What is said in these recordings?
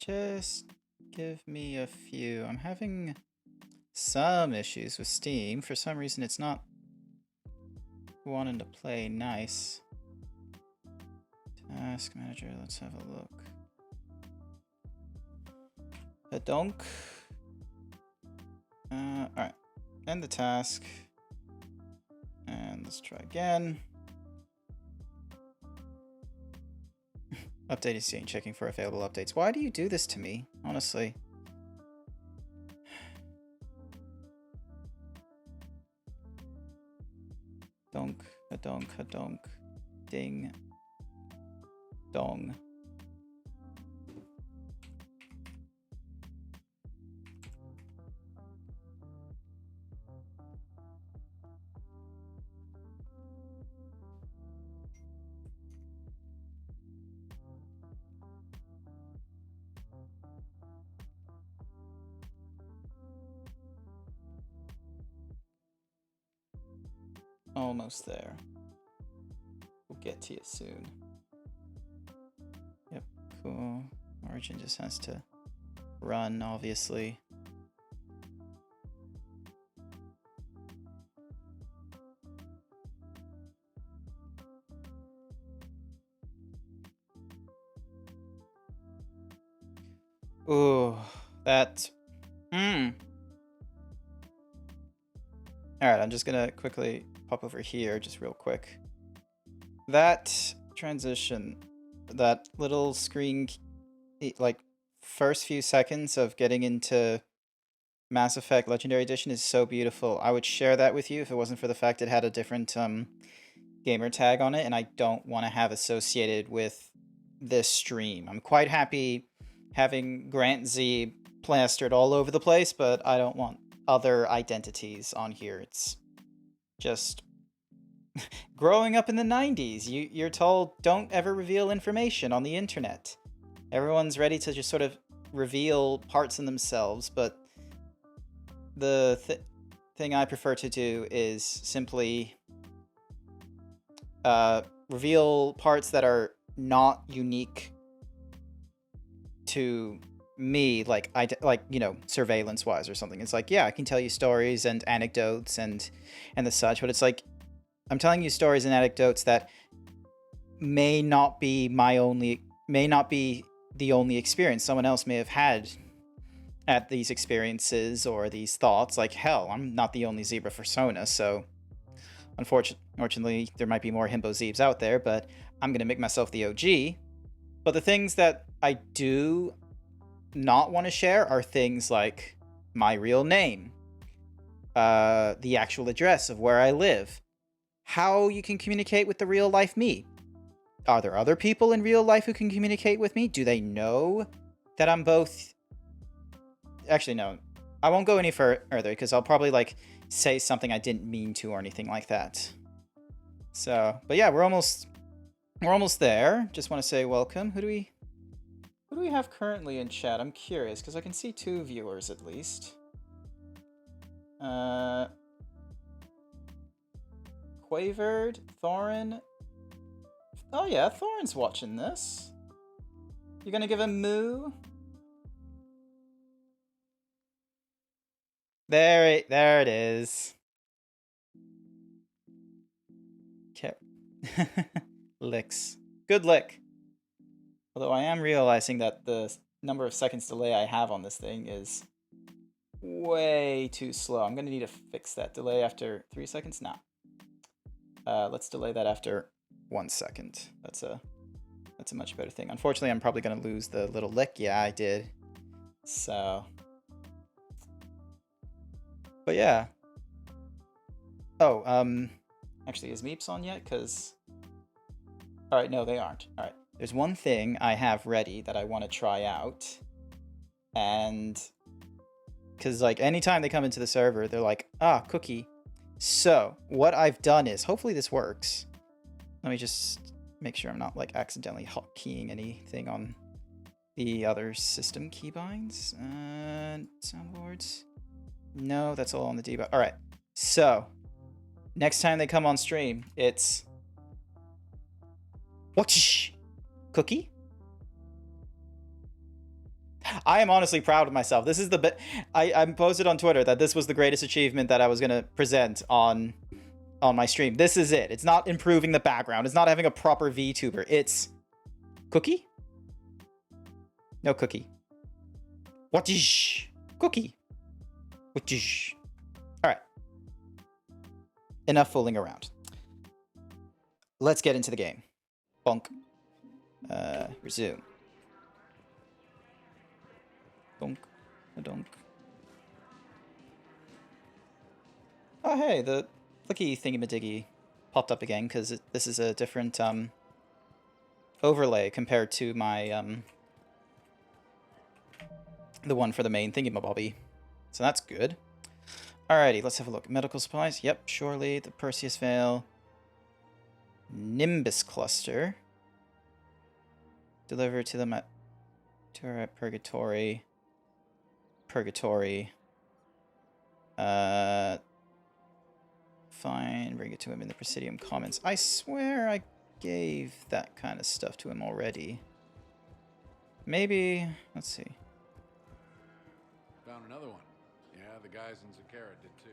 Just give me a few. I'm having some issues with Steam. For some reason, it's not wanting to play nice. Task manager, let's have a look. A donk. Alright. End the task. And let's try again. Updated scene, checking for available updates. Why do you do this to me? Honestly. Donk, a donk, a donk. Ding. Dong. Almost there. We'll get to you soon. Yep, cool. Origin just has to run, obviously. Ooh, that... Alright, I'm just gonna quickly pop over here, just real quick. That transition, that little screen, like, first few seconds of getting into Mass Effect Legendary Edition is so beautiful. I would share that with you if it wasn't for the fact it had a different gamer tag on it, and I don't want to have associated with this stream. I'm quite happy having Grant Z plastered all over the place, but I don't want other identities on here. It's just growing up in the 90s. You're told don't ever reveal information on the internet. Everyone's ready to just sort of reveal parts in themselves, but the thing I prefer to do is simply reveal parts that are not unique to me, like you know, surveillance wise or something. It's like, yeah, I can tell you stories and anecdotes and the such, but it's like I'm telling you stories and anecdotes that may not be the only experience. Someone else may have had at these experiences or these thoughts. Like, hell, I'm not the only zebra for Sona, so unfortunately, there might be more Himbo Zebes out there, but I'm going to make myself the OG. But the things that I do not want to share are things like my real name, the actual address of where I live, how you can communicate with the real life me. Are there other people in real life who can communicate with me? Do they know that I'm both? Actually, no. I won't go any further because I'll probably like say something I didn't mean to or anything like that. So, but yeah, we're almost there. Just want to say welcome. Who do we have currently in chat? I'm curious because I can see 2 viewers at least. Quavered, Thorin. Oh yeah, Thorin's watching this. You gonna give a moo? There it is. Okay. Licks. Good lick. Although I am realizing that the number of seconds delay I have on this thing is way too slow. I'm gonna need to fix that delay after 3 seconds. Nah. Let's delay that after 1 second. That's a much better thing. Unfortunately, I'm probably gonna lose the little lick. Yeah, I did. So, but yeah. Oh, actually, is Meeps on yet? Cause, all right, no, they aren't. All right, there's one thing I have ready that I want to try out, and because like anytime they come into the server, they're like, ah, cookie. So what I've done is, hopefully this works. Let me just make sure I'm not like accidentally hotkeying anything on the other system keybinds. Soundboards. No, that's all on the debug. All right. So next time they come on stream, it's what? Cookie? I am honestly proud of myself. This is the bit. I posted on Twitter that this was the greatest achievement that I was gonna present on my stream. This is it. It's not improving the background. It's not having a proper VTuber. It's cookie. No cookie. What is cookie? What is? All right. Enough fooling around. Let's get into the game. Bonk. Resume. Donk. A donk. Oh, hey, the flicky thingy-majiggy popped up again because this is a different overlay compared to my the one for the main thingy-mabobby. So that's good. Alrighty, let's have a look. Medical supplies. Yep, surely. The Perseus Veil. Nimbus Cluster. Deliver to them at Purgatory. Purgatory. Fine, bring it to him in the Presidium Commons. I swear I gave that kind of stuff to him already. Maybe, let's see. Found another one. Yeah, the guys in Zakara did too.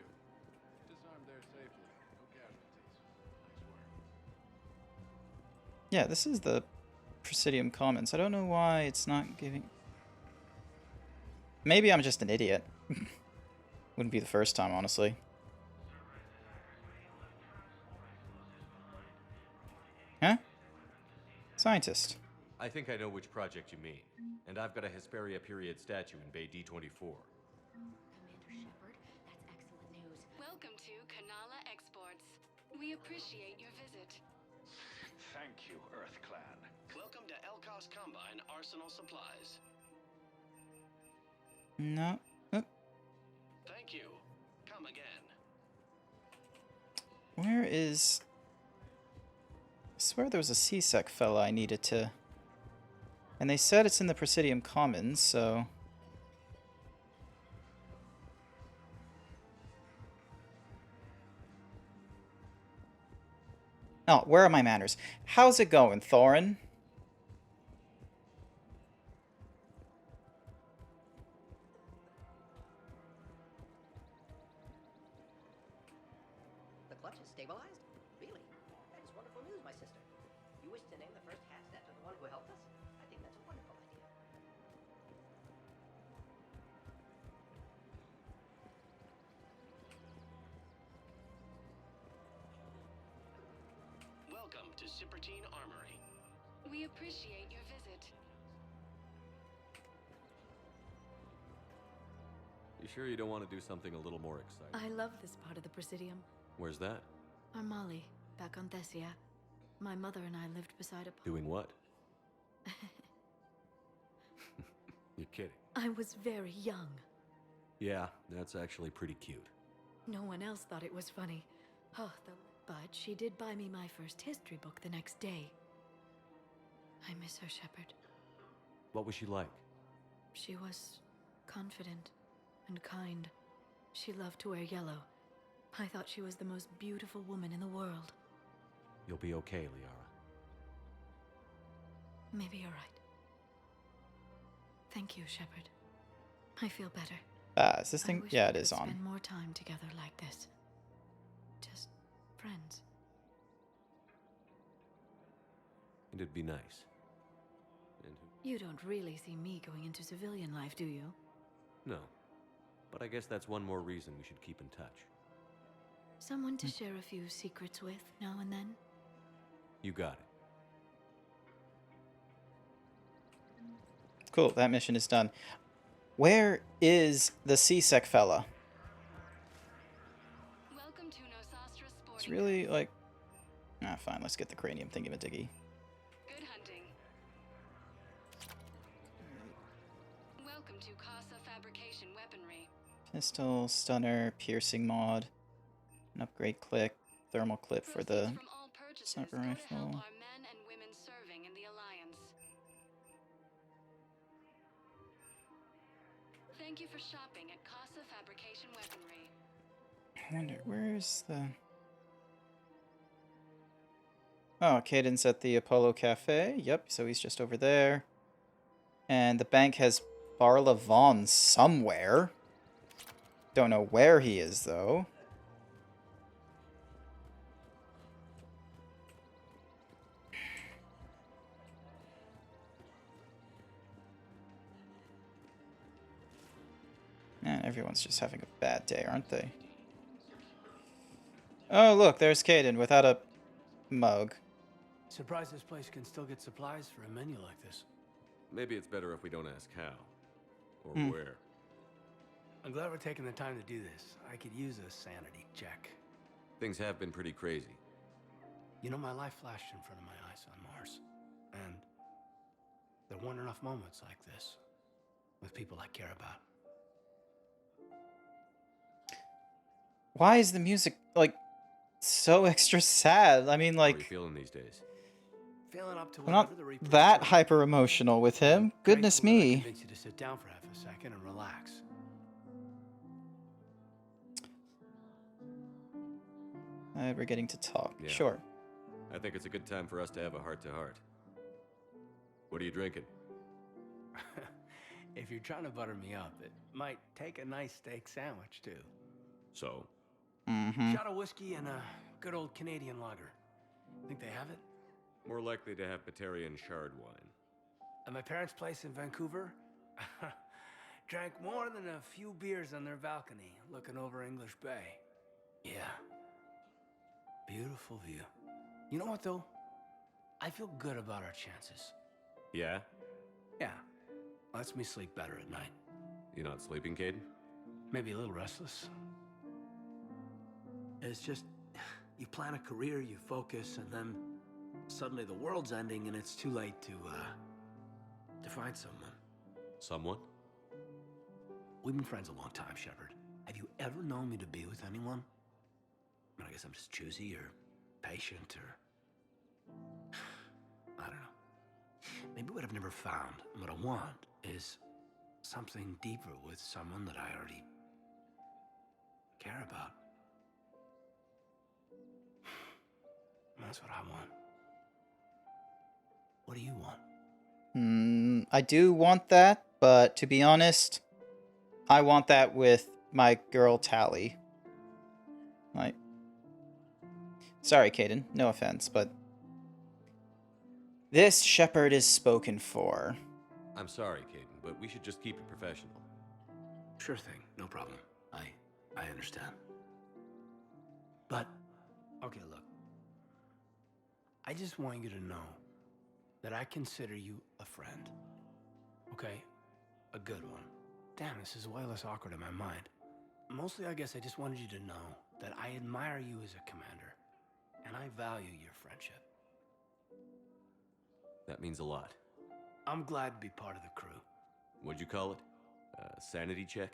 Disarmed there safely. No casualties. Nice work. Yeah, this is the Presidium Commons. I don't know why it's not giving... Maybe I'm just an idiot. Wouldn't be the first time, honestly. Huh? Scientist. I think I know which project you mean, and I've got a Hesperia period statue in Bay D24. Commander Shepard, that's excellent news. Welcome to Kanala Exports. We appreciate your visit. Thank you, Earth Clan. Welcome to Elkos Combine Arsenal Supplies. No. Thank you. Come again. Where is... I swear there was a CSEC fella I needed to... And they said it's in the Presidium Commons, so... Oh, where are my manners? How's it going, Thorin? The clutch is stabilized? Really? That is wonderful news, my sister. You wish to name the first Hastet to the one who helped us? I think that's a wonderful idea. to Cypertine Armory. We appreciate your visit. You sure you don't want to do something a little more exciting? I love this part of the Presidium. Where's that? Armali, back on Thessia. My mother and I lived beside a Doing what? You're kidding. I was very young. Yeah, that's actually pretty cute. No one else thought it was funny. But she did buy me my first history book the next day. I miss her, Shepard. What was she like? She was confident and kind. She loved to wear yellow. I thought she was the most beautiful woman in the world. You'll be okay, Liara. Maybe you're right. Thank you, Shepard. I feel better. Is this I thing? wish Yeah, we it is could on. Spend more time together like this. Just friends. And it'd be nice. And You don't really see me going into civilian life, do you? no. But I guess that's one more reason we should keep in touch. Someone to share a few secrets with now and then? You got it. Cool, that mission is done. Where is the C-Sec fella? Welcome to Nosastra Sporting It's really Goods. like... Ah, fine, let's get the cranium thingy-majiggy. Good hunting. Welcome to Casa Fabrication Weaponry. Pistol, stunner, piercing mod, an upgrade clip, thermal clip for the... Proceeds from all purchases sniper go to help rifle. our men and women serving in the Alliance. Thank you for shopping at Casa Fabrication Weaponry. I wonder, where's the... Oh, Caden's at the Apollo Cafe. Yep, so he's just over there. And the bank has Barla Vaughn somewhere. Don't know where he is, though. Man, everyone's just having a bad day, aren't they? Oh, look, there's Caden without a mug. Surprised this place can still get supplies for a menu like this. Maybe it's better if we don't ask how. Or Hmm. where. I'm glad we're taking the time to do this. I could use a sanity check. Things have been pretty crazy. You know, my life flashed in front of my eyes on Mars. And there weren't enough moments like this with people I care about. Why is the music, like, so extra sad? I mean, How are you like, feeling these days? Feeling up to I'm not whatever the Reapers that bring. hyper emotional with him. Goodness Grateful that I me. convinced you to sit down for half a second and relax. We're getting to talk. Yeah. Sure. I think it's a good time for us to have a heart-to-heart. What are you drinking? If you're trying to butter me up, it might take a nice steak sandwich, too. So, Mm-hmm. Shot of whiskey and a good old Canadian lager. Think they have it? more likely to have Batarian shard wine. At my parents' place in Vancouver, drank more than a few beers on their balcony, looking over English Bay. Yeah. Beautiful view. You know what, though? I feel good about our chances. Yeah? Yeah. Lets me sleep better at night. You not sleeping, Caden? Maybe a little restless. It's just, you plan a career, you focus, and then suddenly the world's ending and it's too late to find someone. Someone? We've been friends a long time, Shepard. Have you ever known me to be with anyone? I mean, I guess I'm just choosy or patient or... I don't know. Maybe what I've never found, and what I want, is something deeper with someone that I already care about. That's what I want. What do you want? I do want that, but to be honest, I want that with my girl Tally. Like, sorry, Caden, no offense, but this Shepard is spoken for. I'm sorry, Caden, but we should just keep it professional. Sure thing, no problem. I understand. But, okay, look. I I just want you to know that I consider you a friend. Okay? A good one. Damn, this is way less awkward in my mind. Mostly, I guess I just wanted you to know that I admire you as a commander, and I value your friendship. That means a lot. I'm glad to be part of the crew. What'd you call it? Sanity check?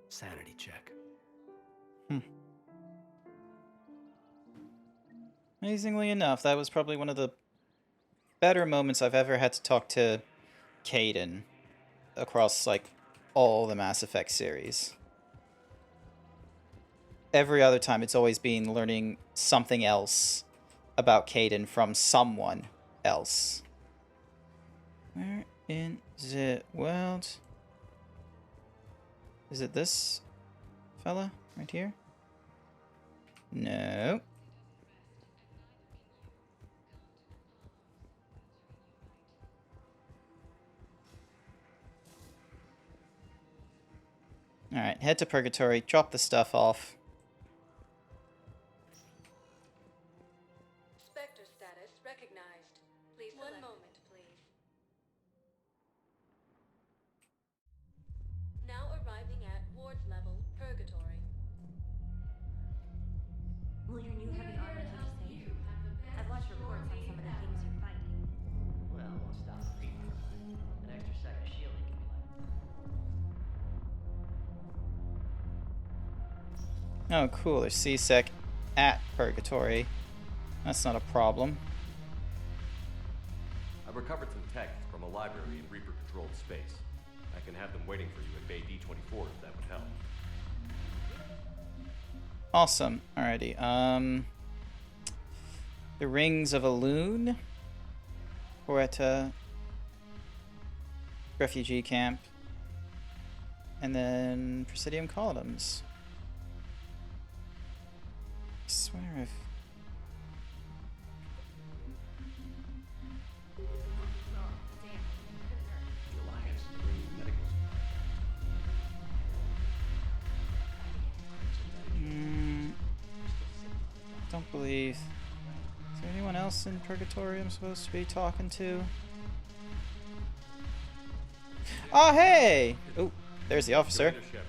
Sanity check. Amazingly enough, that was probably one of the better moments I've ever had to talk to Kaidan across, like, all the Mass Effect series. Every other time, it's always been learning something else about Kaidan from someone else. Where in the world? Is it this fella right here? No. Alright, head to Purgatory, drop the stuff off. Spectre status recognized. Please one moment, please. Now arriving at ward level Purgatory. Will your new heavy armor keep you safe? I've watched reports on some of the things you're fighting. Well, we'll stop reading from it. An extra set of shielding can be Oh, cool. There's CSEC at Purgatory. That's not a problem. I've recovered some texts from a library in Reaper-controlled space. I can have them waiting for you at Bay D-24 if that would help. Awesome. Alrighty. The Rings of Elune. Poretta. Refugee Camp. And then Presidium Columns. I swear I've... The Alliance is bringing medical Don't believe... Is there anyone else in Purgatory I'm supposed to be talking to? Oh, hey! Oh, there's the officer. Commander Shepard,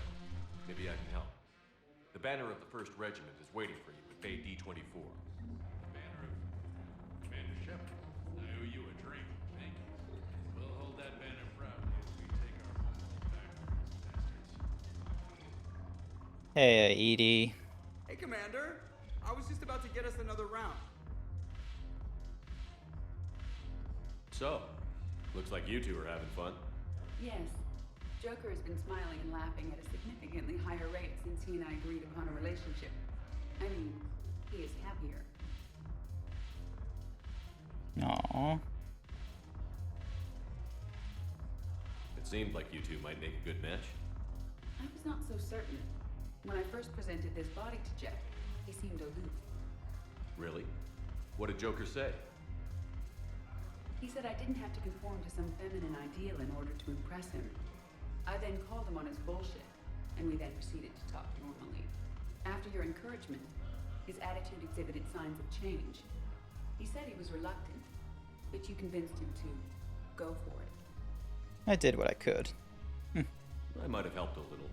maybe I can help. The banner of the 1st Regiment is waiting for you at Bay D-24. Banner of Commander Shepard. I owe you a drink. Thank you. We'll hold that banner proudly as we take our homeworld back from these bastards. Hey, Edie. Hey, Commander. I was just about to get us another round. So, looks like you two are having fun. Yes. Joker has been smiling and laughing at a significantly higher rate since he and I agreed upon a relationship. I mean, he is happier. Aww. It seemed like you two might make a good match. I was not so certain. When I first presented this body to Jeff, he seemed aloof. Really? What did Joker say? He said I didn't have to conform to some feminine ideal in order to impress him. I then called him on his bullshit, and we then proceeded to talk normally. After your encouragement, his attitude exhibited signs of change. He said he was reluctant, but you convinced him to go for it. I did what I could. I might have helped a little.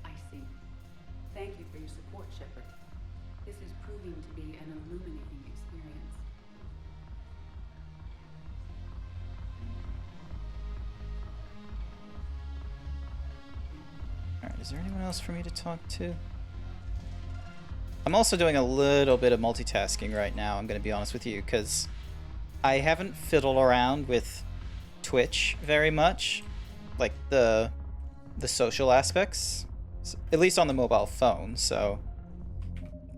I see. Thank you for your support, Shepard. This is proving to be an illuminating experience. Alright, is there anyone else for me to talk to? I'm also doing a little bit of multitasking right now, I'm going to be honest with you, because I haven't fiddled around with Twitch very much. Like, the social aspects. At least on the mobile phone, so...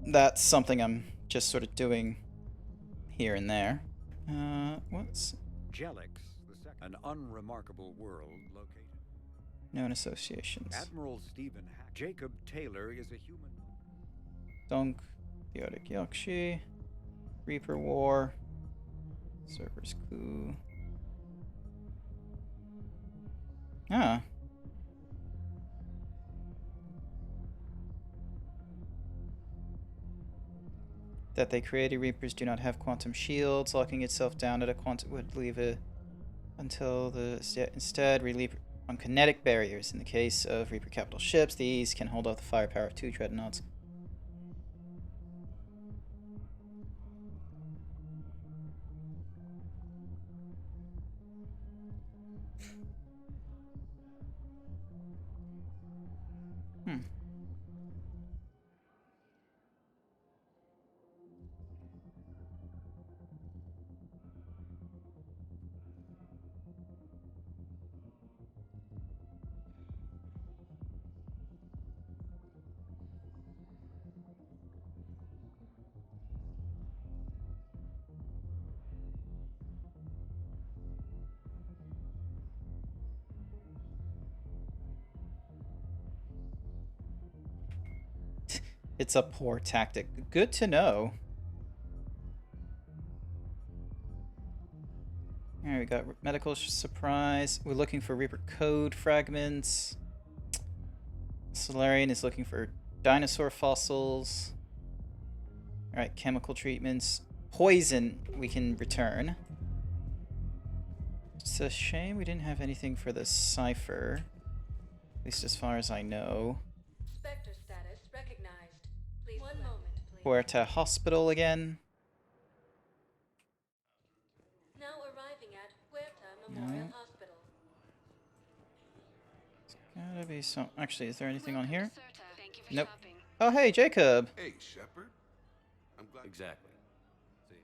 That's something I'm just sort of doing here and there. What's... Jelix, an unremarkable world located. Known associations. Admiral Stephen Hack. Jacob Taylor is a human. Dunk, Theodic Yakshi, Reaper War, Server's Coup. Ah. that they created. Reapers do not have quantum shields. Locking itself down at a quantum would leave it until the instead rely on kinetic barriers. In the case of Reaper capital ships, these can hold off the firepower of 2 dreadnoughts. It's a poor tactic. Good to know. Alright, we got medical supplies. We're looking for Reaper code fragments. Solarian is looking for dinosaur fossils. Alright, chemical treatments. Poison we can return. It's a shame we didn't have anything for the cipher. At least as far as I know. Spectre status recognized. Please 1 moment, please. Huerta Hospital again. Now arriving at Huerta Memorial No. Hospital. Gotta be some. Actually, is there anything on here? Thank you for Nope. shopping. Oh, hey, Jacob. Hey, Shepard. I'm glad. Exactly. See.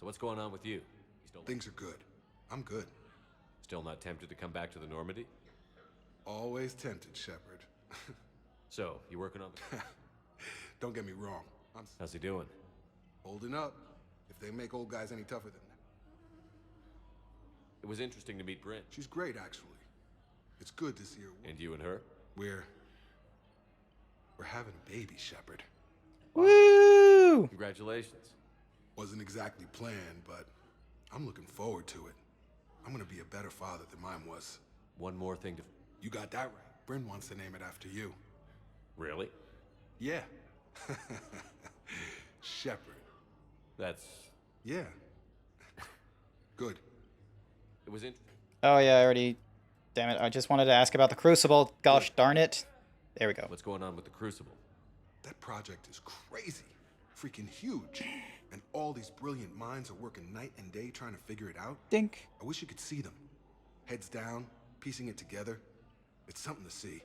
So what's going on with you? You still Things are good. I'm good. still not tempted to come back to the Normandy? Always tempted, Shepard. So, you working on Don't get me wrong. I'm How's he doing? holding up. If they make old guys any tougher than that. It was interesting to meet Bryn. She's great, actually. It's good to see her. And you and her? We're having a baby, Shepard. Woo! Congratulations. Wasn't exactly planned, but I'm looking forward to it. I'm gonna be a better father than mine was. One more thing to... You got that right. Bryn wants to name it after you. Really? Yeah. Shepard. That's... Yeah. Good. It was interesting. Oh yeah, I already. Damn it! I just wanted to ask about the Crucible. Gosh darn it! There we go. What's going on with the Crucible? That project is crazy. Freaking huge. And all these brilliant minds are working night and day trying to figure it out. Dink. I wish you could see them. Heads down, piecing it together. It's something to see.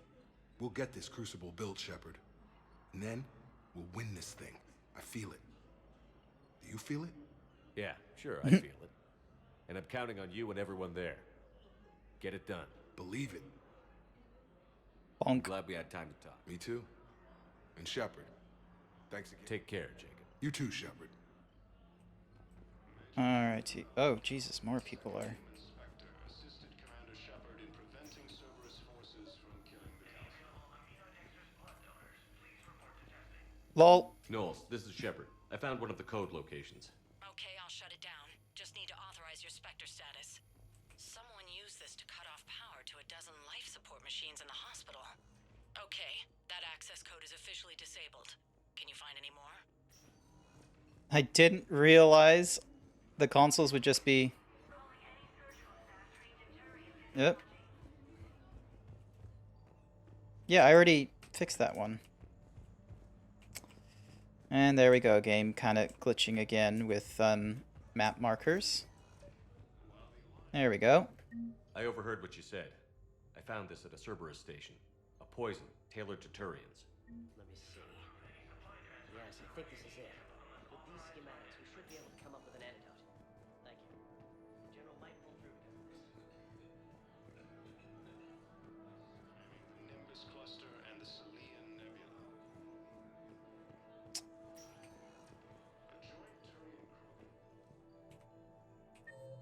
We'll get this Crucible built, Shepard. And then, we'll win this thing. I feel it. Do you feel it? Yeah, sure, I feel it. And I'm counting on you and everyone there. Get it done. Believe it. Bonk. Glad we had time to talk. Me too. And Shepard, thanks again. Take care, Jacob. You too, Shepard. Alrighty. Oh Jesus, more people are. Assisted Commander Shepard in preventing Cerberus forces from killing the Council. Lol. Knowles, this is Shepard. I found one of the code locations. Okay, I'll shut it down. Just need to authorize your Spectre status. Someone used this to cut off power to a dozen life support machines in the hospital. Okay, that access code is officially disabled. Can you find any more? I didn't realize the consoles would just be. Yep. Yeah, I already fixed that one. And there we go, game kind of glitching again with map markers. There we go. I overheard what you said. I found this at a Cerberus station. A poison tailored to Turians. Let me see. Yes, I think this is it. With these schematics, we should be able to come up with an antidote. Thank you. General might pull through. The Nimbus Cluster and the Selian Nebula. A joint Turian crew.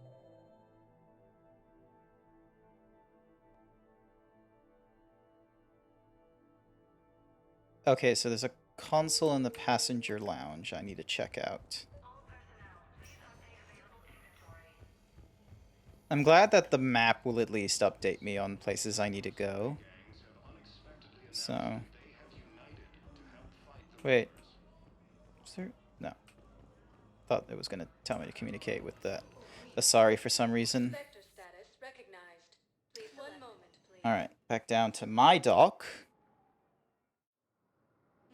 Okay, so there's a console in the passenger lounge I need to check out. I'm glad that the map will at least update me on places I need to go. So, Wait. Is there? No. Thought it was gonna tell me to communicate with the Asari for some reason. Spectre status recognized. Please one moment, please. Alright, back down to my dock.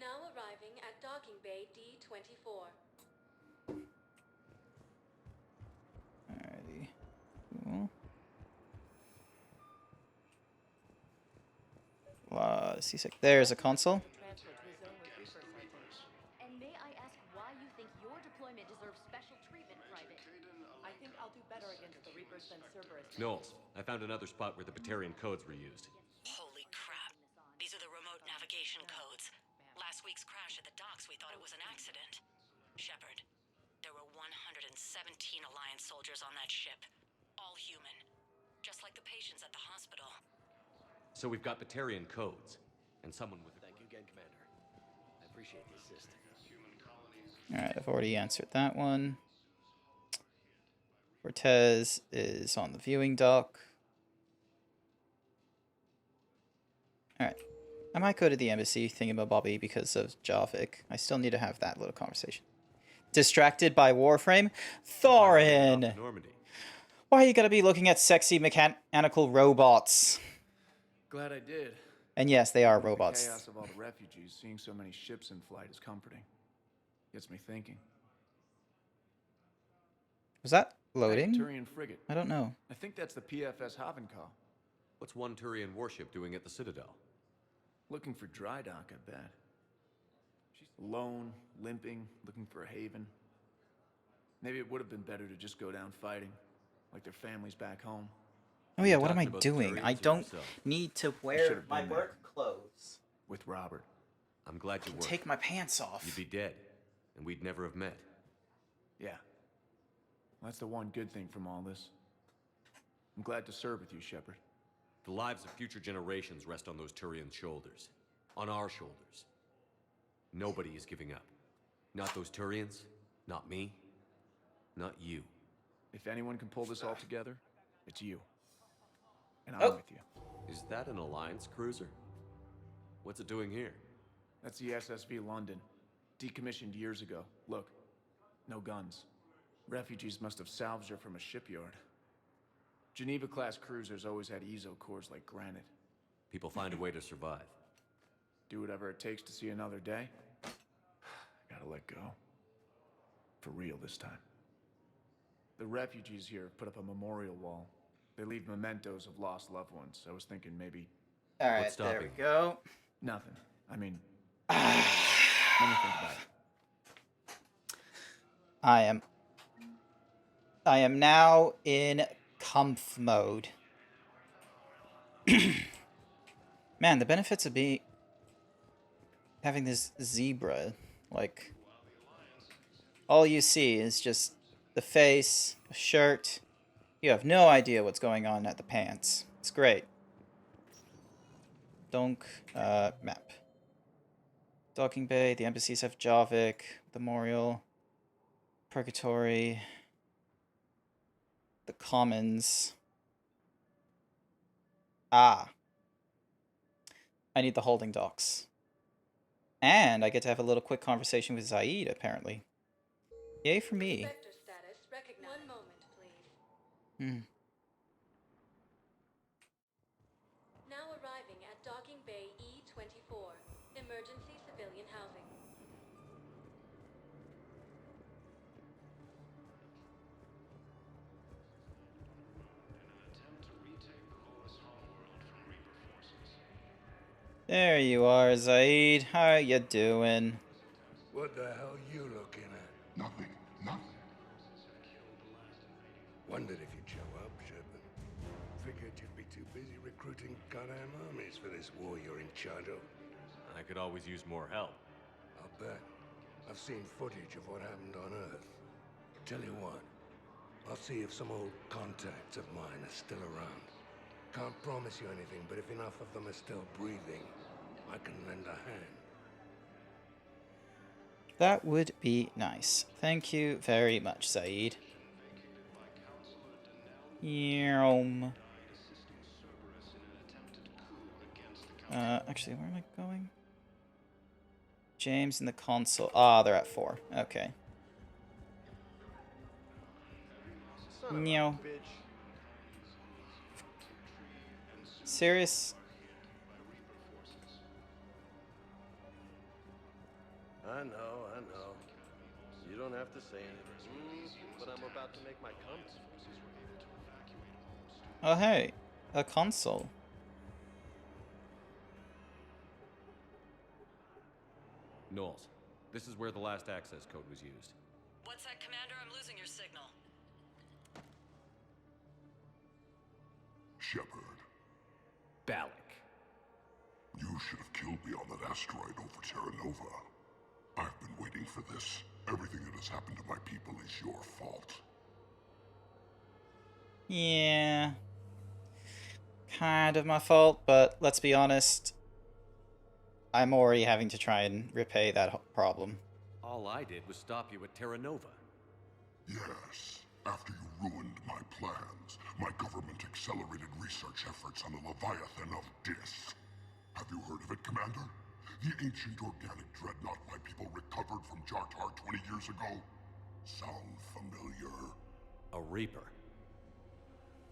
Now arriving at docking bay D24. Alrighty. Cool. C6. There's a console. And may I ask why you think your deployment deserves special treatment, Private? I think I'll do better against the Reapers than Cerberus. Knowles, I found another spot where the Batarian codes were used. Holy crap. These are the remote navigation codes. Last week's crash at the docks, we thought it was an accident. Shepard, there were 117 Alliance soldiers on that ship. All human. Just like the patients at the hospital. So we've got Batarian codes, and someone with... Thank you again, Commander. I appreciate the assist. Alright, I've already answered that one. Cortez is on the viewing dock. Alright. I might go to the embassy thingamabobby because of Javik. I still need to have that little conversation. Distracted by Warframe? Thorin! Normandy. Why you gotta be looking at sexy mechanical robots? Glad I did. And yes, they are The robots. chaos of all the refugees, seeing so many ships in flight is comforting. Gets me thinking. Was that loading? Turian frigate. I don't know. I think that's the PFS Havenkal. What's one Turian warship doing at the Citadel? Looking for dry dock, I bet. She's alone, limping, looking for a haven. Maybe it would have been better to just go down fighting, like their families back home. Oh yeah, what am I doing? I don't need to wear my been there. work clothes. With Robert. I'm glad you were. Take my pants off. You'd be dead, and we'd never have met. Yeah. That's the one good thing from all this. I'm glad to serve with you, Shepard. The lives of future generations rest on those Turian shoulders. On our shoulders. Nobody is giving up. Not those Turians, not me, not you. If anyone can pull this all together, it's you. And I'm with you. Is that an Alliance cruiser? What's it doing here? That's the SSV London. Decommissioned years ago. Look, no guns. Refugees must have salvaged her from a shipyard. Geneva-class cruisers always had ezo cores like granite. People find a way to survive. Do whatever it takes to see another day. Gotta let go. For real this time. The refugees here put up a memorial wall. They leave mementos of lost loved ones. I was thinking maybe... Alright, there we go. Nothing. I mean... let me think about it. I am now in comf mode. Man, the benefits of having this zebra, like, all you see is just the face, a shirt. You have no idea what's going on at the pants. It's great. Donk, map. Docking Bay, the embassies have Javik, Memorial, Purgatory, the Commons. Ah. I need the holding docks. And I get to have a little quick conversation with Zaid, apparently. Yay for me. Spectre status recognized. One moment, please. Now arriving at docking bay E24. Emergency civilian housing. There you are, Zaid. How you doing? What the hell you looking at? Nothing. Wondered if you'd show up, Shepard. Figured you'd be too busy recruiting goddamn armies for this war you're in charge of. I could always use more help. I'll bet. I've seen footage of what happened on Earth. Tell you what, I'll see if some old contacts of mine are still around. Can't promise you anything, but if enough of them are still breathing, I can lend a hand. That would be nice. Thank you very much, Zaid. Actually, where am I going? James and the console. Ah, they're at 4. Okay. No. Serious? I know. You don't have to say anything, but I'm about to make my comments. Oh, hey. A console. Knowles, this is where the last access code was used. What's that, Commander? I'm losing your signal. Shepard. Balak. You should have killed me on that asteroid over Terra Nova. I've been waiting for this. Everything that has happened to my people is your fault. Yeah. Kind of my fault, but let's be honest. I'm already having to try and repay that problem. All I did was stop you at Terra Nova. Yes. After you ruined my plans, my government accelerated research efforts on the Leviathan of Dis. Have you heard of it, Commander? The ancient organic dreadnought my people recovered from Jartar 20 years ago? Sound familiar? A Reaper.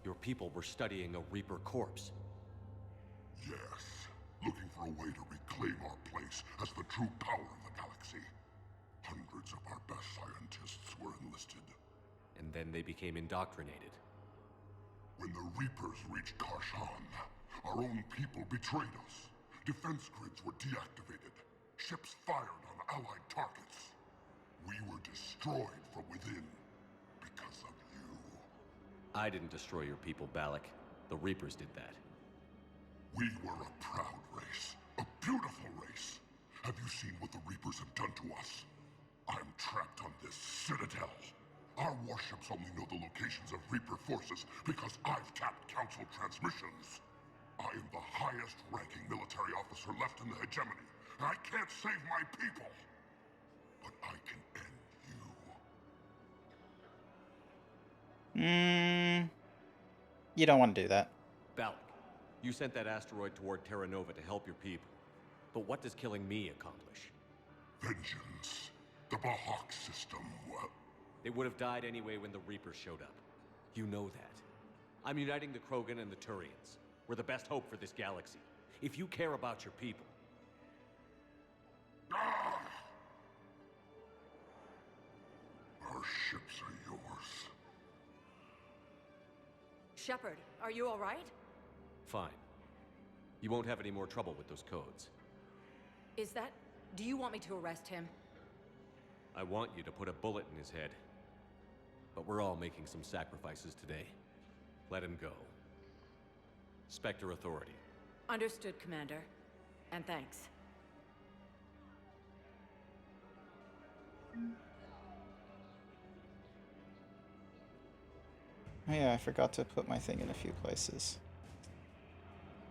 Your people were studying a Reaper corpse. Yes. Looking for a way to reclaim our place as the true power of the galaxy. Hundreds of our best scientists were enlisted. And then they became indoctrinated. When the Reapers reached Karshan, our own people betrayed us. Defense grids were deactivated. Ships fired on Allied targets. We were destroyed from within because of you. I didn't destroy your people, Balak. The Reapers did that. We were a proud race. A beautiful race. Have you seen what the Reapers have done to us? I'm trapped on this citadel. Our warships only know the locations of Reaper forces because I've tapped Council transmissions. I am the highest-ranking military officer left in the hegemony, and I can't save my people. But I can end you. You don't want to do that. Balak, you sent that asteroid toward Terra Nova to help your people. But what does killing me accomplish? Vengeance. The Bahak system, well... They would have died anyway when the Reapers showed up. You know that. I'm uniting the Krogan and the Turians. We're the best hope for this galaxy. If you care about your people... Our ships are yours. Shepard, are you all right? Fine. You won't have any more trouble with those codes. Is that... Do you want me to arrest him? I want you to put a bullet in his head. But we're all making some sacrifices today. Let him go. Spectre Authority. Understood, Commander. And thanks. Oh yeah, I forgot to put my thing in a few places.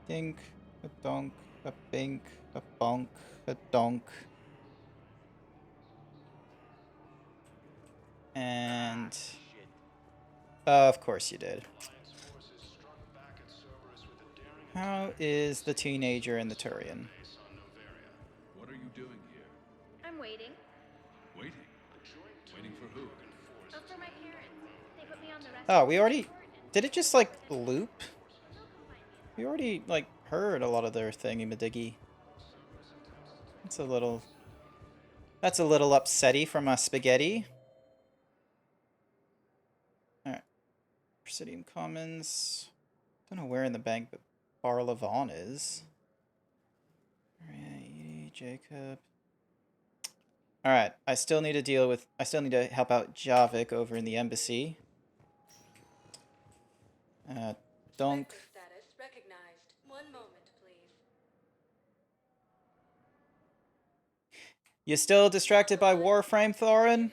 Dink, a donk, a bink, a bonk, a donk. And... of course you did. How is the teenager and the Turian? What are you doing here? I'm waiting. Waiting? Waiting for who? Oh, for my parents. They put me on the rest. Oh, we already... Did it just, like, loop? We already, like, heard a lot of their thingy-madiggy. That's a little... That's a little upsetty from a spaghetti. Alright. Presidium Commons. Don't know where in the bank, but Bar Levon is. Alright, Jacob. Alright, I still need to deal with... I still need to help out Javik over in the embassy. Donk. Status recognized. 1 moment, please. You still distracted by Warframe, Thorin?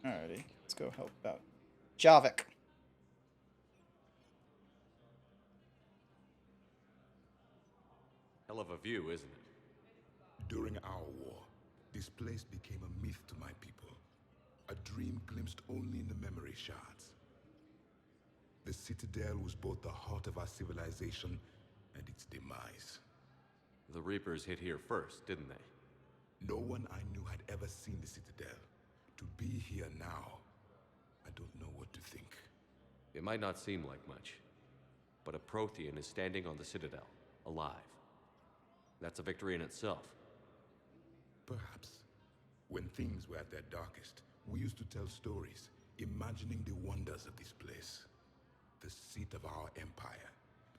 Alrighty, let's go help out Javik. Hell of a view, isn't it? During our war, this place became a myth to my people. A dream glimpsed only in the memory shards. The Citadel was both the heart of our civilization and its demise. The Reapers hit here first, didn't they? No one I knew had ever seen the Citadel. To be here now, I don't know what to think. It might not seem like much, but a Prothean is standing on the Citadel, alive. That's a victory in itself. Perhaps. When things were at their darkest, we used to tell stories, imagining the wonders of this place. The seat of our empire,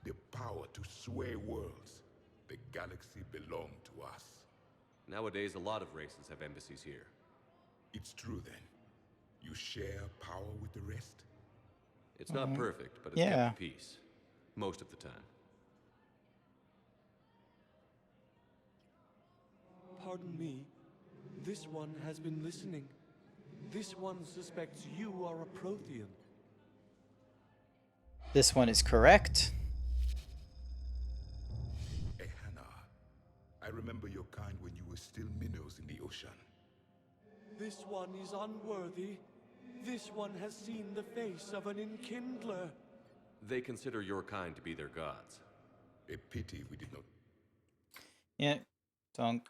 the power to sway worlds. The galaxy belonged to us. Nowadays, a lot of races have embassies here. It's true then. You share power with the rest? It's not perfect, but it's kept peace. Most of the time. Pardon me. This one has been listening. This one suspects you are a Prothean. This one is correct. Ehana, I remember your kind when you were still minnows in the ocean. This one is unworthy. This one has seen the face of an enkindler. They consider your kind to be their gods. A pity we did not. Yeah, Donk.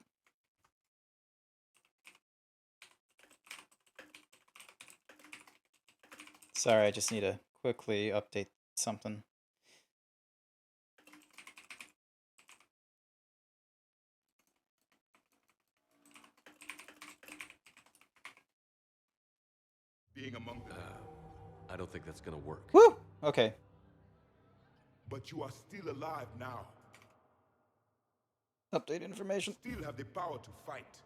Sorry, I just need to quickly update something. Being among them. I don't think that's gonna work. Woo! Okay. But you are still alive now. Update information. Still have the power to fight.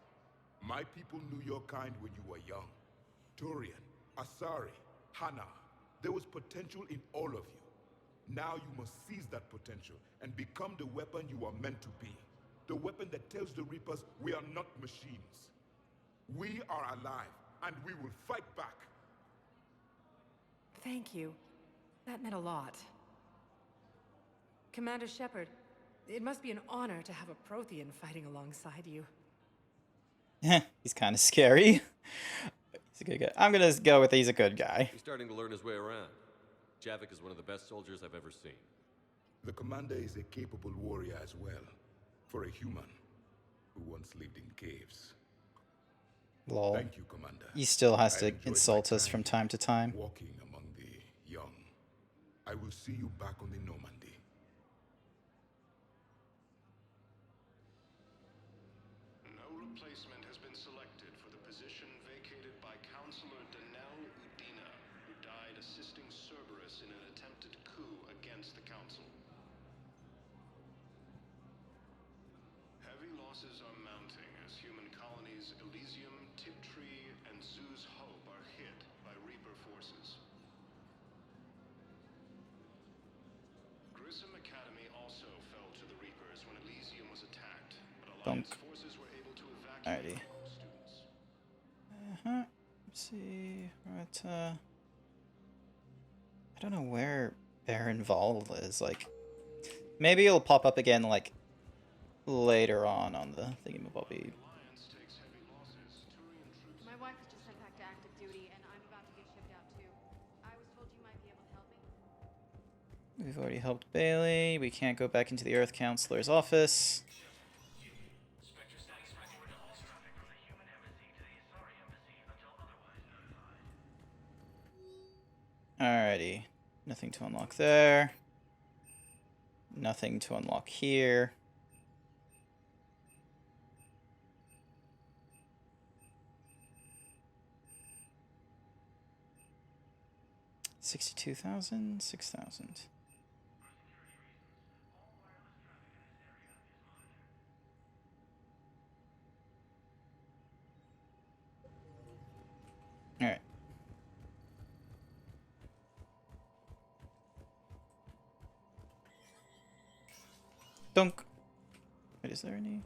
My people knew your kind when you were young. Turian, Asari, Hana. There was potential in all of you. Now you must seize that potential and become the weapon you are meant to be. The weapon that tells the Reapers we are not machines. We are alive, and we will fight back. Thank you. That meant a lot. Commander Shepard, it must be an honor to have a Prothean fighting alongside you. He's kind of scary. He's a good guy. I'm gonna go with he's a good guy. He's starting to learn his way around. Javik is one of the best soldiers I've ever seen. The commander is a capable warrior as well, for a human who once lived in caves. Lol. Thank you, Commander. He still has I to enjoyed insult my us from time to time. Walking among the young. I will see you back on the Normandy. No replacement has been selected for the position vacated by Counselor Danelle Udina, who died assisting Cerberus in an attempted coup against the Council. Heavy losses are mounting as human colonies Elysium, Tiptree, and Zoo's Hope are hit by Reaper forces. Grissom Academy also fell to the Reapers when Elysium was attacked, but Alliance forces were able to evacuate Alrighty. all students. Let's see. Right, I don't know where Baron Vol is. Like, maybe it'll pop up again, like, later on the thingamabobby. My wife was just sent back to active duty, and I'm about to get shipped out too. I was told you might be able to help me. We've already helped Bailey. We can't go back into the Earth Counselor's office. Alrighty. Nothing to unlock there. Nothing to unlock here. $62,000, $6,000. All right. Dunk. Wait, is there any?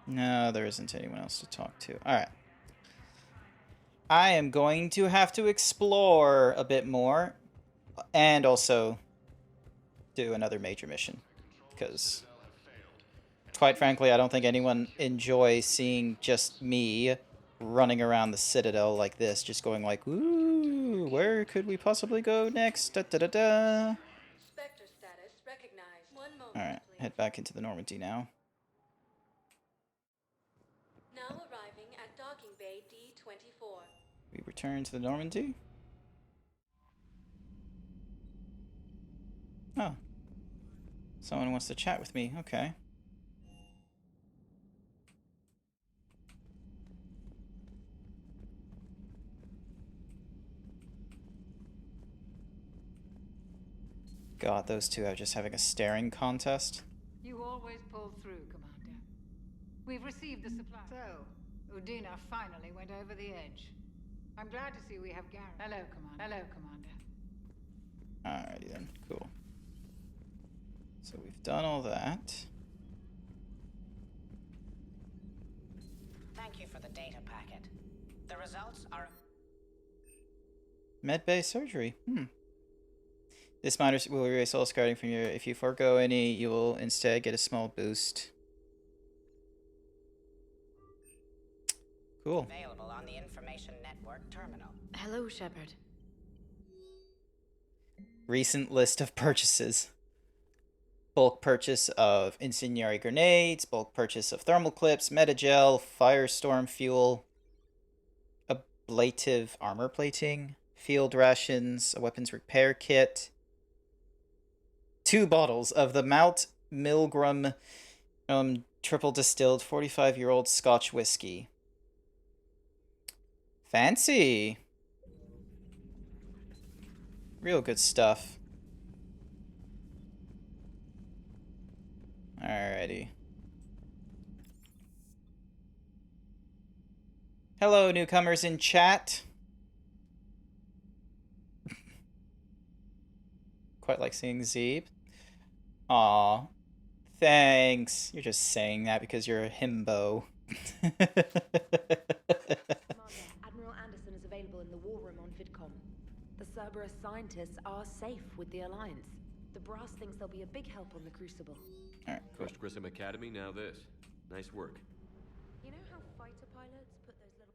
No, there isn't anyone else to talk to. All right. I am going to have to explore a bit more and also do another major mission because quite frankly, I don't think anyone enjoys seeing just me running around the Citadel like this, just going like, ooh, where could we possibly go next? Da, da, da, da. head back into the Normandy now. Now arriving at docking bay D24. We return to the Normandy. Oh. Someone wants to chat with me. Okay. God, those two are just having a staring contest. You always pull through, Commander. We've received the supply. So, Udina finally went over the edge. I'm glad to see we have Garrett. Hello, Commander. Hello, Commander. Alrighty then, cool. So we've done all that. Thank you for the data packet. The results are... Medbay surgery. This miner will erase all scarring from your... If you forego any, you will instead get a small boost. Cool. Available on the Information Network terminal. Hello, Shepard. Recent list of purchases. Bulk purchase of incendiary grenades, bulk purchase of thermal clips, metagel, firestorm fuel, ablative armor plating, field rations, a weapons repair kit, 2 bottles of the Mount Milgram triple distilled 45-year-old Scotch whiskey. Fancy. Real good stuff. Alrighty. Hello, newcomers in chat. Quite like seeing Zeeb. Aw. Thanks. You're just saying that because you're a himbo. Commander, Admiral Anderson is available in the war room on VidCom. The Cerberus scientists are safe with the Alliance. The brass thinks they'll be a big help on the Crucible. Alright, cool. First Grissom Academy, now this. Nice work. You know how fighter pilots put those little...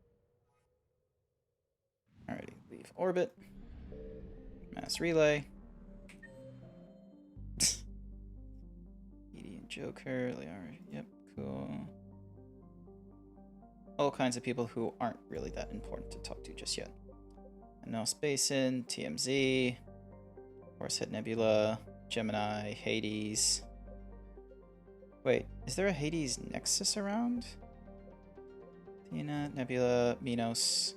Alrighty, leave orbit. Mass relay. Edie and Joker, they are... Yep, cool. All kinds of people who aren't really that important to talk to just yet. Anos Basin, TMZ, Horsehead Nebula, Gemini, Hades. Wait, is there a Hades Nexus around? Athena, Nebula, Minos,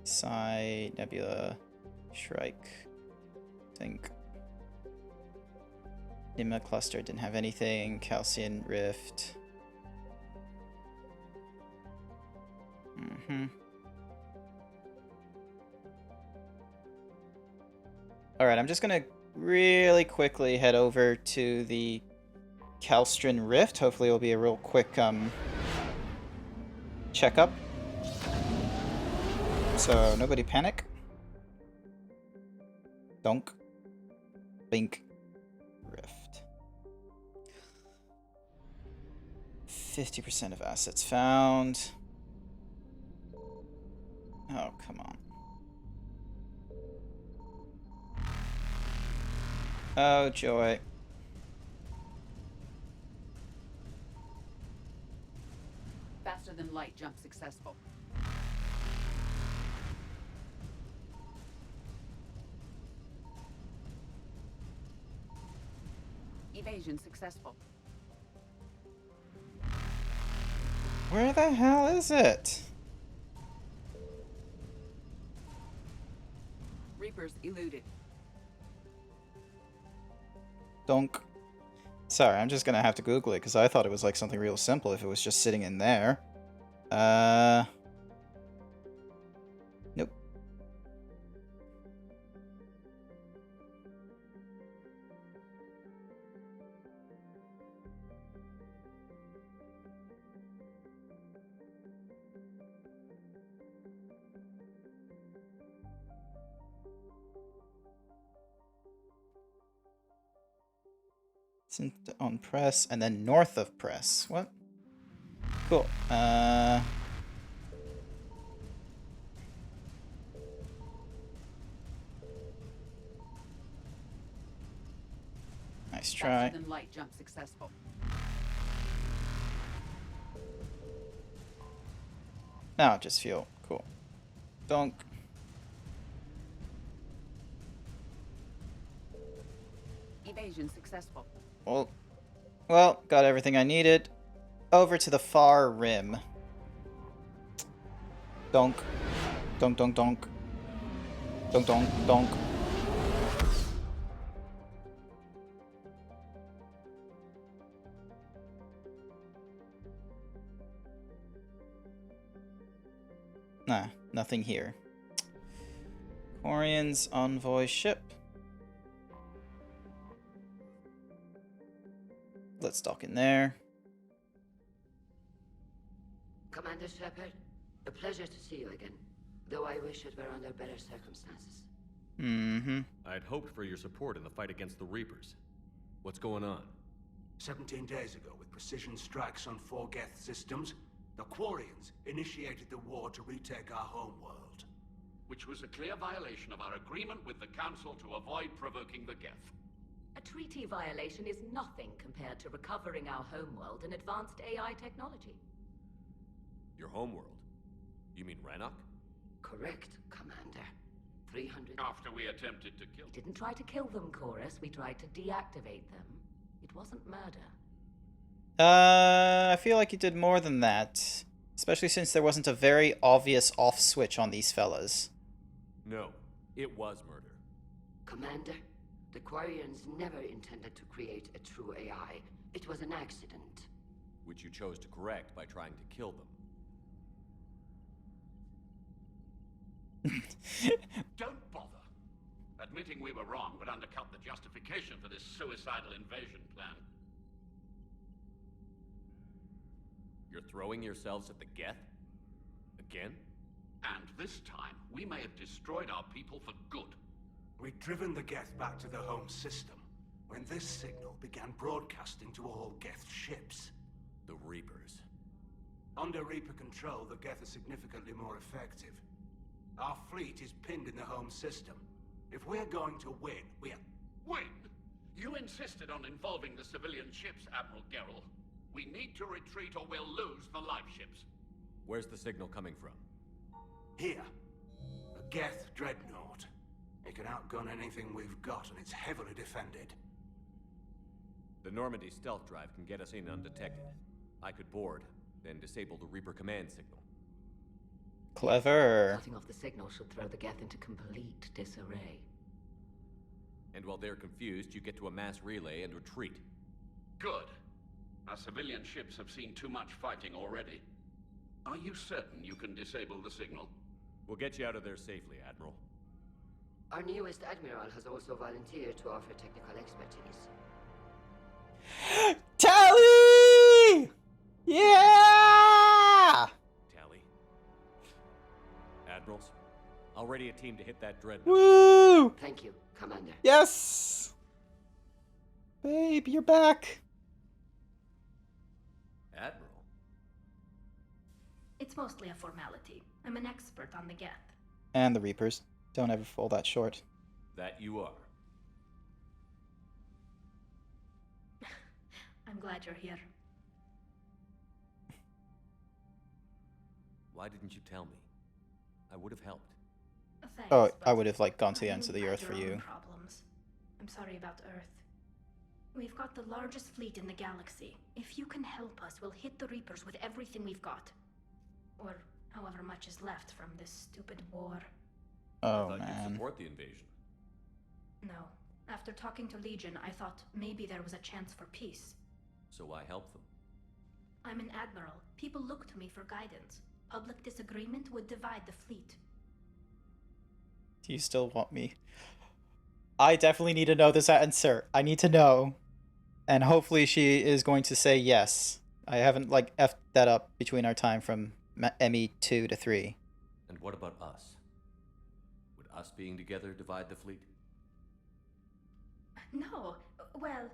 Psi, Nebula, Shrike. I think. Nima Cluster didn't have anything. Calcian Rift. Alright, I'm just gonna really quickly head over to the Calstrin Rift. Hopefully it'll be a real quick checkup. So nobody panic. Donk. Bink. Rift. 50% of assets found. Oh, come on. Oh, joy. Faster than light jump successful. Evasion successful. Where the hell is it? Reapers eluded. Donk. Sorry, I'm just gonna have to Google it because I thought it was like something real simple if it was just sitting in there. Nope. On press and then north of press. What? Cool. Alright, Nice try. Faster than light jump successful. Now just feel cool. Donk. Evasion successful. Well, got everything I needed. Over to the far rim. Donk. Donk, donk, donk. Donk, donk, donk. Nah, nothing here. Quarian's envoy ship. Let's dock in there. Commander Shepard, a pleasure to see you again, though I wish it were under better circumstances. Mm-hmm. I'd hoped for your support in the fight against the Reapers. What's going on? 17 days ago, with precision strikes on 4 Geth systems, the Quarians initiated the war to retake our homeworld. Which was a clear violation of our agreement with the Council to avoid provoking the Geth. A treaty violation is nothing compared to recovering our homeworld and advanced AI technology. Your homeworld? You mean Rannoch? Correct, Commander. 300... After we attempted to kill... We didn't try to kill them, Chorus. We tried to deactivate them. It wasn't murder. I feel like you did more than that. Especially since there wasn't a very obvious off switch on these fellas. No, it was murder. Commander, the Quarians never intended to create a true AI. It was an accident. Which you chose to correct by trying to kill them. Don't bother. Admitting we were wrong would undercut the justification for this suicidal invasion plan. You're throwing yourselves at the Geth? Again? And this time, we may have destroyed our people for good. We'd driven the Geth back to the home system, when this signal began broadcasting to all Geth ships. The Reapers. Under Reaper control, the Geth are significantly more effective. Our fleet is pinned in the home system. If we're going to win, Win? You insisted on involving the civilian ships, Admiral Gerrel. We need to retreat or we'll lose the live ships. Where's the signal coming from? Here. A Geth dreadnought. It can outgun anything we've got, and it's heavily defended. The Normandy stealth drive can get us in undetected. I could board, then disable the Reaper command signal. Clever. Cutting off the signal should throw the Geth into complete disarray. And while they're confused, you get to a mass relay and retreat. Good. Our civilian ships have seen too much fighting already. Are you certain you can disable the signal? We'll get you out of there safely, Admiral. Our newest Admiral has also volunteered to offer technical expertise. Tally! Yeah! Tally. Admirals, I'll ready a team to hit that dreadnought. Woo! Thank you, Commander. Yes! Babe, you're back. Admiral? It's mostly a formality. I'm an expert on the Geth. And the Reapers. Don't ever fall that short. That you are. I'm glad you're here. Why didn't you tell me? I would have helped. Thanks, Oh, I but would have like gone to the ends of the you've earth had for your own you. Problems. I'm sorry about Earth. We've got the largest fleet in the galaxy. If you can help us, we'll hit the Reapers with everything we've got. Or however much is left from this stupid war. I Oh thought you'd man. support the invasion. No. After talking to Legion, I thought maybe there was a chance for peace. So I helped them. I'm an admiral. People look to me for guidance. Public disagreement would divide the fleet. Do you still want me? I definitely need to know this answer. I need to know. And hopefully she is going to say yes. I haven't like effed that up between our time from ME 2 to 3. And what about us? Would us being together divide the fleet? No. Well,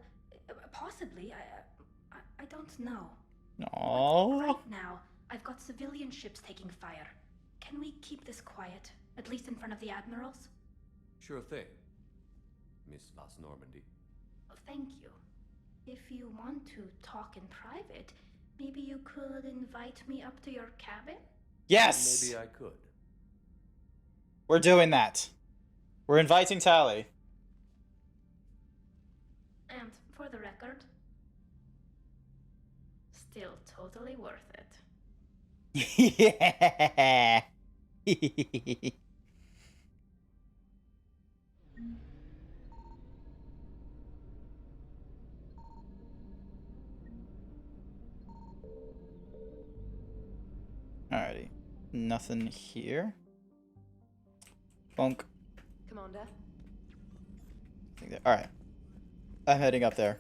possibly. I don't know. No. Right now, I've got civilian ships taking fire. Can we keep this quiet? At least in front of the admirals? Sure thing, Miss Vas Normandy. Thank you. If you want to talk in private, maybe you could invite me up to your cabin? Yes! Maybe I could. We're doing that. We're inviting Tally. And for the record, still totally worth it. Yeah. Alrighty. Nothing here. Bonk. Commander? Alright. I'm heading up there.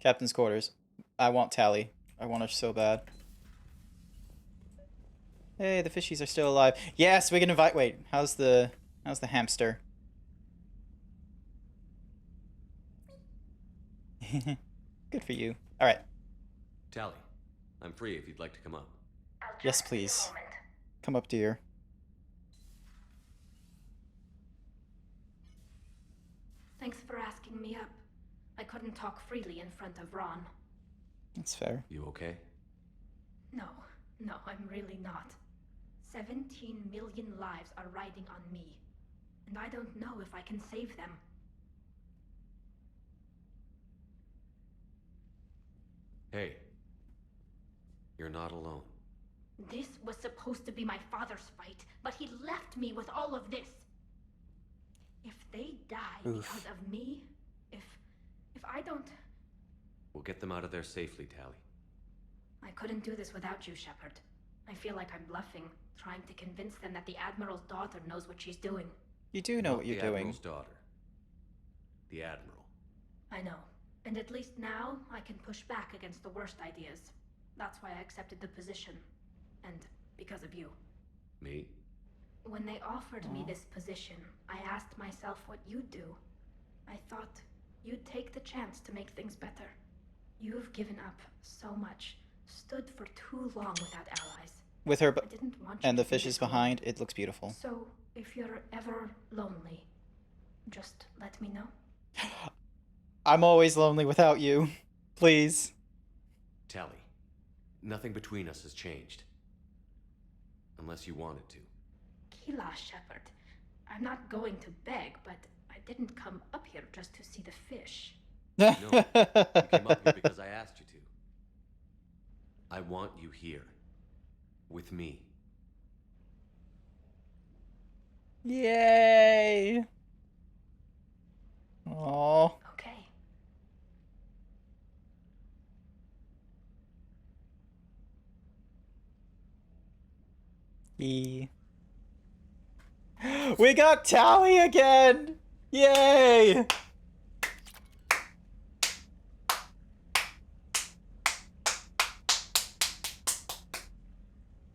Captain's quarters. I want Tally. I want her so bad. Hey, the fishies are still alive. Yes, we can invite. Wait, how's the hamster? Good for you. All right. Tally, I'm free if you'd like to come up. Yes, please. Come up, dear. Thanks for asking me up. I couldn't talk freely in front of Ron. That's fair. You okay? No, I'm really not. 17 million lives are riding on me, and I don't know if I can save them. Hey, you're not alone. This was supposed to be my father's fight, but he left me with all of this. If they die because of me, if I don't... We'll get them out of there safely, Tally. I couldn't do this without you, Shepard. I feel like I'm bluffing, trying to convince them that the Admiral's daughter knows what she's doing. You do know what you're doing. The Admiral's daughter. The Admiral. I know. And at least now, I can push back against the worst ideas. That's why I accepted the position. And because of you. Me? When they offered me this position, I asked myself what you'd do. I thought you'd take the chance to make things better. You've given up so much, stood for too long without allies. With her I didn't want you and the to be fishes this alone. behind, it looks beautiful. So, if you're ever lonely, just let me know. I'm always lonely without you. Please. Tally, nothing between us has changed. Unless you wanted to. Kila, Shepard. I'm not going to beg, but I didn't come up here just to see the fish. No, you came up here because I asked you to. I want you here. With me. Yay! Aww. Okay. We got Tally again! Yay!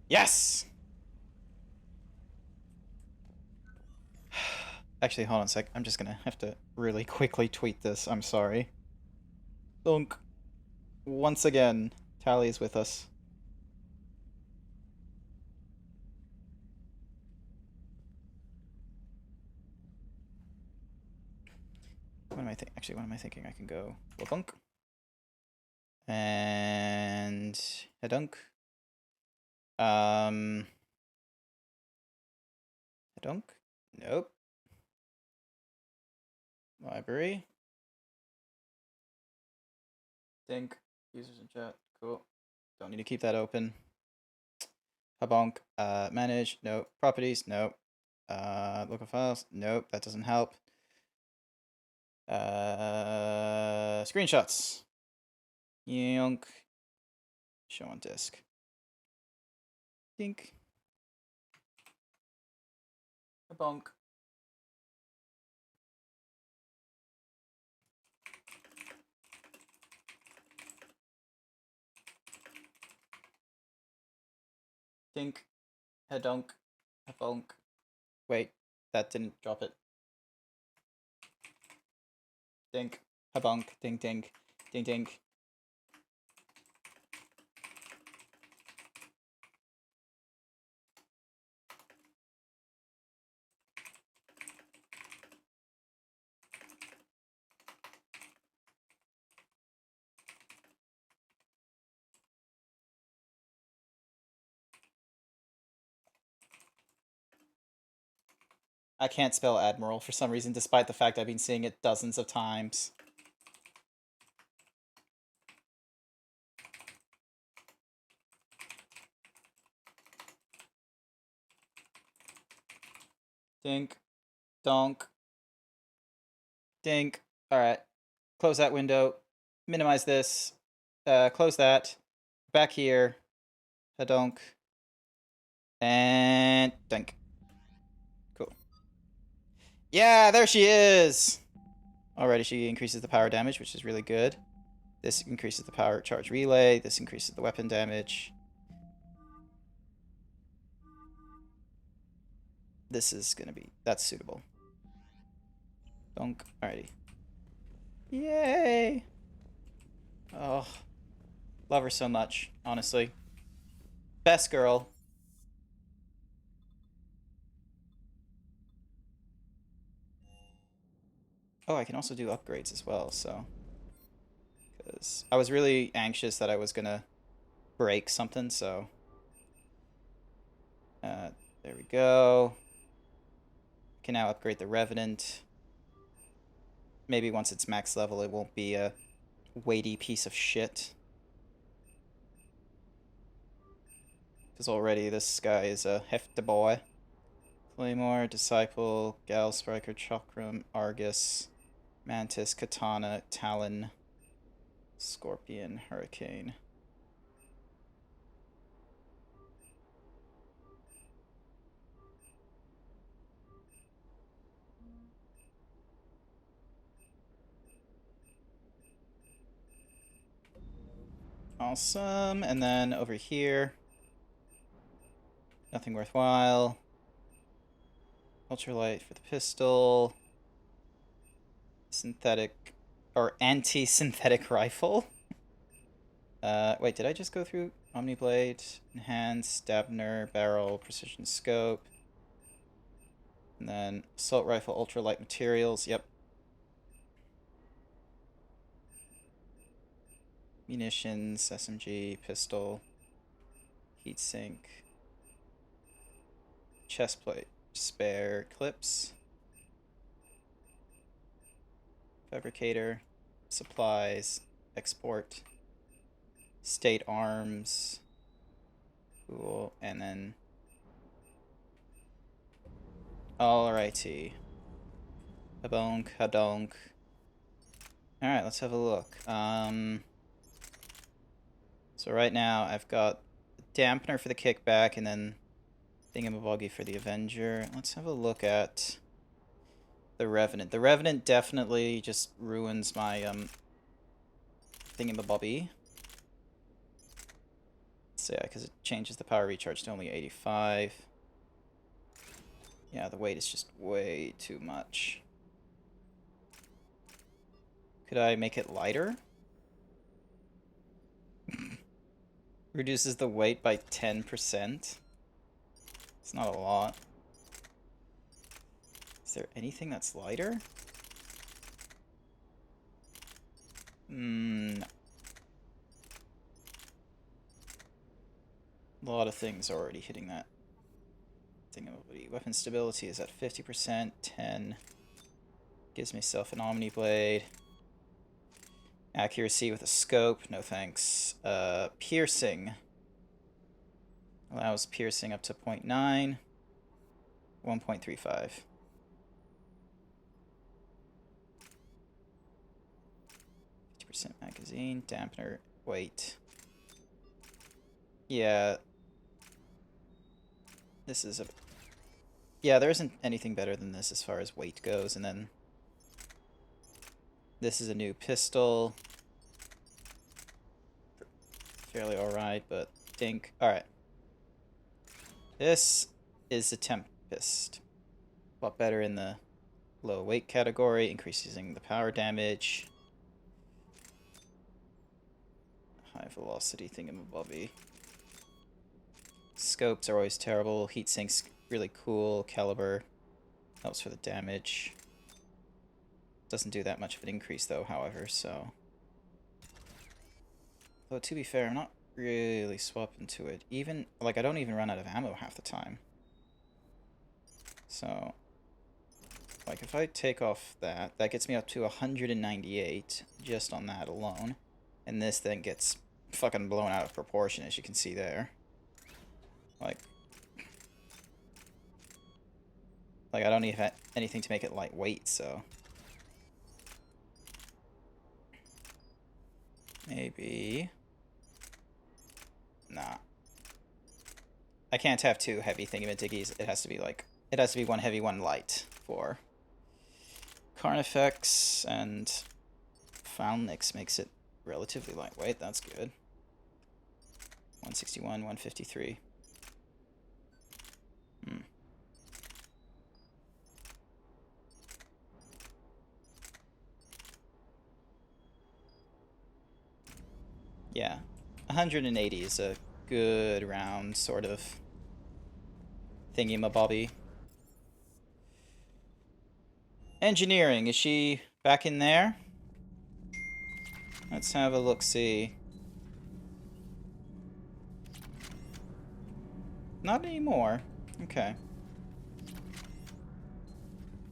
Yes! Actually, hold on a sec. I'm just gonna have to really quickly tweet this. I'm sorry. Thunk. Once again, Tally is with us. What am I thinking? Actually, what am I thinking? I can go Thunk. And Hedunk. Hedunk? Nope. Library. Think. Users in chat. Cool. Don't need to keep that open. Habonk. Manage. Nope. Properties. Nope. Local files. Nope. That doesn't help. Screenshots. Yonk. Show on disk. Dink. Habonk. Dink. Hedonk. Habonk. Wait, that didn't drop it. Dink. Habonk. Dink dink. Dink dink. I can't spell Admiral for some reason, despite the fact I've been seeing it dozens of times. Dink. Donk. Dink. Alright. Close that window. Minimize this. Close that. Back here. Hadonk. And dink. Cool. Yeah, there she is! Already she increases the power damage, which is really good. This increases the power charge relay. This increases the weapon damage. This is gonna be... that's suitable. Donk. Alrighty. Yay! Oh. Love her so much, honestly. Best girl. Oh, I can also do upgrades as well, so... because I was really anxious that I was gonna break something, so... there we go. Can now upgrade the Revenant. Maybe once it's max level, it won't be a weighty piece of shit. Because already this guy is a hefty boy. Claymore, Disciple, Gal, Striker, Chakram, Argus, Mantis, Katana, Talon, Scorpion, Hurricane. Awesome. And then over here, nothing worthwhile. Ultralight for the pistol. Synthetic or anti-synthetic rifle. Wait, did I just go through Omniblade, Enhanced, Stabner, Barrel, Precision Scope, and then Assault Rifle, Ultralight Materials? Yep. Munitions, SMG, pistol, heatsink, chestplate, spare clips, fabricator, supplies, export, state arms, cool, and then alrighty, hadonk, hadonk. Alright, let's have a look. So right now I've got the dampener for the kickback and then thingamaboggy for the Avenger. Let's have a look at the Revenant. The Revenant definitely just ruins my thingamabobby. So yeah, because it changes the power recharge to only 85. Yeah, the weight is just way too much. Could I make it lighter? Reduces the weight by 10%. It's not a lot. Is there anything that's lighter? No. A lot of things are already hitting that. Weapon stability is at 50%, 10. Gives myself an Omniblade. Accuracy with a scope, no thanks. Piercing. Allows piercing up to 0.9. 1.35. Magazine, dampener, weight. Yeah. This is a... yeah, there isn't anything better than this as far as weight goes, and then... this is a new pistol. Fairly alright, but dink. Alright. This is the Tempest. A lot better in the low weight category, increasing the power damage. High velocity thingamabobby. Scopes are always terrible. Heatsinks really cool. Caliber helps for the damage. Doesn't do that much of an increase though, however, so... though to be fair, I'm not really swapping to it. Even, like, I don't even run out of ammo half the time. So, Like, if I take off that, that gets me up to 198 just on that alone. And this then gets fucking blown out of proportion, as you can see there. Like I don't even have anything to make it lightweight, so... Maybe... Nah. I can't have two heavy thingamajiggies. It has to be like... It has to be one heavy, one light for... Carnifex, and... Foulnix makes it relatively lightweight. That's good. 161, 153. Yeah, 180 is a good round sort of thingy-mabobby. Engineering, is she back in there? Let's have a look-see. Not anymore. Okay.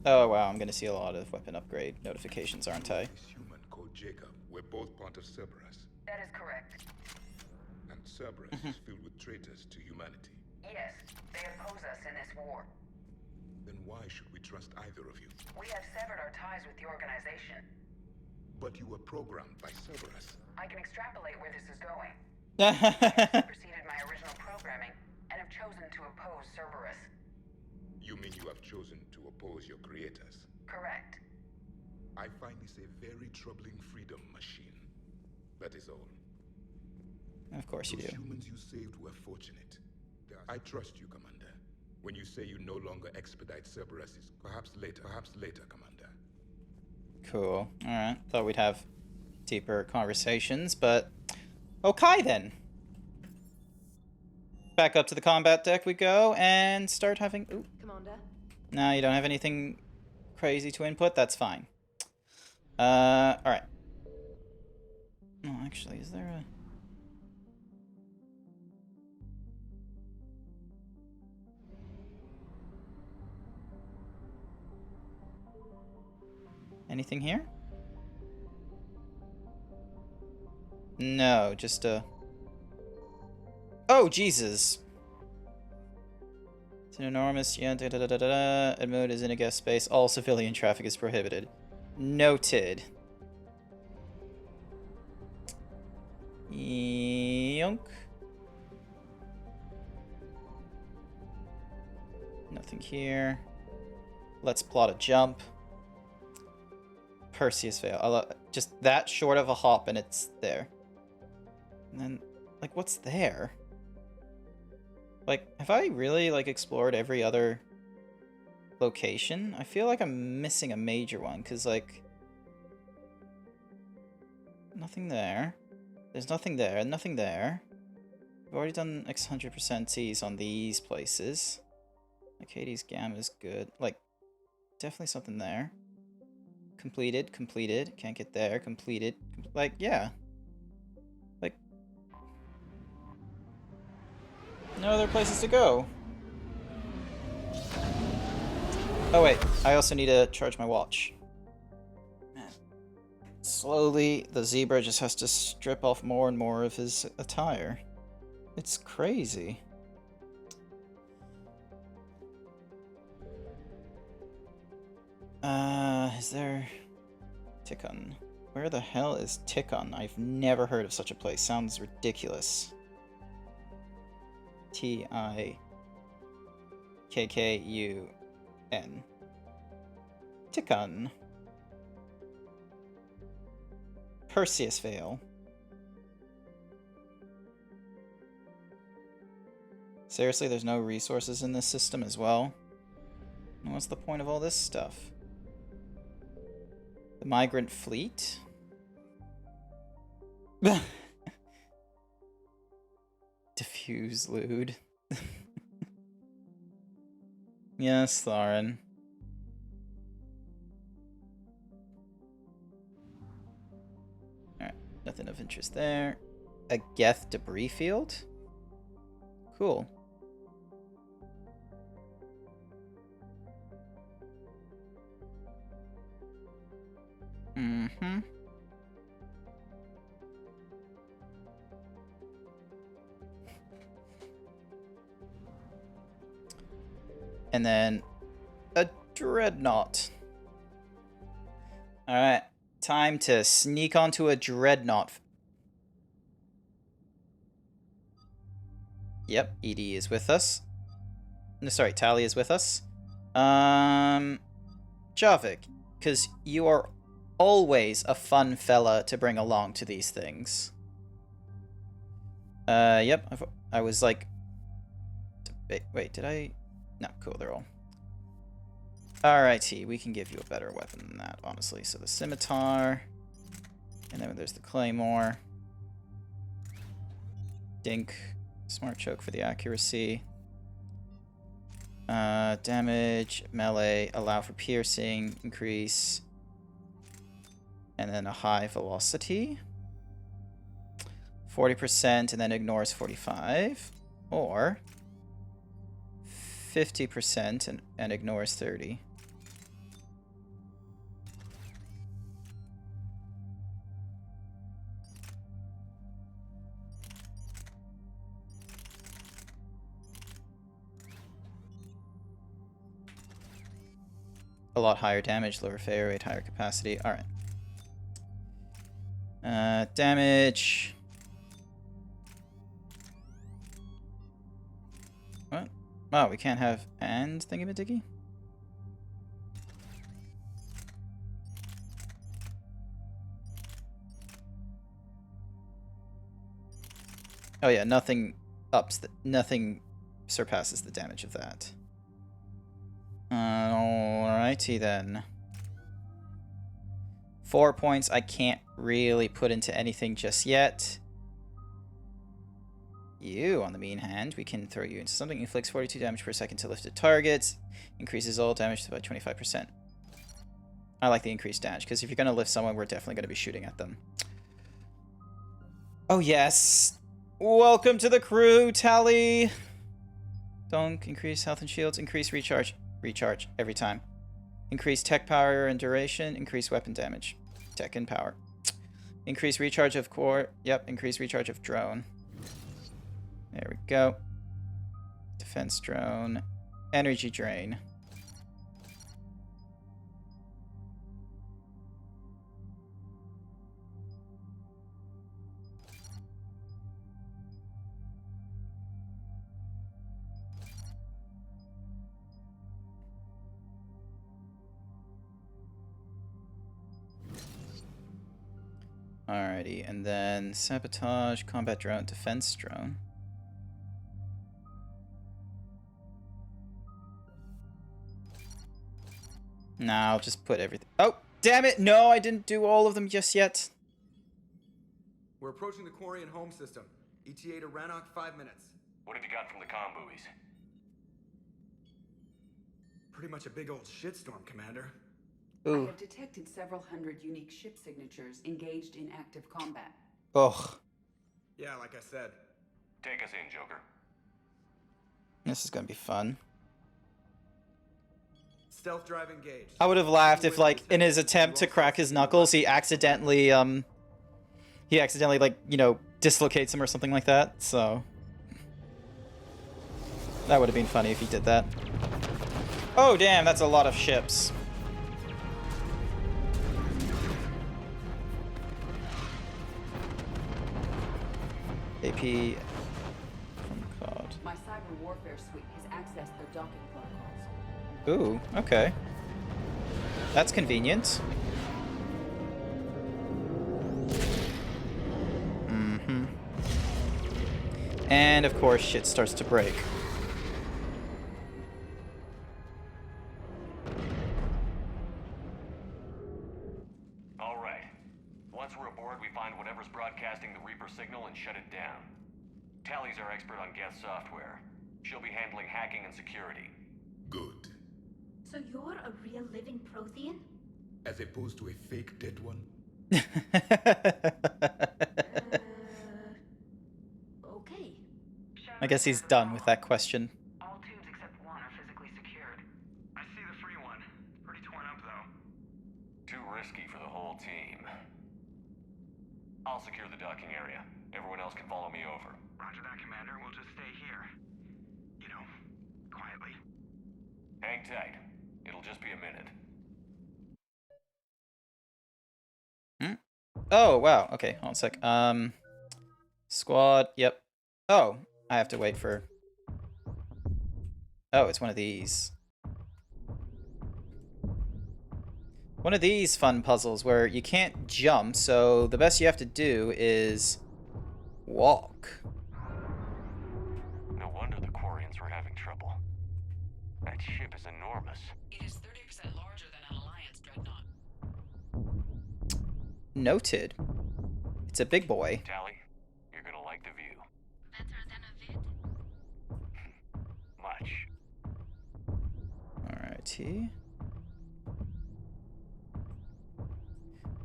Oh wow, I'm gonna see a lot of weapon upgrade notifications, aren't I? This human called Jacob, we're both part of Cerberus. That is correct. And Cerberus is filled with traitors to humanity. Yes, they oppose us in this war. Then why should we trust either of you? We have severed our ties with the organization. But you were programmed by Cerberus. I can extrapolate where this is going. I have superseded my original programming and have chosen to oppose Cerberus. You mean you have chosen to oppose your creators? Correct. I find this a very troubling freedom machine. That is all. Of course you do. Those humans you saved were fortunate. I trust you, Commander. When you say you no longer expedite Cerberus's, perhaps later, Commander. Cool. Alright. Thought we'd have deeper conversations, but... Okay, then. Back up to the combat deck we go, and start having... Ooh. Commander? No, you don't have anything crazy to input? That's fine. Alright. No, actually, is there a... Anything here? No, just a... Oh, Jesus! It's an enormous... Yeah, da-da-da-da-da. Edmund is in a guest space. All civilian traffic is prohibited. Noted. Yonk. Nothing here. Let's plot a jump. Perseus Veil. Just that short of a hop and it's there. And then, like, what's there? Like, have I really, like, explored every other location? I feel like I'm missing a major one, because, like... Nothing there. There's nothing there, nothing there. I've already done X 100% T's on these places. Like, Hades Gamma is good. Like, definitely something there. Completed, completed. Can't get there. Completed. Like, yeah. Like, no other places to go. Oh, wait. I also need to charge my watch. Man. Slowly, the zebra just has to strip off more and more of his attire. It's crazy. Is there... Tikkun. Where the hell is Tikkun? I've never heard of such a place. Sounds ridiculous. T-I-K-K-U-N. Tikkun. Perseus Veil. Seriously, there's no resources in this system as well? What's the point of all this stuff? The migrant fleet? Diffuse lewd. Yes, Lauren. Alright, nothing of interest there. A Geth debris field? Cool. Mm-hmm. And then a dreadnought. Alright, time to sneak onto a dreadnought. Yep, Edie is with us. No, sorry, Tali is with us. Javik, because you are always a fun fella to bring along to these things. Yep, I was like... Wait, did I... No, cool, they're all... Alrighty, we can give you a better weapon than that, honestly. So the scimitar, and then there's the claymore. Dink, smart choke for the accuracy. Damage, melee, allow for piercing, increase, and then a high velocity. 40% and then ignores 45, or 50% and ignores 30. A lot higher damage, lower failure rate, higher capacity. Alright. Damage. What? Wow, we can't have and thingamadiggy? Oh yeah, nothing nothing surpasses the damage of that. Alrighty then. 4 points I can't really put into anything just yet. You, on the mean hand, we can throw you into something. Inflicts 42 damage per second to lifted targets. Increases all damage by 25%. I like the increased damage, because if you're going to lift someone, we're definitely going to be shooting at them. Oh yes! Welcome to the crew, Tali! Don't increase health and shields. Increase recharge. Recharge every time. Increase tech power and duration. Increase weapon damage. Tech and power. Increase recharge of core. Yep, increase recharge of drone. There we go. Defense drone. Energy drain. Alrighty, and then sabotage, combat drone, defense drone. Nah, I'll just put everything. Oh, damn it! No, I didn't do all of them just yet. We're approaching the Quarian home system. ETA to Rannoch, 5 minutes. What have you got from the comm buoys? Pretty much a big old shitstorm, Commander. I have detected several hundred unique ship signatures engaged in active combat. Ugh. Yeah, like I said. Take us in, Joker. This is gonna be fun. Stealth drive engaged. I would have laughed if, like, in his attempt to crack his knuckles, he accidentally, like, you know, dislocates him or something like that, so... That would have been funny if he did that. Oh, damn, that's a lot of ships. AP from COD. My cyber warfare suite has accessed their docking protocols. Ooh, okay. That's convenient. Mm-hmm. And of course shit starts to break. Alright. Once we're aboard, we find whatever's broadcasting the Reaper signal and shut it down. Tali's our expert on Geth software. She'll be handling hacking and security. Good. So you're a real living Prothean? As opposed to a fake dead one? Okay. I guess he's done with that question. All tubes except one are physically secured. I see the free one. Pretty torn up, though. Too risky for the whole team. I'll secure the docking area. Everyone else can follow me over. Roger that, Commander. We'll just stay here. You know, quietly. Hang tight. It'll just be a minute. Oh, wow. Okay, hold on a sec. Squad, yep. Oh, I have to wait for... Oh, it's one of these. One of these fun puzzles where you can't jump, so the best you have to do is walk. No wonder the Quarians were having trouble. That ship is enormous. It is 30% larger than an Alliance dreadnought. Noted. It's a big boy. Tally, you're gonna like the view. Better than a vid? Much. Alrighty.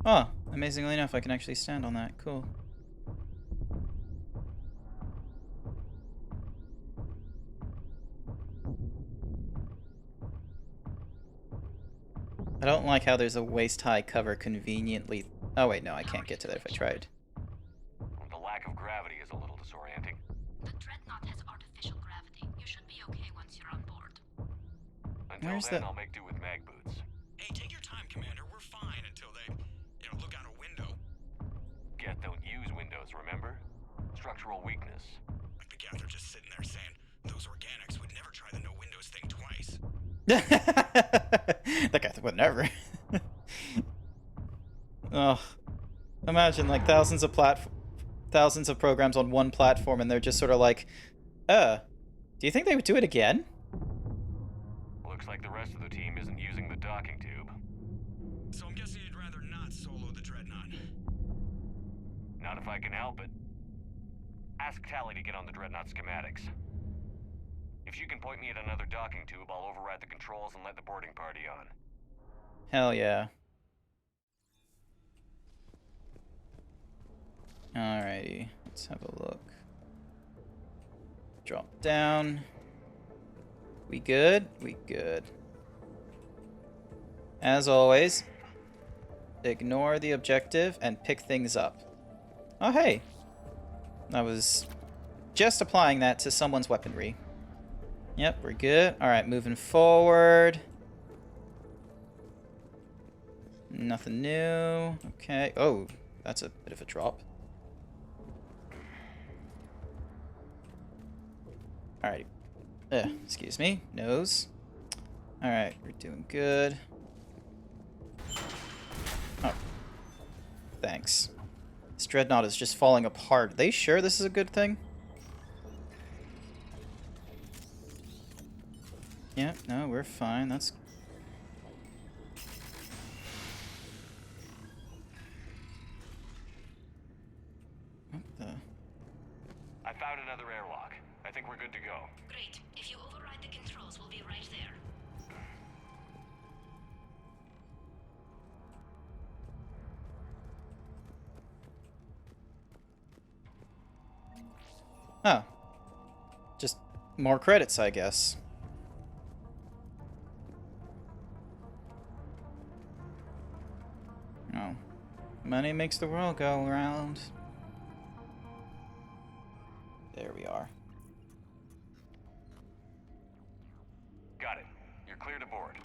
Oh, amazingly enough, I can actually stand on that. Cool. I don't like how there's a waist-high cover conveniently... Oh wait, no, I can't get to there if I tried. The lack of gravity is a little disorienting. The Dreadnought has artificial gravity. You should be okay once you're on board. Until Where's then, the- I'll make do with mag boots. Hey, take your time, Commander. We're fine until they, look out a window. Geth don't use windows, remember? Structural weakness. Like the Geth are just sitting there saying, those organics would never try the no windows thing twice. That guy would never. Oh, imagine like thousands of programs on one platform, and they're just sort of like, do you think they would do it again? Looks like the rest of the team isn't using the docking tube. So I'm guessing you'd rather not solo the Dreadnought. Not if I can help it. Ask Tally to get on the Dreadnought schematics. If you can point me at another docking tube, I'll override the controls and let the boarding party on. Hell yeah. Alrighty, let's have a look. Drop down. We good? We good. As always, ignore the objective and pick things up. Oh hey! I was just applying that to someone's weaponry. Yep, we're good. Alright, moving forward. Nothing new. Okay. Oh, that's a bit of a drop. Alrighty. Excuse me. Nose. Alright, we're doing good. Oh. Thanks. This Dreadnought is just falling apart. Are they sure this is a good thing? Yeah, no, we're fine. That's... What the... I found another airlock. I think we're good to go. Great. If you override the controls, we'll be right there. Oh. Just more credits, I guess. Oh. Money makes the world go round. There we are. Got it. You're clear to board.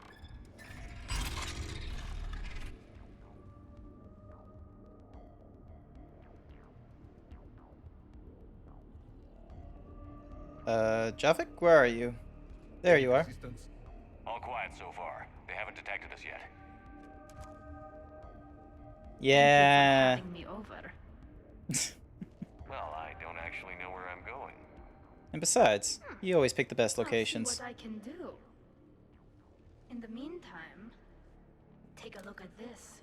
Javik, where are you? There you are. All quiet so far. They haven't detected us yet. Yeah. Having me over. Well, I don't actually know where I'm going. And besides, you always pick the best I'll see locations. what I can do. In the meantime, take a look at this.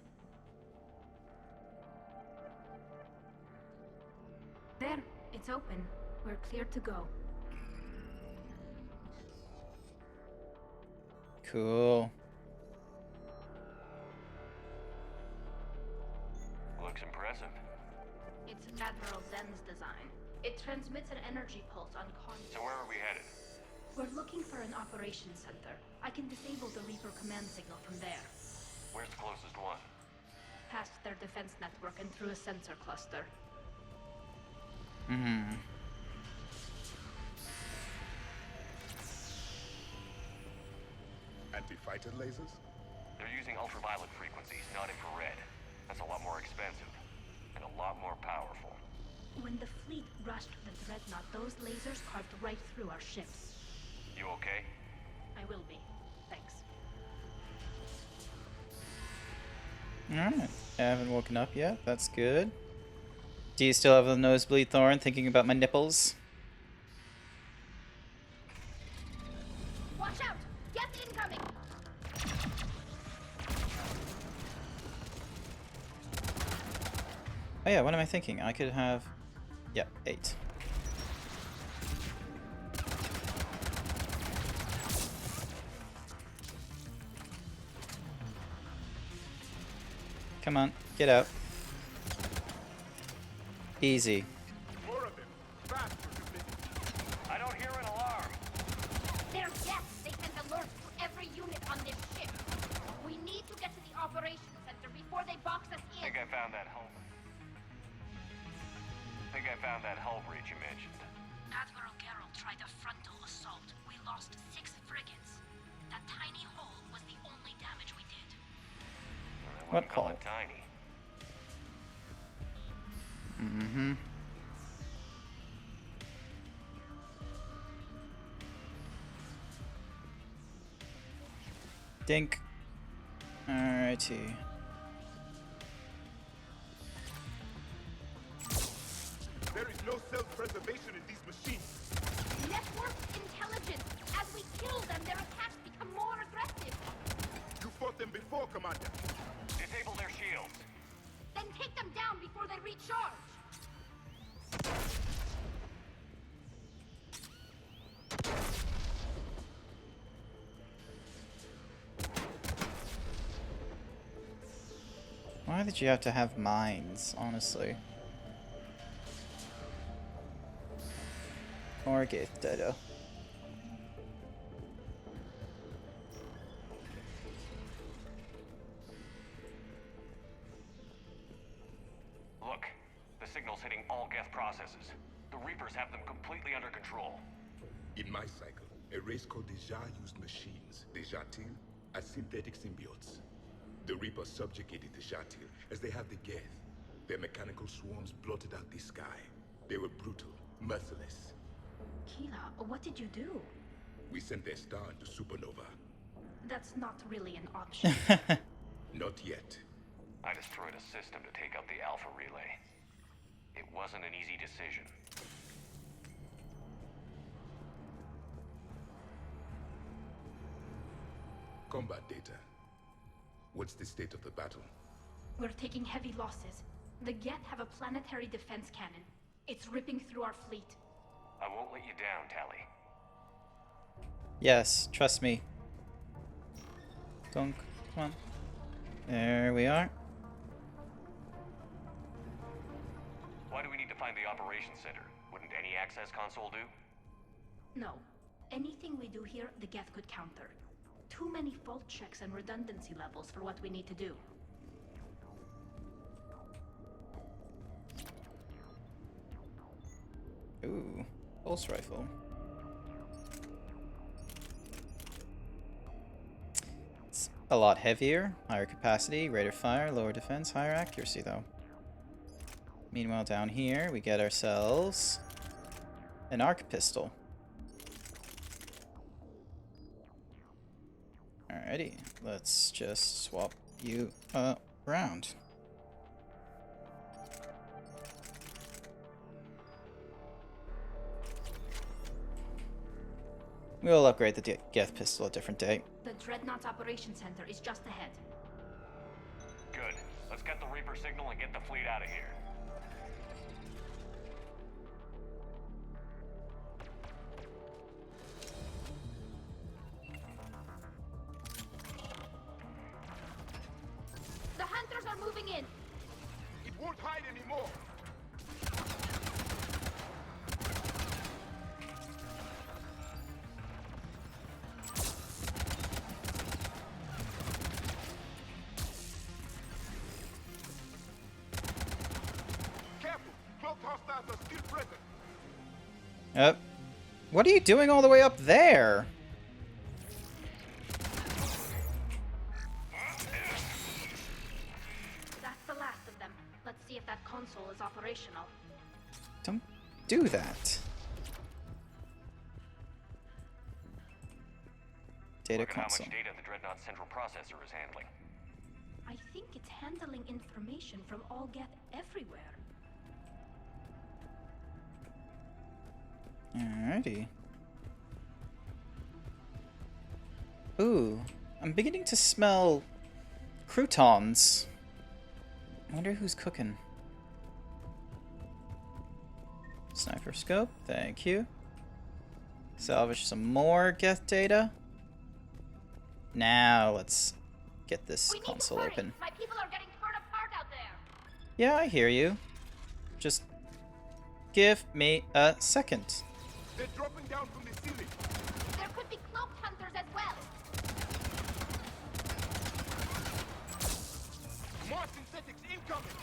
There, it's open. We're clear to go. Cool. Looks impressive. It's Admiral Zen's design. It transmits an energy pulse on So where are we headed? We're looking for an operations center. I can disable the Reaper command signal from there. Where's the closest one? past their defense network and through a sensor cluster. Hmm. Anti-fighter lasers? They're using ultraviolet frequencies, not infrared. That's a lot more expensive. And a lot more powerful. When the fleet rushed the Dreadnought, those lasers carved right through our ships. You okay? I will be. Thanks. Alright. I haven't woken up yet. That's good. Do you still have the nosebleed, Thorn, thinking about my nipples? Watch out! Get incoming! Oh yeah, what am I thinking? I could have... Yep, 8. Come on, get out. Easy. More of them. Faster, I don't hear an alarm. They're Geth! They sent alerts to every unit on this ship. We need to get to the operations center before they box us in. I think I found that hull. Breach you mentioned. Admiral Geralt tried a frontal assault. We lost 6 frigates. That tiny hole was the only damage we did. I wouldn't call it tiny. Mm-hmm. Dink. Alrighty. There is no self-preservation in these machines. Network intelligence. As we kill them, their attacks become more aggressive. You fought them before, Commander. Disable their shields. Then take them down before they recharge. Why did you have to have mines, honestly? Or Geth Dodo. Look, the signal's hitting all Geth processes. The Reapers have them completely under control. In my cycle, a race called the Jah used machines, the Jatil, as synthetic symbiotes. The Reapers subjugated the Jatil as they have the Geth. Their mechanical swarms blotted out the sky. They were brutal, merciless. Keela, what did you do? We sent their star into supernova. That's not really an option. Not yet. I destroyed a system to take out the Alpha Relay. It wasn't an easy decision. Combat data. What's the state of the battle? We're taking heavy losses. The Geth have a planetary defense cannon. It's ripping through our fleet. I won't let you down, Tali. Yes, trust me. Dunk. Come on. There we are. Why do we need to find the operations center? Wouldn't any access console do? No. Anything we do here, the Geth could counter. Too many fault checks and redundancy levels for what we need to do. Ooh, pulse rifle. It's a lot heavier, higher capacity, rate of fire, lower defense, higher accuracy though. Meanwhile down here we get ourselves an arc pistol. Alrighty, let's just swap you around. We'll upgrade the Geth pistol a different day. The Dreadnought's operation center is just ahead. Good. Let's get the Reaper signal and get the fleet out of here. The hunters are moving in. It won't hide anymore. Yep. What are you doing all the way up there? That's the last of them. Let's see if that console is operational. Don't do that. Data Look at how console. much data the Dreadnought central processor is handling. I think it's handling information from all Geth everywhere. Alrighty. Ooh, I'm beginning to smell croutons. I wonder who's cooking. Sniper scope, thank you. Salvage some more Geth data. Now let's get this console open. My people are getting torn apart out there. Yeah, I hear you. Just give me a second. They're dropping down from the ceiling. There could be cloaked hunters as well. More synthetics incoming.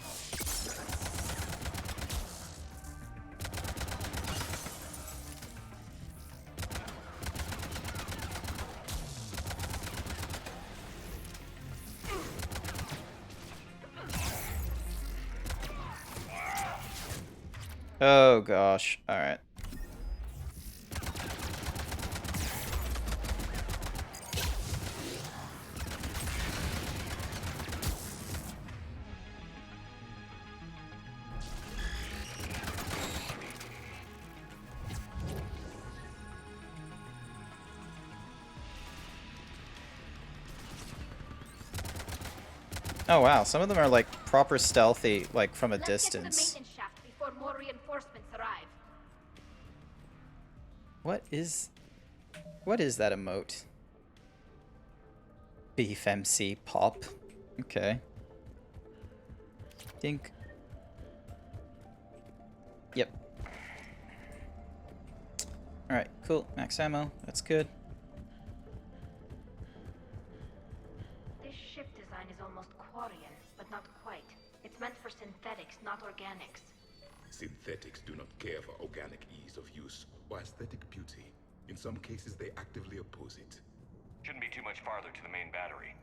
Oh gosh, alright. Oh wow, some of them are like proper stealthy, like from a distance. Let's get to the maintenance shaft before more reinforcements arrive. What is that emote? Beef MC pop. Okay. Think. Yep. Alright, cool. Max ammo. That's good. This ship design is almost Quarian, but not quite. It's meant for synthetics, not organics. Synthetics do not care for organic ease of use or aesthetic beauty. In some cases, they actively oppose it. Shouldn't be too much farther to the main battery.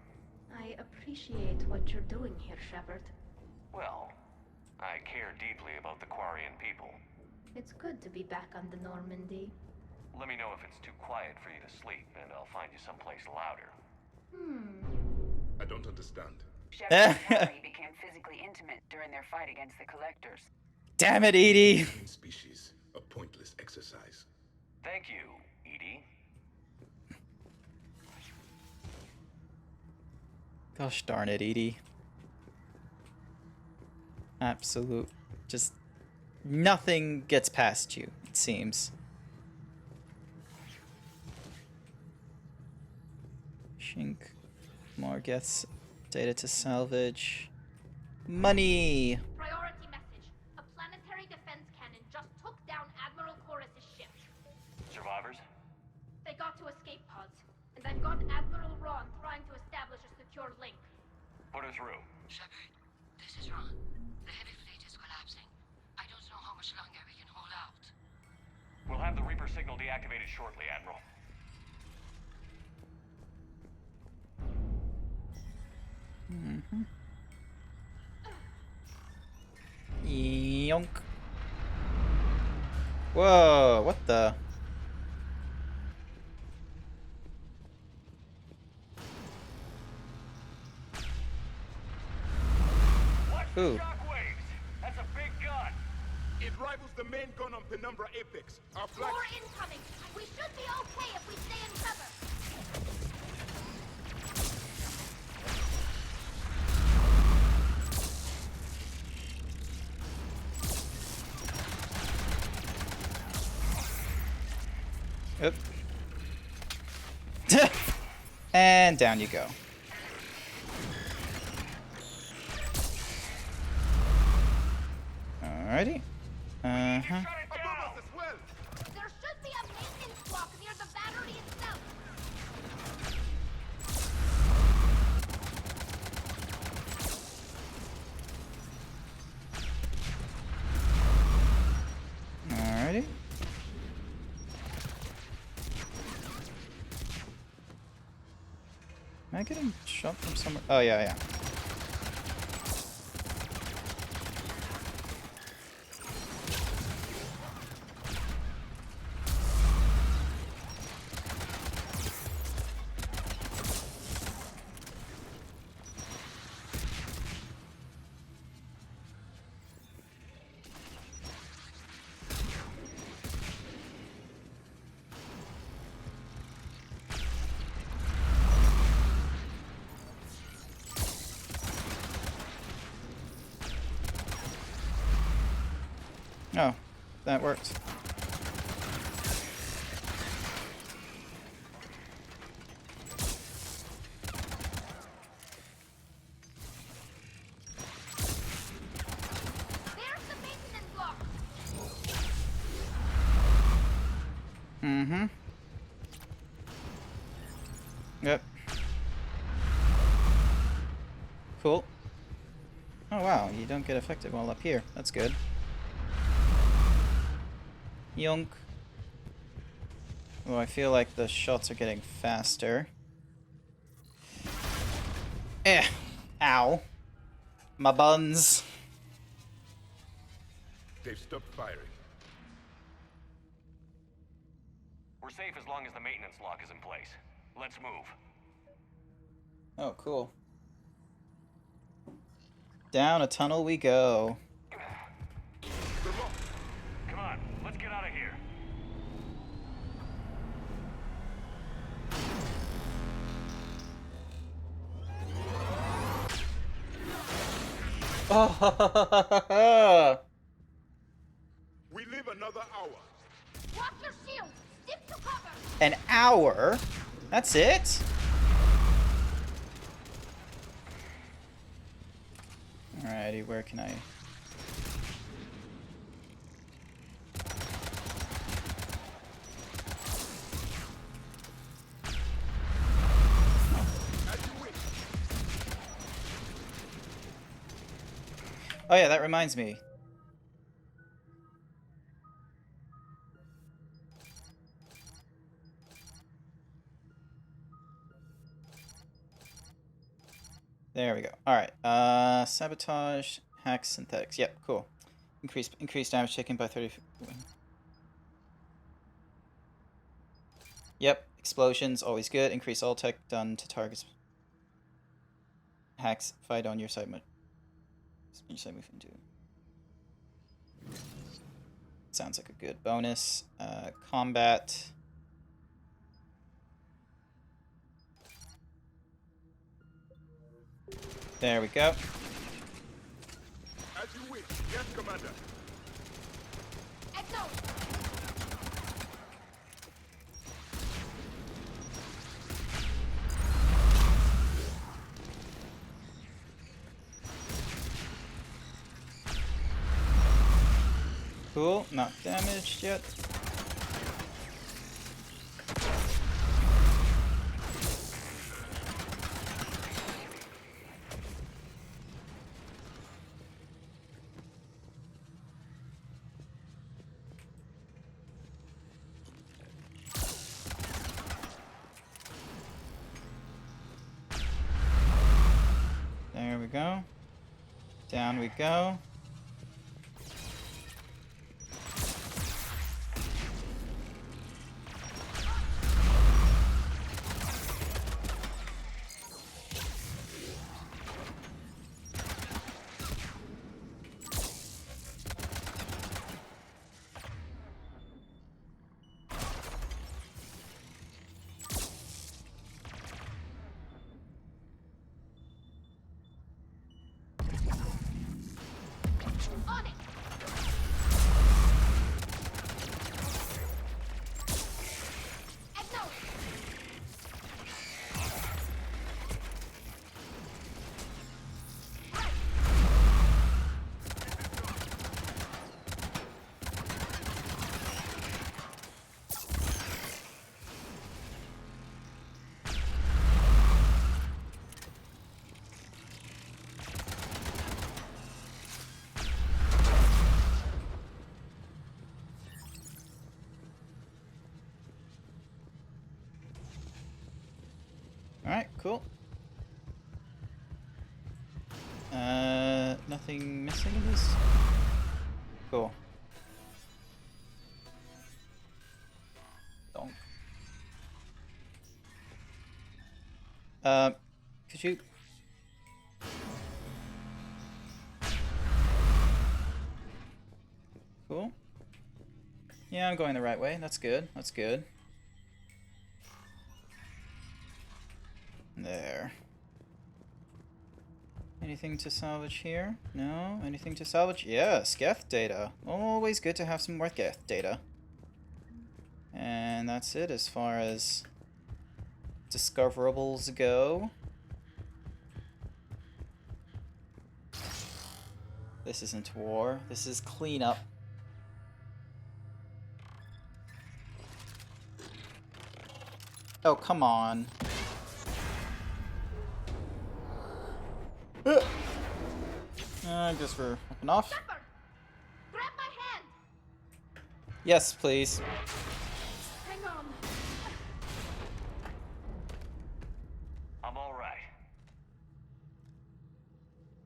I appreciate what you're doing here, Shepard. Well, I care deeply about the Quarian people. It's good to be back on the Normandy. Let me know if it's too quiet for you to sleep, and I'll find you someplace louder. I don't understand. Shepard and Harry became physically intimate during their fight against the Collectors. Damn it, Edie! Species, a pointless exercise. Thank you, Edie. Gosh darn it, Edie. Absolute. Just nothing gets past you, it seems. Shink. More gets data to salvage. Money! Priority message. A planetary defense cannon just took down Admiral Chorus's ship. Survivors? They got to escape pods, and I've got Admiral Ron trying to establish a secure link. Put her through. Shepard, this is Ron. The heavy fleet is collapsing. I don't know how much longer we can hold out. We'll have the Reaper signal deactivated shortly, Admiral. Mm-hmm. Yonk. Whoa, what the? Ooh. That's a big gun. It rivals the main gun on Penumbra Apex. Our flag. More incoming. We should be okay if we stay in cover. Oop. And down you go. Alrighty. Uh-huh. There should be a maintenance block near the battery itself. Am I getting shot from somewhere? Oh, yeah, yeah. Oh, that worked. Mm-hmm. Yep. Cool. Oh wow, you don't get affected while up here. That's good. Yonk. Oh, I feel like the shots are getting faster. Eh. Ow. My buns. They've stopped firing. We're safe as long as the maintenance lock is in place. Let's move. Oh, cool. Down a tunnel we go. Come on, let's get out of here. Oh. We live another hour. Watch your shield! Stick to cover! An hour? That's it? Alrighty, where can I... Oh yeah, that reminds me. There we go. Alright, sabotage, hack, synthetics. Yep, cool. Increase damage taken by 30... Yep, explosions, always good. Increase all tech done to targets. Hacks, fight on your side. Your side move into. Sounds like a good bonus. Combat. There we go. As you wish. Yes, Commander. Cool, not damaged yet. There we go. Down we go. On it! Exo! Alright, cool. nothing missing in this? Cool. Donk. Could you... Cool. Yeah, I'm going the right way. That's good. That's good. There. Anything to salvage here? No? Anything to salvage? Yes, Geth data. Always good to have some more Geth data. And that's it as far as discoverables go. This isn't war. This is cleanup. Oh, come on. I guess we're up and off. Shepard! Grab my hand! Yes, please. Hang on. I'm all right.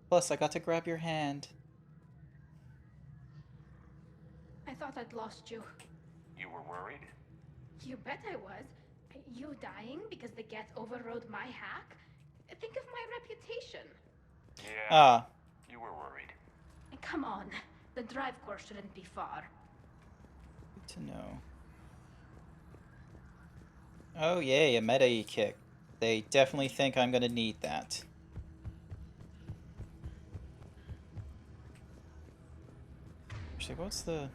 Plus, I got to grab your hand. I thought I'd lost you. You were worried? You bet I was. You dying because the Geth overrode my hack? Think of my reputation. Yeah. You were worried. Come on. The drive core shouldn't be far. Good to know. Oh yay, a meta E-kick. They definitely think I'm gonna need that. Actually, what's the...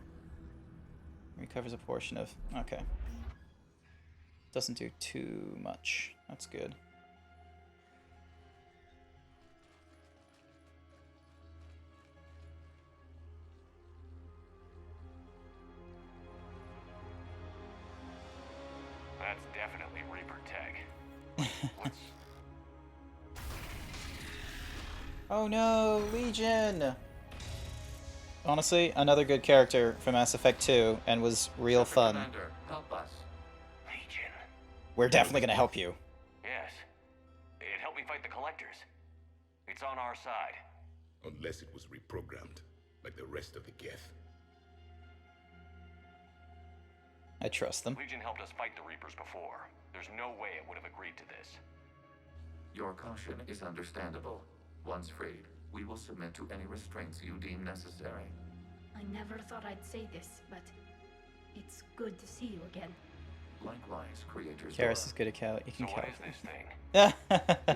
Recovers a portion of... Okay. Doesn't do too much. That's good. That's definitely Reaper tech. What's... Oh no, Legion! Honestly, another good character from Mass Effect 2 and was real fun. Commander, help us. Legion. We're definitely gonna help you. Yes. It helped me fight the Collectors. It's on our side. Unless it was reprogrammed, like the rest of the Geth. I trust them. Legion helped us fight the Reapers before. There's no way it would have agreed to this. Your caution is understandable. Once freed, we will submit to any restraints you deem necessary. I never thought I'd say this, but it's good to see you again. Likewise, creators. Karis is good at Cali. You can So what is this thing?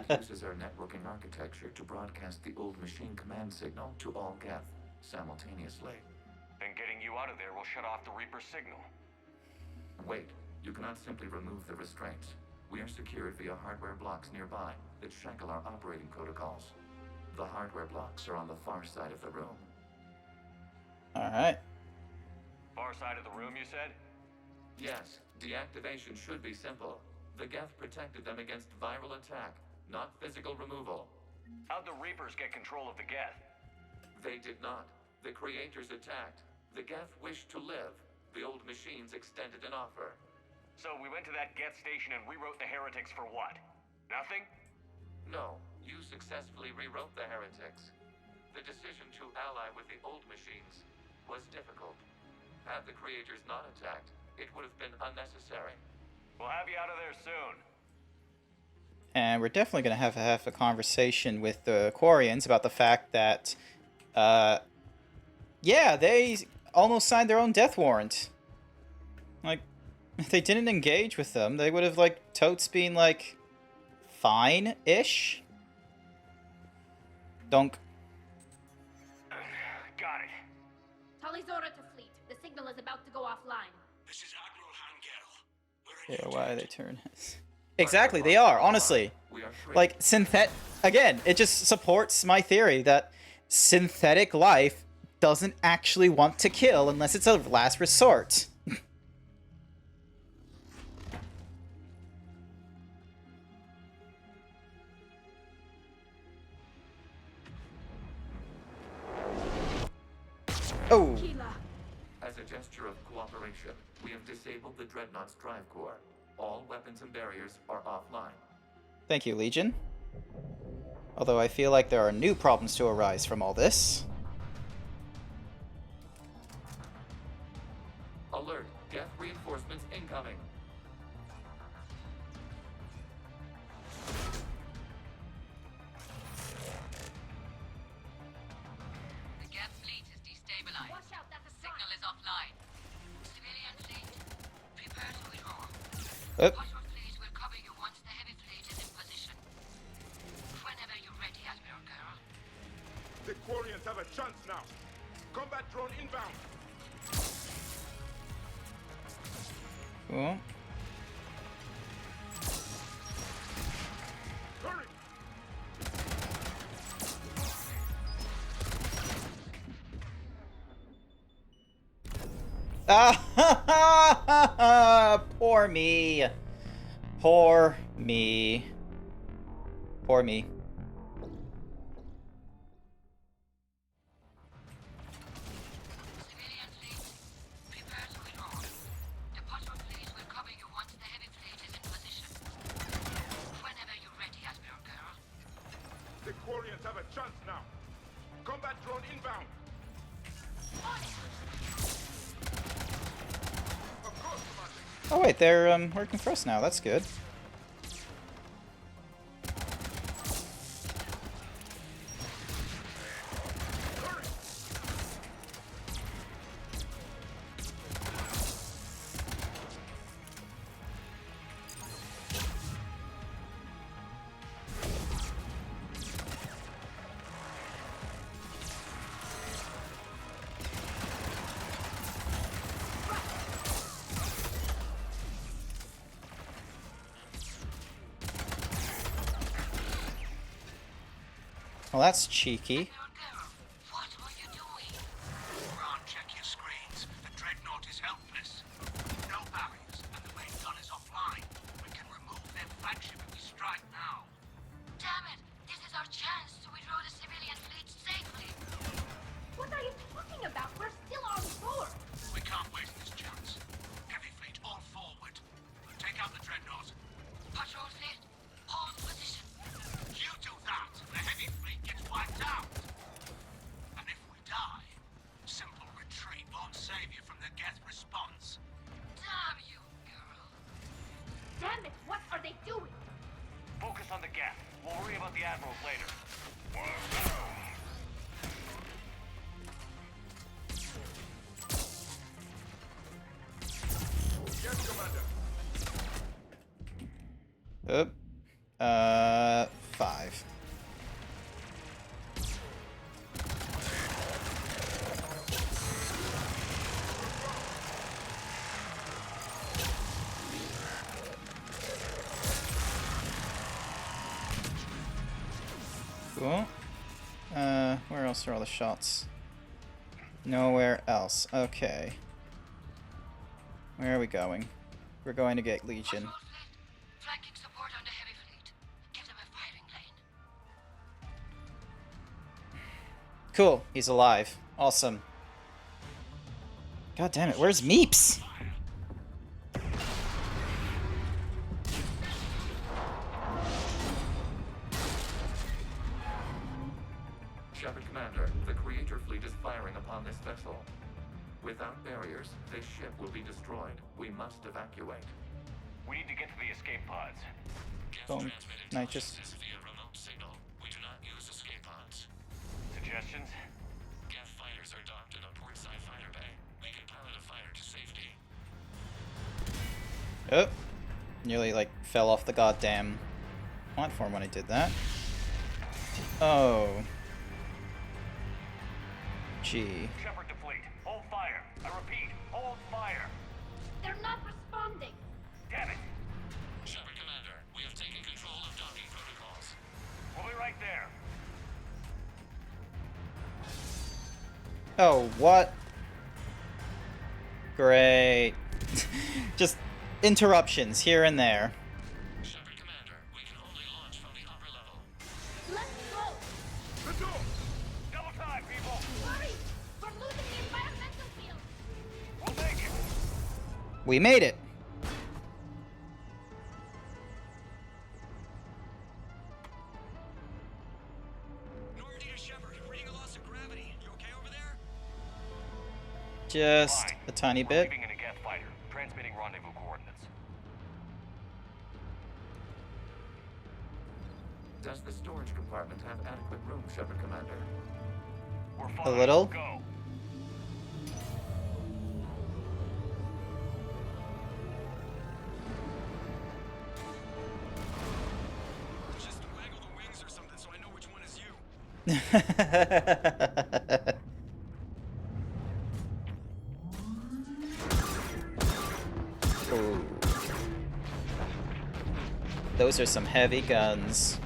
It uses our networking architecture to broadcast the old machine command signal to all Geth simultaneously. Then getting you out of there will shut off the Reaper signal. Wait, you cannot simply remove the restraints. We are secured via hardware blocks nearby that shackle our operating protocols. The hardware blocks are on the far side of the room. Alright. Far side of the room, you said? Yes, deactivation should be simple. The Geth protected them against viral attack, not physical removal. How'd the Reapers get control of the Geth? They did not. The creators attacked. The Geth wished to live. The old machines extended an offer. So we went to that Geth station and rewrote the heretics for what? Nothing? No, you successfully rewrote the heretics. The decision to ally with the old machines was difficult. Had the creators not attacked, it would have been unnecessary. We'll have you out of there soon. And we're definitely going to have a conversation with the Quarians about the fact that, yeah, they almost signed their own death warrant. Like, if they didn't engage with them, they would have, like, totes been, like, fine-ish? Donk. Got it. Talizora to fleet. The signal is about to go offline. This is Admiral Hangel. Yeah, why they turn... Exactly, they are, honestly. Like, again, it just supports my theory that synthetic life doesn't actually want to kill unless it's a last resort. Oh. As a gesture of cooperation, we have disabled the Dreadnought's drive core. All weapons and barriers are offline. Thank you, Legion. Although I feel like there are new problems to arise from all this. Alert. Geth reinforcements incoming. The Geth fleet is destabilized. Watch out, that's a signal is offline. Civilian fleet, prepare to withdraw. Oop. Patrol fleet will cover you once the heavy fleet is in position. Whenever you're ready, Admiral Girl. The Quarians have a chance now. Combat drone inbound. Cool. Hurry! Ah, poor me. Poor me. Poor me. Civilian fleet, prepare to withdraw. The patrol fleet will cover you once the heavy fleet is in position. Whenever you're ready, Admiral Girl. The Quarians have a chance now. Combat drone inbound. Of course, Commander. Oh wait, they're working for us now. That's good. Well, that's cheeky. What are you doing? Ron, check your screens. The Dreadnought is helpless. No barriers, and the main gun is offline. We can remove their flagship if we strike now. Damn it! This is our chance to withdraw the civilian fleet safely. What are you talking about? We're still on board. We can't waste this chance. Heavy fleet all forward. Take out the Dreadnought. Patrol fleet, hold position. You do that, the heavy fleet gets wiped out. And if we die, simple retreat won't save you from the Geth response. Damn you, girl. Damn it, what are they doing? Focus on the Geth. We'll worry about the admirals later. Yes, Commander. Oop. 5. Cool. Where else are all the shots? Nowhere else. Okay. Where are we going? We're going to get Legion. Patrol fleet, flanking support on the heavy fleet. Give them a firing lane. Cool. He's alive. Awesome. God damn it. Where's Meeps? Shepard Commander, the Creator fleet is firing upon this vessel. Without barriers, this ship will be destroyed. We must evacuate. We need to get to the escape pods. Don't. Nitrous. Via remote signal. We do not use escape pods. Suggestions? Geth fighters are docked in a portside fighter bay. We can pilot a fighter to safety. Oh. Nearly, like, fell off the goddamn platform when I did that. Oh. Gee. Shepard to fleet. Hold fire. I repeat, hold fire. They're not responding. Damn it. Shepard Commander, we have taken control of docking protocols. We'll be right there. Oh, what? Great. Just interruptions here and there. Shepard Commander, we can only launch from the upper level. Let's go. The door! Double time, people. Hurry. We're losing the environmental field. We'll make it. We made it. Just a tiny bit. Leaving in a Geth fighter, transmitting rendezvous coordinates. Does the storage compartment have adequate room, Shepard Commander? We're A fine. little. Go. Just waggle the wings or something so I know which one is you. Ooh. Those are some heavy guns.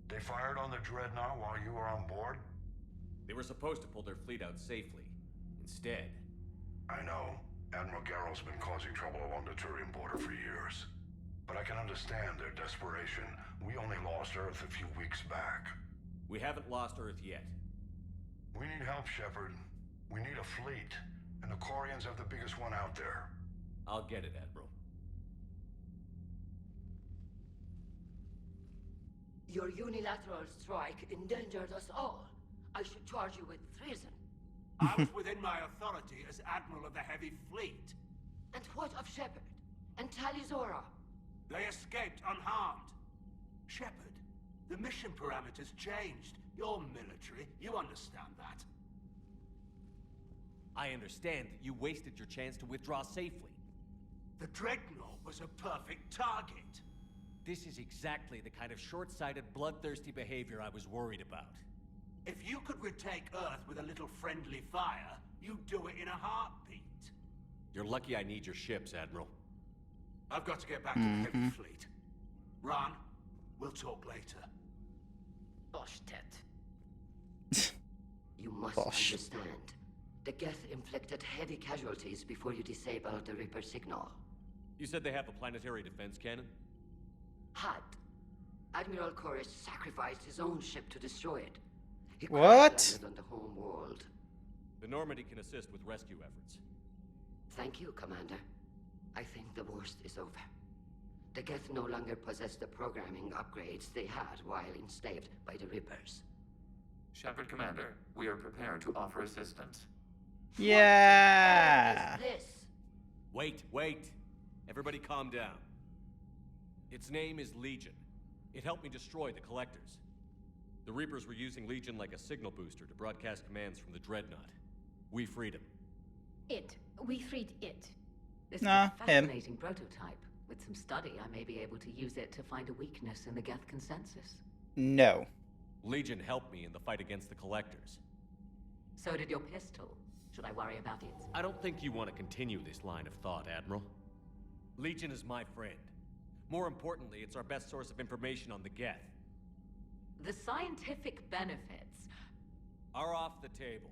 They fired on the Dreadnought while you were on board? They were supposed to pull their fleet out safely. Instead... I know. Admiral Garrel's been causing trouble along the Turian border for years. But I can understand their desperation. We only lost Earth a few weeks back. We haven't lost Earth yet. We need help, Shepard. We need a fleet. And the Quarians have the biggest one out there. I'll get it, Admiral. Your unilateral strike endangered us all. I should charge you with treason. I was within my authority as Admiral of the Heavy Fleet. And what of Shepard? And Talizora? They escaped unharmed. Shepard, the mission parameters changed. You're military, you understand that. I understand that you wasted your chance to withdraw safely. The Dreadnought was a perfect target. This is exactly the kind of short-sighted, bloodthirsty behavior I was worried about. If you could retake Earth with a little friendly fire, you'd do it in a heartbeat. You're lucky I need your ships, Admiral. I've got to get back to the Heavy Fleet. Ron, we'll talk later. Bosh, You must Bosh. understand. The Geth inflicted heavy casualties before you disabled the Reaper signal. You said they have a planetary defense cannon? Had. Admiral Koris sacrificed his own ship to destroy it. He What? crash-landed on the home world. The Normandy can assist with rescue efforts. Thank you, Commander. I think the worst is over. The Geth no longer possess the programming upgrades they had while enslaved by the Reapers. Shepard Commander, we are prepared to offer assistance. Yeah. This. Wait. Everybody calm down. Its name is Legion. It helped me destroy the Collectors. The Reapers were using Legion like a signal booster to broadcast commands from the Dreadnought. We freed him. We freed it. This Nah, is a him. fascinating prototype. With some study, I may be able to use it to find a weakness in the Geth consensus. No. Legion helped me in the fight against the Collectors. So did your pistol. Should I worry about it? I don't think you want to continue this line of thought, Admiral. Legion is my friend. More importantly, it's our best source of information on the Geth. The scientific benefits are off the table.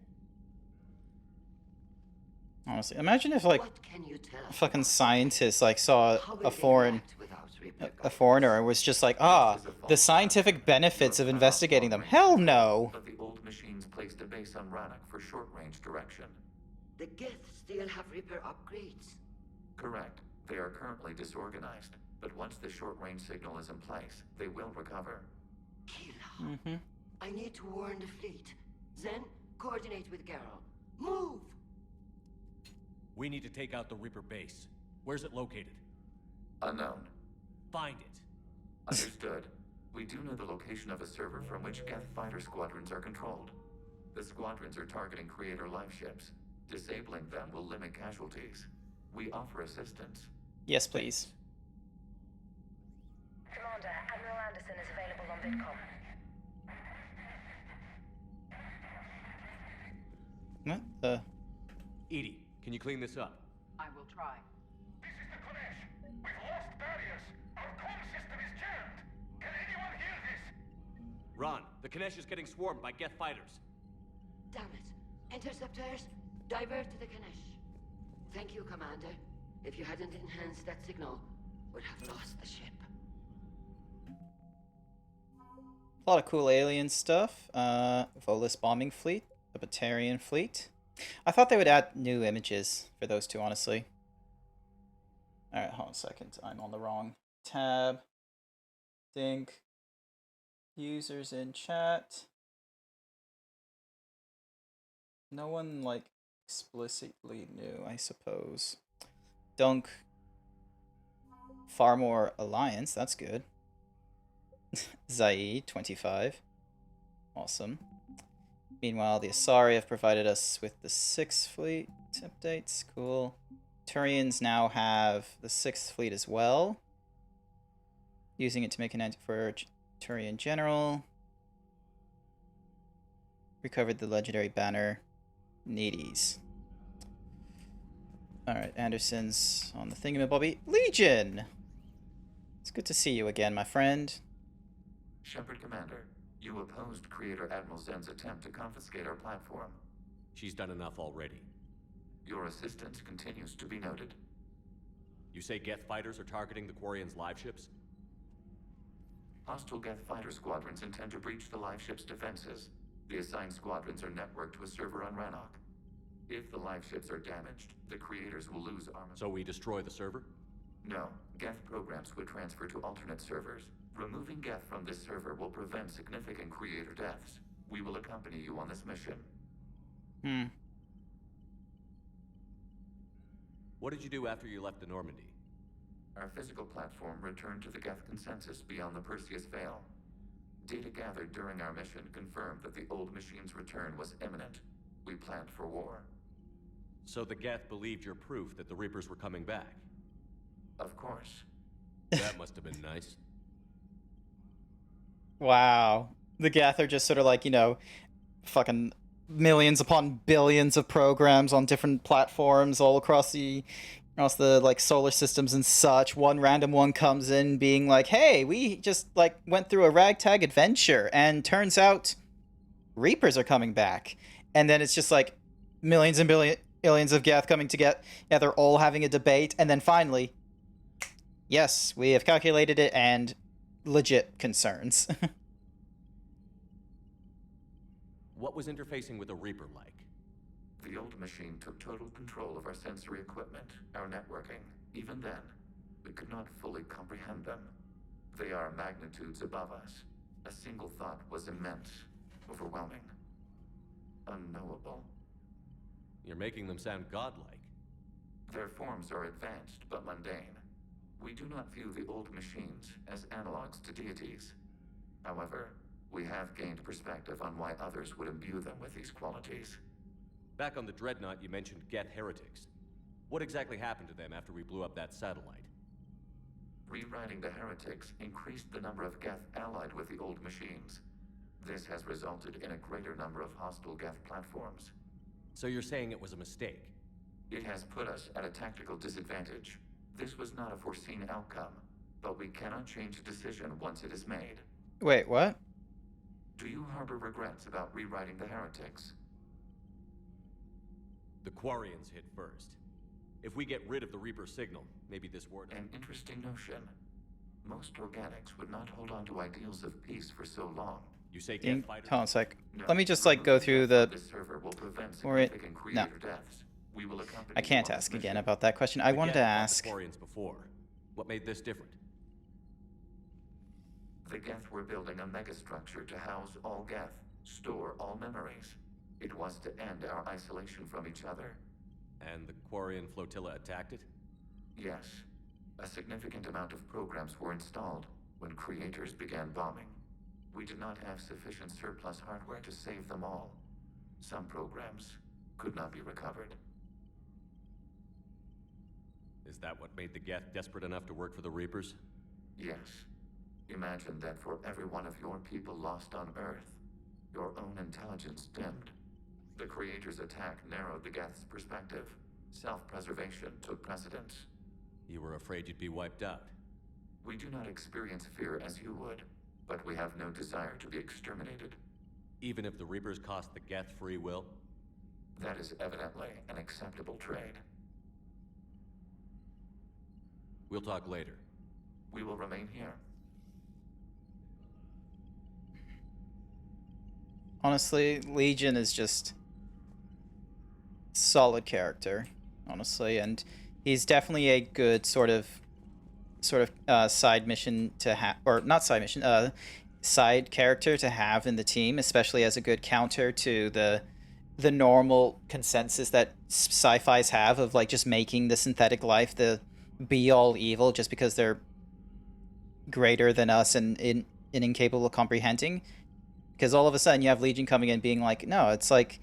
Honestly, imagine if like What can you tell a us fucking scientist like saw How will a they foreign react without Reaper a foreigner and was just like, the scientific benefits of investigating them. Hell no. But the old machines placed a base on Rannoch for short-range direction. The Geth still have Reaper upgrades. Correct. They are currently disorganized, but once the short-range signal is in place, they will recover. Mm-hmm. I need to warn the fleet. Then, coordinate with Garrel. Move! We need to take out the Reaper base. Where's it located? Unknown. Find it. Understood. We do know the location of a server from which Geth fighter squadrons are controlled. The squadrons are targeting Creator life ships. Disabling them will limit casualties. We offer assistance. Yes, please. Commander, Admiral Anderson is available on VidCom. What the? Edie, can you clean this up? I will try. This is the Kodesh. We've lost barriers. Our comm system is jammed. Can anyone hear this? Ron, the Kanesh is getting swarmed by Geth fighters. Damn it. Interceptors, divert to the Kanesh. Thank you, Commander. If you hadn't enhanced that signal, we'd have lost the ship. A lot of cool alien stuff. Volus bombing fleet, the Batarian fleet. I thought they would add new images for those two, honestly. Alright, hold on a second. I'm on the wrong tab. Think. Users in chat. No one, like, explicitly knew, I suppose. Dunk. Far more Alliance, that's good. Zaid, 25. Awesome. Meanwhile, the Asari have provided us with the 6th fleet updates. Cool. Turians now have the 6th fleet as well. Using it to make an end for Turian General. Recovered the legendary banner. Needies. Alright, Anderson's on the thingamabobby. Legion! It's good to see you again, my friend. Shepard Commander, you opposed Creator Admiral Zen's attempt to confiscate our platform. She's done enough already. Your assistance continues to be noted. You say Geth fighters are targeting the Quarians' live ships? Hostile Geth fighter squadrons intend to breach the live ship's defenses. The assigned squadrons are networked to a server on Rannoch. If the live ships are damaged, the Creators will lose armament. So we destroy the server? No. Geth programs would transfer to alternate servers. Removing Geth from this server will prevent significant Creator deaths. We will accompany you on this mission. What did you do after you left the Normandy? Our physical platform returned to the Geth consensus beyond the Perseus Veil. Data gathered during our mission confirmed that the old machine's return was imminent. We planned for war. So the Geth believed your proof that the Reapers were coming back? Of course. That must have been nice. Wow. The Geth are just sort of like, you know, fucking millions upon billions of programs on different platforms all across the like solar systems and such. One random one comes in being like, hey, we just like went through a ragtag adventure and turns out Reapers are coming back. And then it's just like millions and billions of Geth coming together, all having a debate, and then finally, yes, we have calculated it and legit concerns. What was interfacing with a Reaper like? The old machine took total control of our sensory equipment, our networking. Even then, we could not fully comprehend them. They are magnitudes above us. A single thought was immense, overwhelming, unknowable. You're making them sound godlike. Their forms are advanced but mundane. We do not view the old machines as analogs to deities. However, we have gained perspective on why others would imbue them with these qualities. Back on the Dreadnought, you mentioned Geth heretics. What exactly happened to them after we blew up that satellite? Rewriting the heretics increased the number of Geth allied with the old machines. This has resulted in a greater number of hostile Geth platforms. So you're saying it was a mistake? It has put us at a tactical disadvantage. This was not a foreseen outcome, but we cannot change a decision once it is made. Wait, what? Do you harbor regrets about rewriting the heretics? The Quarians hit first. If we get rid of the Reaper signal, maybe this war... An interesting notion. Most organics would not hold on to ideals of peace for so long. You say Geth fighters? Hold on a sec. Let me just like go through the... No. I can't ask again about that question. I wanted to ask... The Quarians before. What made this different? The Geth were building a megastructure to house all Geth, store all memories. It was to end our isolation from each other. And the Quarian flotilla attacked it? Yes. A significant amount of programs were installed when Creators began bombing. We did not have sufficient surplus hardware to save them all. Some programs could not be recovered. Is that what made the Geth desperate enough to work for the Reapers? Yes. Imagine that for every one of your people lost on Earth, your own intelligence dimmed. The Creator's attack narrowed the Geth's perspective. Self-preservation took precedence. You were afraid you'd be wiped out. We do not experience fear as you would, but we have no desire to be exterminated. Even if the Reapers cost the Geth free will? That is evidently an acceptable trade. We'll talk later. We will remain here. Honestly, Legion is just solid character, honestly, and he's definitely a good sort of side mission to have, or not side mission, side character to have in the team, especially as a good counter to the normal consensus that sci-fis have of like just making the synthetic life the be all evil just because they're greater than us and incapable of comprehending. Because all of a sudden you have Legion coming in being like, no, it's like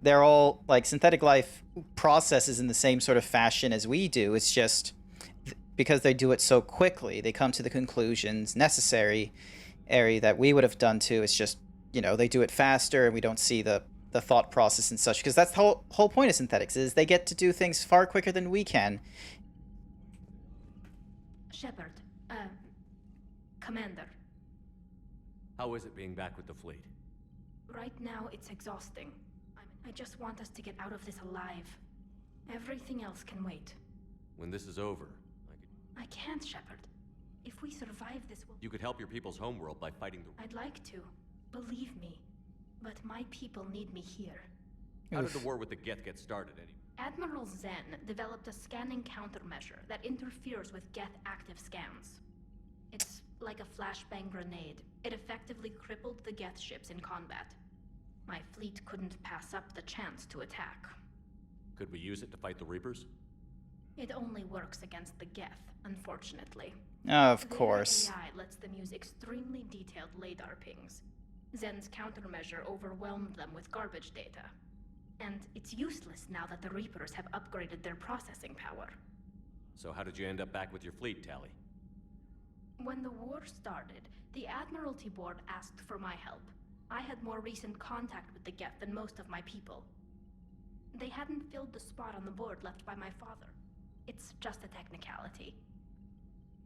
they're all like synthetic life processes in the same sort of fashion as we do. It's just because they do it so quickly, they come to the conclusions necessary area that we would have done too. It's just, you know, they do it faster and we don't see the thought process and such, because that's the whole point of synthetics, is they get to do things far quicker than we can. Shepard, Commander. How is it being back with the fleet? Right now, it's exhausting. I just want us to get out of this alive. Everything else can wait. When this is over, I can't, Shepard. If we survive this, you could help your people's homeworld by fighting the... I'd like to. Believe me. But my people need me here. How did the war with the Geth get started, anyway? Admiral Zen developed a scanning countermeasure that interferes with Geth active scans. It's like a flashbang grenade. It effectively crippled the Geth ships in combat. My fleet couldn't pass up the chance to attack. Could we use it to fight the Reapers? It only works against the Geth, unfortunately. Of course. Their AI lets them use extremely detailed LADAR pings. Zen's countermeasure overwhelmed them with garbage data. And it's useless now that the Reapers have upgraded their processing power. So how did you end up back with your fleet, Tali? When the war started, the Admiralty Board asked for my help. I had more recent contact with the Geth than most of my people. They hadn't filled the spot on the board left by my father. It's just a technicality.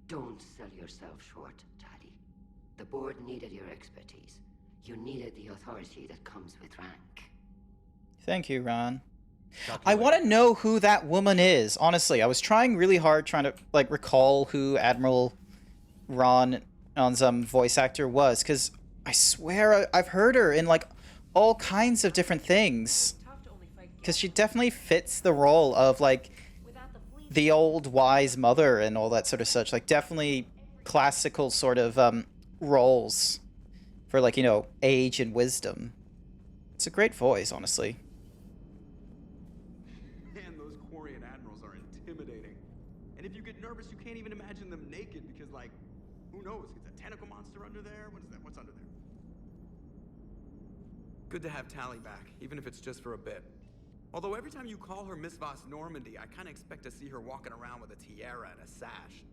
Don't sell yourself short, Tali. The board needed your expertise. You needed the authority that comes with rank. Thank you, Ron. I want to know who that woman is. Honestly, I was trying really hard trying to like recall who Admiral Ron's voice actor was, because I swear I've heard her in like all kinds of different things. Because she definitely fits the role of like the old wise mother and all that sort of such. Like definitely classical sort of roles for like, you know, age and wisdom. It's a great voice, honestly. Man, those Quarian admirals are intimidating. And if you get nervous, you can't even imagine them naked because, like, who knows? Is a tentacle monster under there? What is that? What's under there? Good to have Tali back, even if it's just for a bit. Although every time you call her Miss Voss Normandy, I kind of expect to see her walking around with a tiara and a sash.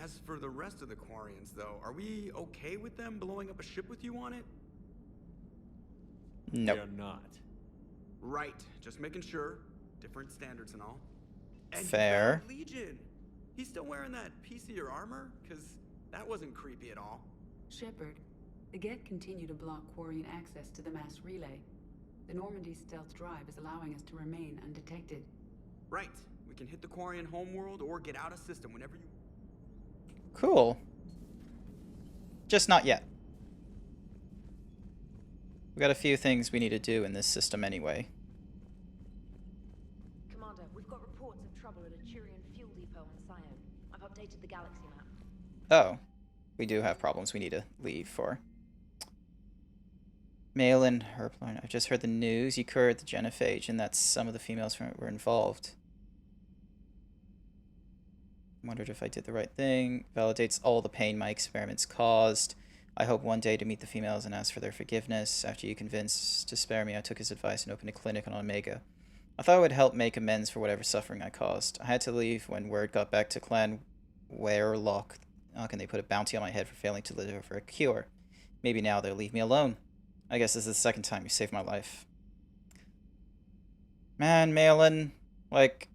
As for the rest of the Quarians, though, are we okay with them blowing up a ship with you on it? Nope. They're not. Right. Just making sure. Different standards and all. And fair. Legion. He's still wearing that piece of your armor? Because that wasn't creepy at all. Shepard, the Geth continue to block Quarian access to the mass relay. The Normandy stealth drive is allowing us to remain undetected. Right. We can hit the Quarian homeworld or get out of system whenever you... Cool. Just not yet. We got a few things we need to do in this system anyway. Commander, we've got reports of trouble at a Turian fuel depot on Scion. I've updated the galaxy map. Oh. We do have problems we need to leave for. Malin Herpline. I've just heard the news. You cured the genophage, and that some of the females from it were involved. Wondered if I did the right thing. Validates all the pain my experiments caused. I hope one day to meet the females and ask for their forgiveness. After you convinced to spare me, I took his advice and opened a clinic on Omega. I thought it would help make amends for whatever suffering I caused. I had to leave when word got back to Clan Werelock. How can they put a bounty on my head for failing to deliver a cure? Maybe now they'll leave me alone. I guess this is the second time you saved my life. Man, Malin, like,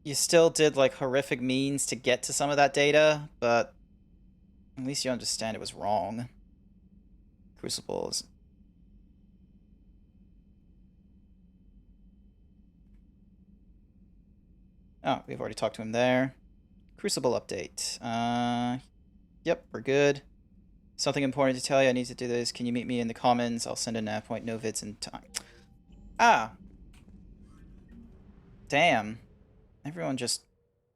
you still did, like, horrific means to get to some of that data, but at least you understand it was wrong. Crucibles. Oh, we've already talked to him there. Crucible update. Yep, we're good. Something important to tell you. I need to do this. Can you meet me in the commons? I'll send a nav point. No vids in time. Ah. Damn. Everyone just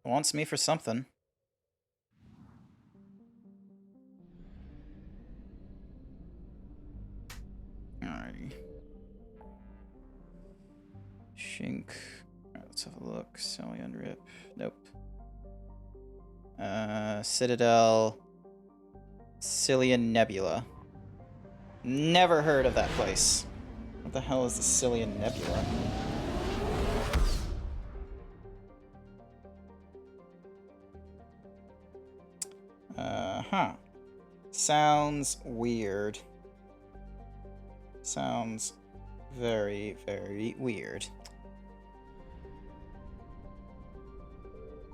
wants me for something. Alrighty. Shink. Alright, let's have a look. Celion Rip. Nope. Citadel. Cillian Nebula. Never heard of that place. What the hell is the Cillian Nebula? Huh. Sounds weird. Sounds very, very weird.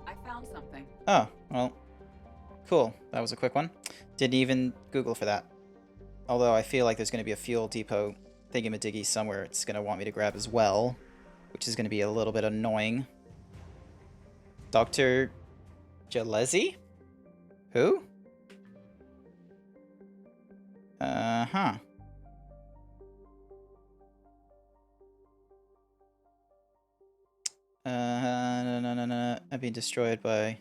I found something. Oh, well. Cool. That was a quick one. Didn't even Google for that. Although I feel like there's going to be a fuel depot thingamadiggy somewhere it's going to want me to grab as well. Which is going to be a little bit annoying. Dr. Jalezi? Who? Huh. No. I'm being destroyed by...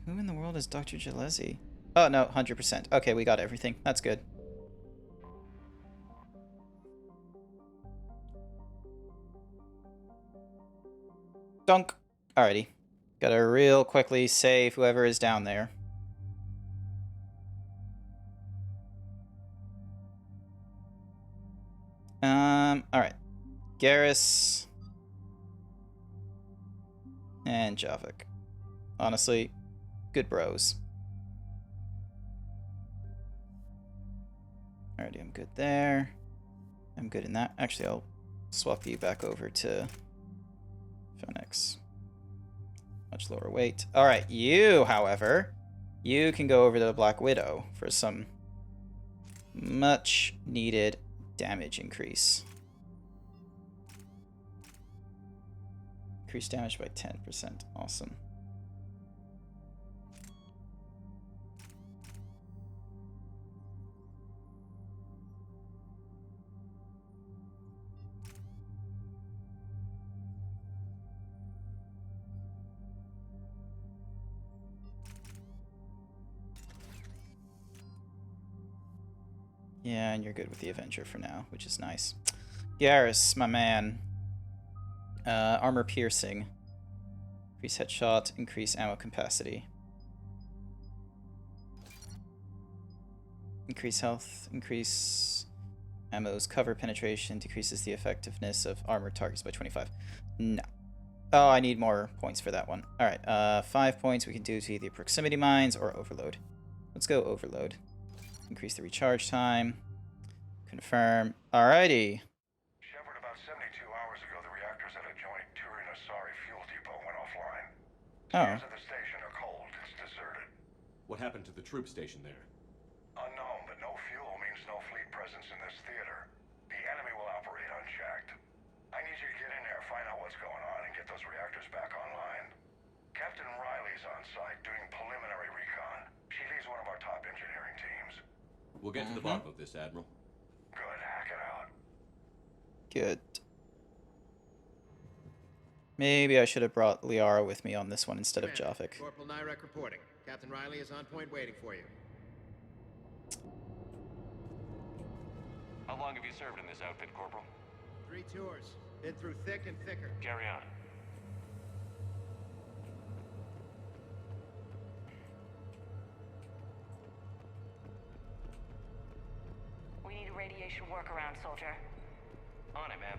Who in the world is Dr. Jalezi? Oh, no, 100%. Okay, we got everything. That's good. Dunk. Alrighty. Gotta real quickly save whoever is down there. Alright. Garrus. And Javik. Honestly, good bros. Alrighty, I'm good there. I'm good in that. Actually, I'll swap you back over to Phoenix. Much lower weight. Alright, you, however, you can go over to the Black Widow for some much needed damage increase. Increase damage by 10%. Awesome. Yeah, and you're good with the Avenger for now, which is nice. Garrus, my man. Armor piercing. Increase headshot, increase ammo capacity. Increase health, increase ammo's cover penetration, decreases the effectiveness of armored targets by 25. No. Oh, I need more points for that one. Alright, 5 points we can do to either proximity mines or overload. Let's go overload. Increase the recharge time. Confirm. Alrighty. Shepard, about 72 hours ago, the reactors at adjoining Turin Asari fuel depot went offline. Oh. Stairs of the station are cold. It's deserted. What happened to the troop station there? Unknown, but no fuel means no fleet presence in this theater. The enemy will operate unchecked. I need you to get in there, find out what's going on, and get those reactors back online. Captain Riley's on site doing preliminary recon. She leads one of our top engineering teams. We'll get to the bottom of this, Admiral. Good, hack it out. Good. Maybe I should have brought Liara with me on this one instead of Javik. Corporal Nyrek reporting. Captain Riley is on point waiting for you. How long have you served in this outfit, Corporal? 3 tours. Been through thick and thicker. Carry on. We need a radiation workaround, soldier. On it, ma'am.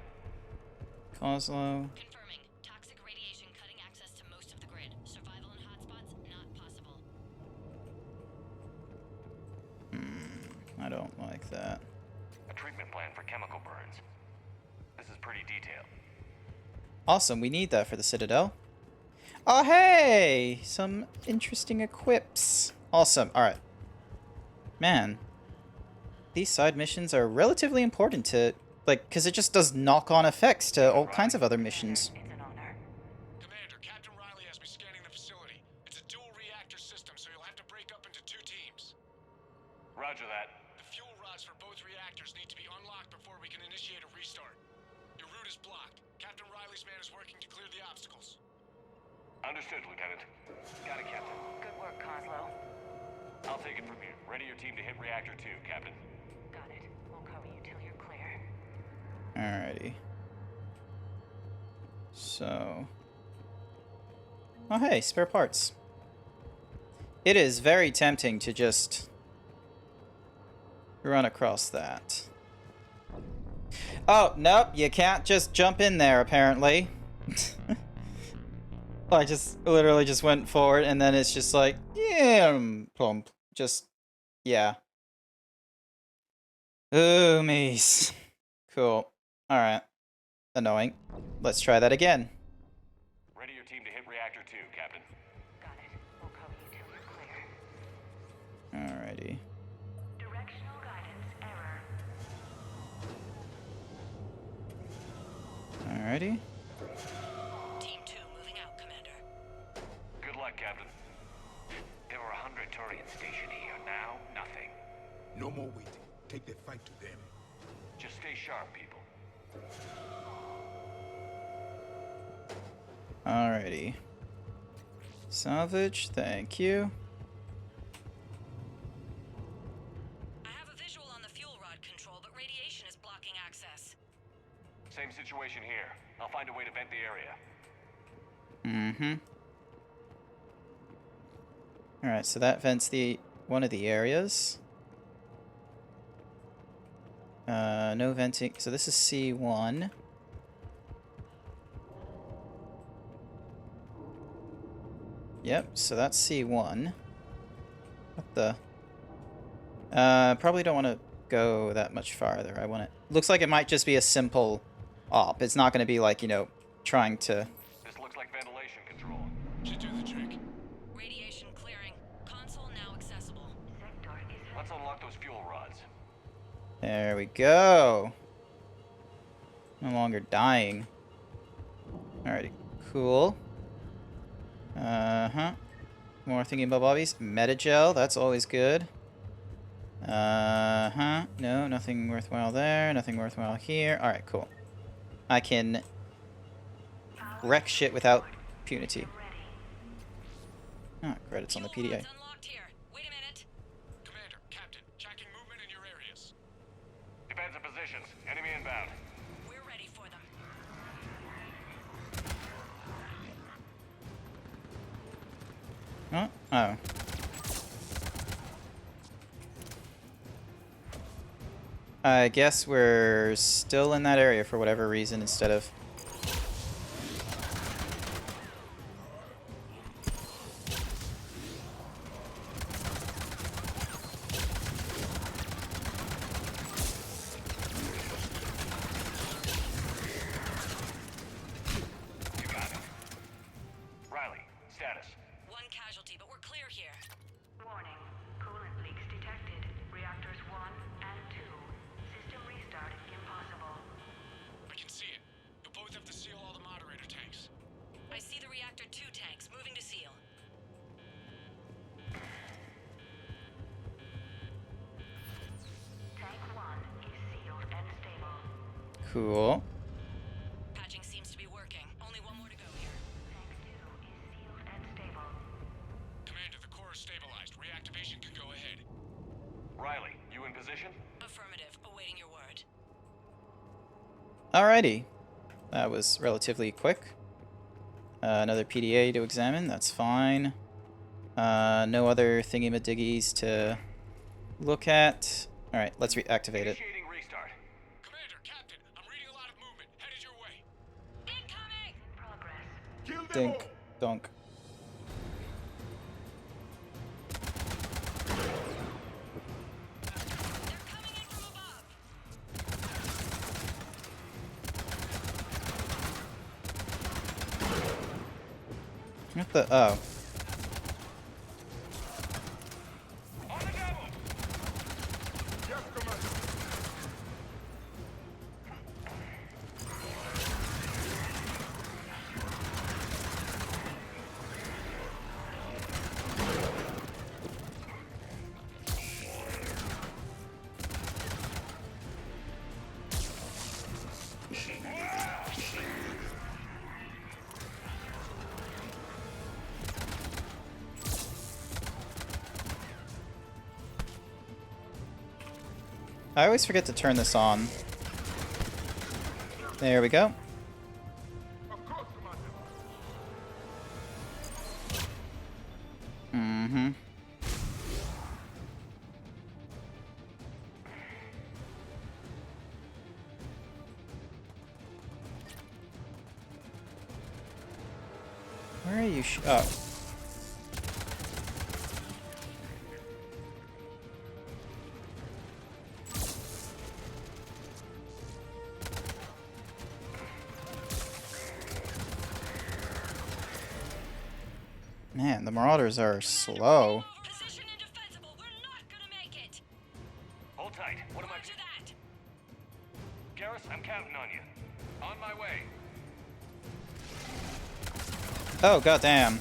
Coslow. Confirming. Toxic radiation cutting access to most of the grid. Survival in hotspots not possible. I don't like that. A treatment plan for chemical burns. This is pretty detailed. Awesome, we need that for the Citadel. Oh, hey! Some interesting equips. Awesome, alright. Man. These side missions are relatively important to, like, because it just does knock-on effects to all kinds of other missions. Commander, Captain Riley has me scanning the facility. It's a dual reactor system, so you'll have to break up into 2 teams. Understood, Lieutenant. Got it, Captain. Good work, Kozlo. I'll take it from here. Ready your team to hit Reactor 2, Captain. Got it. We'll cover you till you're clear. Alrighty. So... Oh hey, spare parts. It is very tempting to just run across that. Oh, nope, you can't just jump in there, apparently. I just literally just went forward and then it's just like, yeah, plump. Just, yeah. Ooh, mees. Cool. Alright. Annoying. Let's try that again. Ready your team to hit Reactor 2, Captain. Got it. We'll cover you till you're clear. Alrighty. Directional guidance error. Alrighty. Team 2 moving out, Commander. Good luck, Captain. There were 100 Turians stationed here. Now, nothing. No more waiting. Take the fight to them. Just stay sharp, people. Alrighty. Salvage, thank you. I have a visual on the fuel rod control, but radiation is blocking access. Same situation here. I'll find a way to vent the area. Mm-hmm. Alright, so that vents the one of the areas. No venting. So this is C1. Yep, so that's C1. What the? Probably don't want to go that much farther. I want it. Looks like it might just be a simple op. It's not going to be like, you know, trying to... This looks like ventilation control. Should do the trick. Radiation clearing. Console now accessible. Let's unlock those fuel rods. There we go. No longer dying. Alrighty, cool. Uh-huh. More thingy-bobbies. Metagel, that's always good. Uh-huh. No, nothing worthwhile there. Nothing worthwhile here. Alright, cool. I can wreck shit without punity. Ah, credits on the PDA. Commander, Captain, checking movement in your areas. Defensive positions. Enemy inbound. We're ready for them. Oh. Oh. I guess we're still in that area for whatever reason instead of... You got it. Riley, status. One casualty, but we're clear here. Warning. Coolant leaks detected. Reactors 1 and 2. System restart impossible. I can see it. You'll both have to seal all the moderator tanks. I see the Reactor 2 tanks moving to seal. Tank 1 is sealed and stable. Cool. Patching seems to be working. Only one more to go here. Tank 2 is sealed and stable. Commander, the core is stabilized. Reactivation can go ahead. Riley, you in position? Affirmative. Awaiting your word. Alrighty. That was relatively quick. Another PDA to examine, that's fine. No other thingy-madiggies to look at. Alright, let's reactivate it. Initiating restart. Commander, Captain, I'm reading a lot of movement. Headed your way. Incoming! Progress. Dink. Donk. What the? Oh. I always forget to turn this on. There we go. Mm-hmm. Where are you? Oh. Man, the Marauders are slow. Hold tight. What am I? Garrus, I'm counting on you. On my way. Oh, goddamn.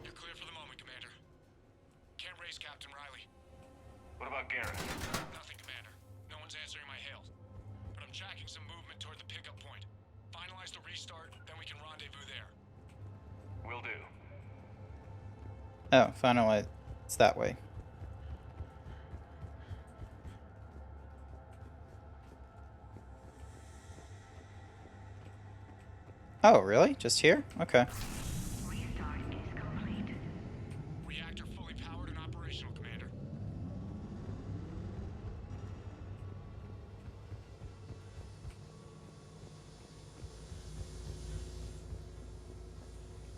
You're clear for the moment, Commander. Can't raise Captain Riley. What about Garrus? Nothing, Commander. No one's answering my hails. But I'm tracking some movement toward the pickup point. Finalize the restart, then we can rendezvous there. Will do. Oh, finally, it's that way. Oh, really? Just here? Okay. Reactor fully powered and operational, Commander.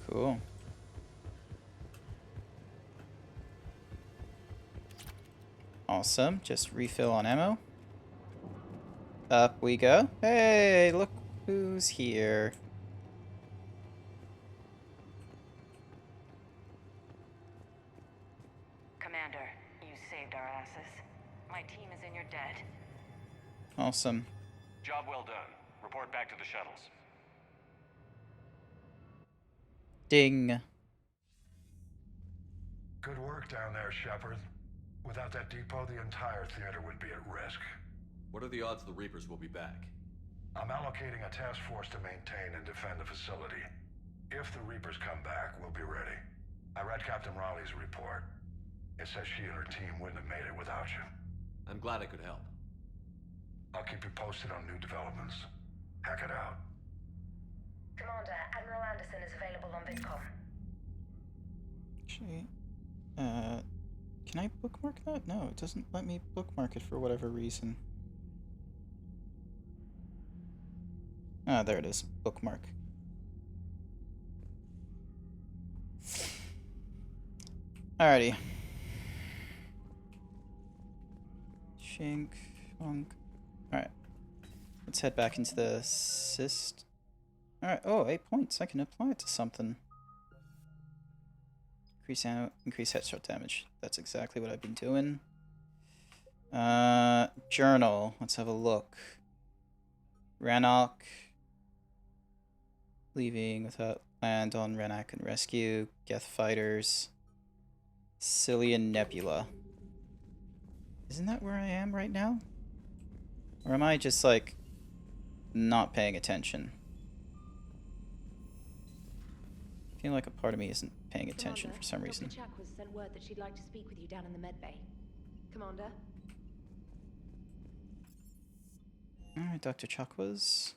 Cool. Awesome. Just refill on ammo. Up we go. Hey, look who's here. Commander, you saved our asses. My team is in your debt. Awesome. Job well done. Report back to the shuttles. Ding. Good work down there, Shepard. Without that depot, the entire theater would be at risk. What are the odds the Reapers will be back? I'm allocating a task force to maintain and defend the facility. If the Reapers come back, we'll be ready. I read Captain Raleigh's report. It says she and her team wouldn't have made it without you. I'm glad I could help. I'll keep you posted on new developments. Hack it out. Commander, Admiral Anderson is available on VidCom. Actually, can I bookmark that? No, it doesn't let me bookmark it for whatever reason. Ah, there it is. Bookmark. Alrighty. Shink, funk. Alright. Let's head back into the assist. Alright, oh, 8 points. I can apply it to something. Increase headshot damage. That's exactly what I've been doing. Journal. Let's have a look. Rannoch. Leaving without land on Rannoch and rescue. Geth fighters. Cillian Nebula. Isn't that where I am right now? Or am I just, like, not paying attention? I feel like a part of me isn't paying attention for some reason. Dr. Chakwas sent word that she'd like to speak with you down in the medbay. Commander? Alright, Dr. Chakwas.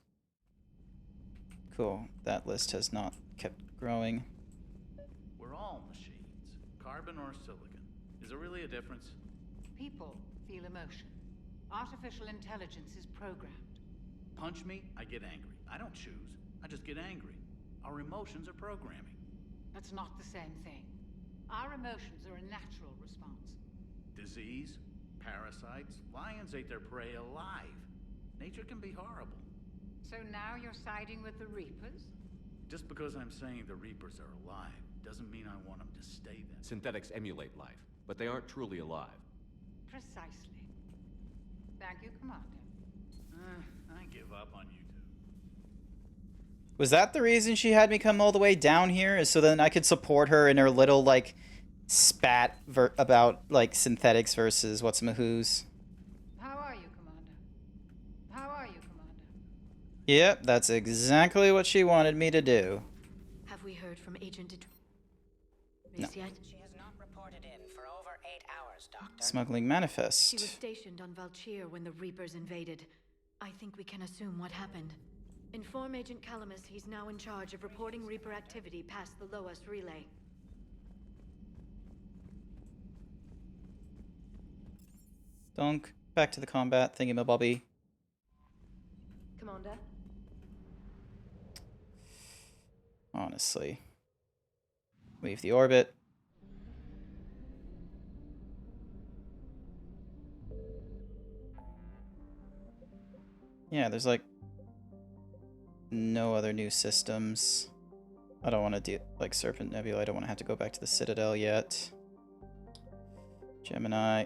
Cool. That list has not kept growing. We're all machines. Carbon or silicon. Is there really a difference? People feel emotion. Artificial intelligence is programmed. Punch me, I get angry. I don't choose. I just get angry. Our emotions are programming. That's not the same thing. Our emotions are a natural response. Disease, parasites, lions ate their prey alive. Nature can be horrible. So now you're siding with the Reapers? Just because I'm saying the Reapers are alive doesn't mean I want them to stay there. Synthetics emulate life, but they aren't truly alive. Precisely. Thank you, Commander. I give up on you two. Was that the reason she had me come all the way down here? Is so then I could support her in her little, like, spat about, like, synthetics versus what's-a-who's? How are you, Commander? How are you, Commander? Yep, that's exactly what she wanted me to do. Have we heard from Agent No. yet? She has not reported in for over 8 hours, Doctor. Smuggling She was manifest. stationed on Valchir when the Reapers invaded. I think we can assume what happened. Inform Agent Calamus he's now in charge of reporting Reaper activity past the Loas relay. Donk, back to the combat thingamabobby. Commander? Honestly. Leave the orbit. Yeah, there's like no other new systems. I don't want to do like Serpent Nebula. I don't want to have to go back to the Citadel yet. Gemini.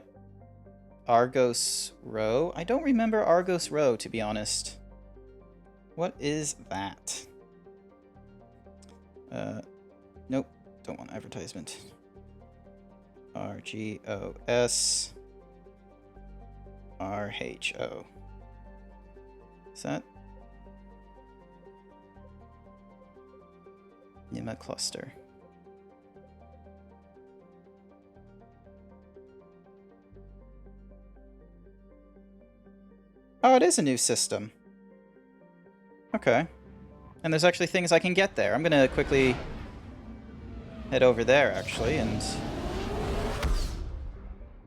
Argos Row. I don't remember Argos Row, to be honest. What is that? Nope. Don't want advertisement. RGOS RHO. Is that? Nima cluster. Oh, it is a new system. Okay. And there's actually things I can get there. I'm gonna quickly head over there, actually, and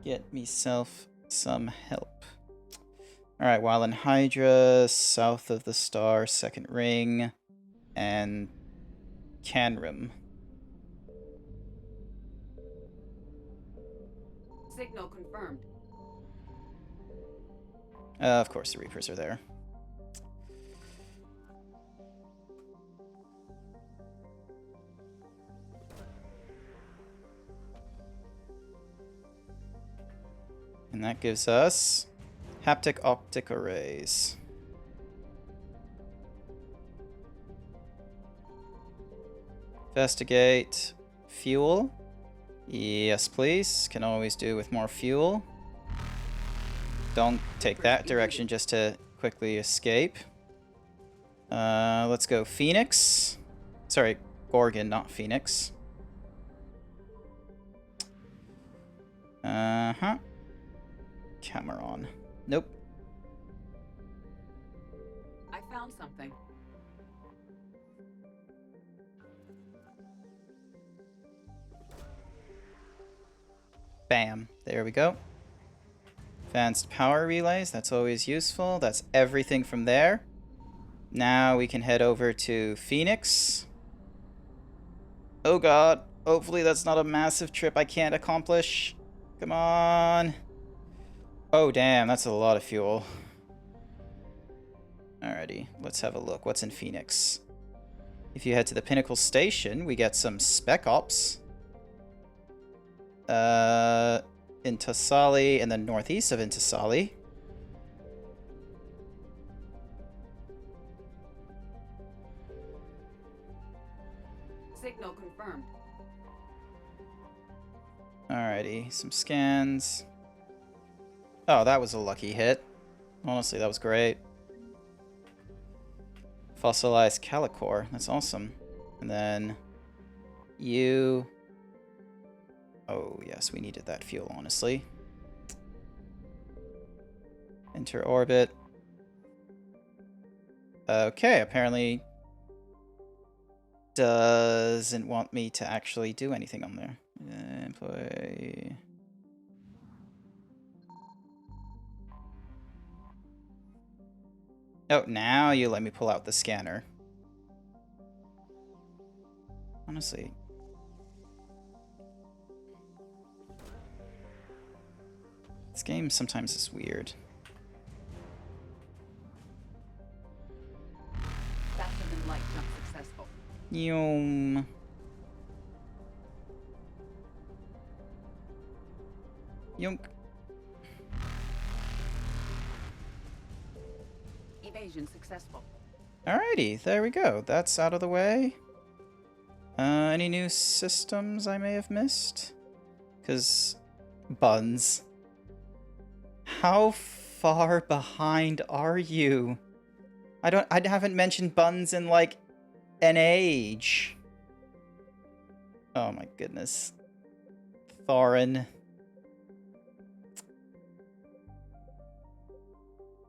get myself some help. Alright, while in Hydra, south of the star, second ring, and Canrim. Signal confirmed. Of course the Reapers are there. And that gives us haptic optic arrays. Investigate fuel. Yes, please. Can always do with more fuel. Don't take that direction just to quickly escape. Let's go Phoenix. Sorry, Gorgon, not Phoenix. Uh-huh. Cameron. Nope. I found something. Bam. There we go. Advanced power relays. That's always useful. That's everything from there. Now we can head over to Phoenix. Oh god. Hopefully that's not a massive trip I can't accomplish. Come on. Oh damn, that's a lot of fuel. Alrighty, let's have a look. What's in Phoenix? If you head to the Pinnacle Station, we get some Spec Ops. Intisali, and then northeast of Intisali. Signal confirmed. Alrighty, some scans. Oh, that was a lucky hit. Honestly, that was great. Fossilized Calicor. That's awesome. And then you... Oh, yes, we needed that fuel, honestly. Enter orbit. Okay, apparently doesn't want me to actually do anything on there. Employee... Oh, now you let me pull out the scanner. Honestly. This game sometimes is weird. Faster than light, not successful. Yum. Yunk. Evasion successful. Alrighty, there we go. That's out of the way. Any new systems I may have missed? Because buns. How far behind are you? I haven't mentioned buns in like an age. Oh my goodness. Thorin.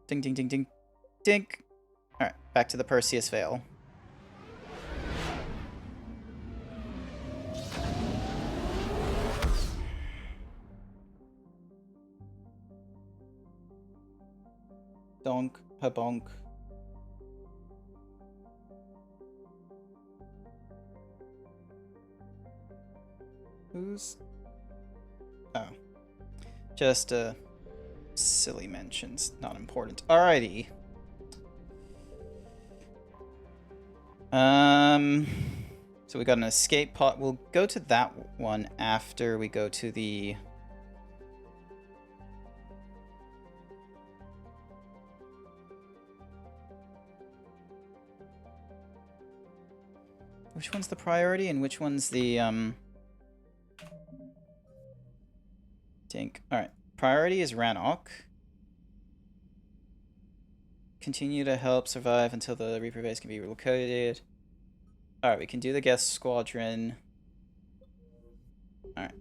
Ding ding ding ding ding. Alright, back to the Perseus Vale. Donk, habonk. Who's... Oh. Just, silly mentions. Not important. Alrighty. So we got an escape pod. We'll go to that one after we go to the... Which one's the priority and which one's the, Dink. Alright. Priority is Rannoch. Continue to help survive until the Reaper base can be relocated. Alright, we can do the Guest Squadron. Alright.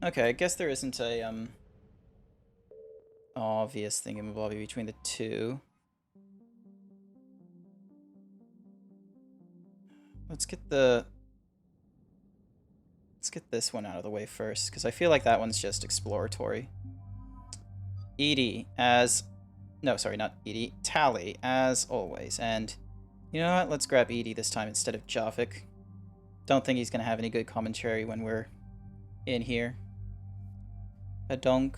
Okay, I guess there isn't a, obvious thingamabobby between the two. Let's get this one out of the way first, because I feel like that one's just exploratory. Edie as... No, sorry, not Edie. Tali, as always. And you know what? Let's grab Edie this time instead of Javik. Don't think he's going to have any good commentary when we're in here. Adonk.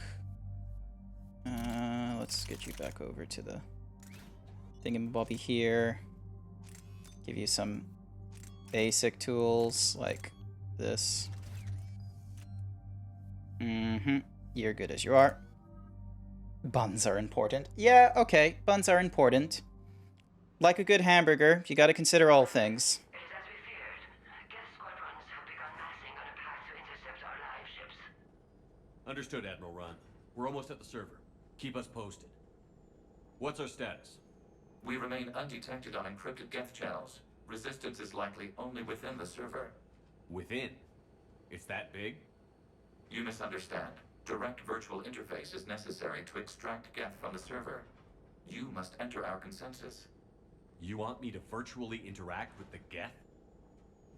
Let's get you back over to the thingamabobby here. Give you some basic tools like this. You're good as you are. Buns are important. Yeah, okay, buns are important. Like a good hamburger, you gotta consider all things. Understood, Admiral Ron. We're almost at the server. Keep us posted. What's our status? We remain undetected on encrypted Geth channels. Resistance is likely only within the server. Within? It's that big? You misunderstand. Direct virtual interface is necessary to extract Geth from the server. You must enter our consensus. You want me to virtually interact with the Geth?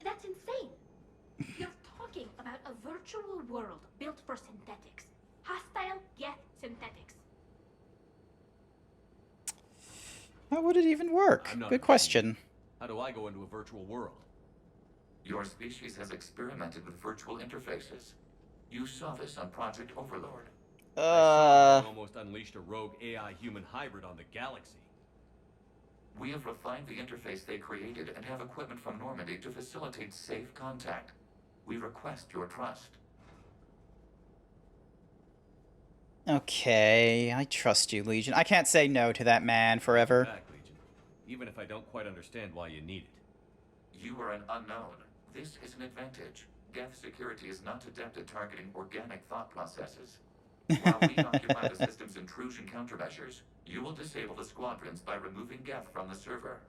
That's insane. You're talking about a virtual world built for synthetics. Hostile Geth synthetics. How would it even work? Good question. How do I go into a virtual world? Your species has experimented with virtual interfaces. You saw this on Project Overlord. I almost unleashed a rogue AI human hybrid on the galaxy. We have refined the interface they created and have equipment from Normandy to facilitate safe contact. We request your trust. Okay, I trust you, Legion. I can't say no to that man forever. Back, Legion. Even if I don't quite understand why you need it. You are an unknown. This is an advantage. Geth security is not adept at targeting organic thought processes. While we occupy the system's intrusion countermeasures, you will disable the squadrons by removing Geth from the server.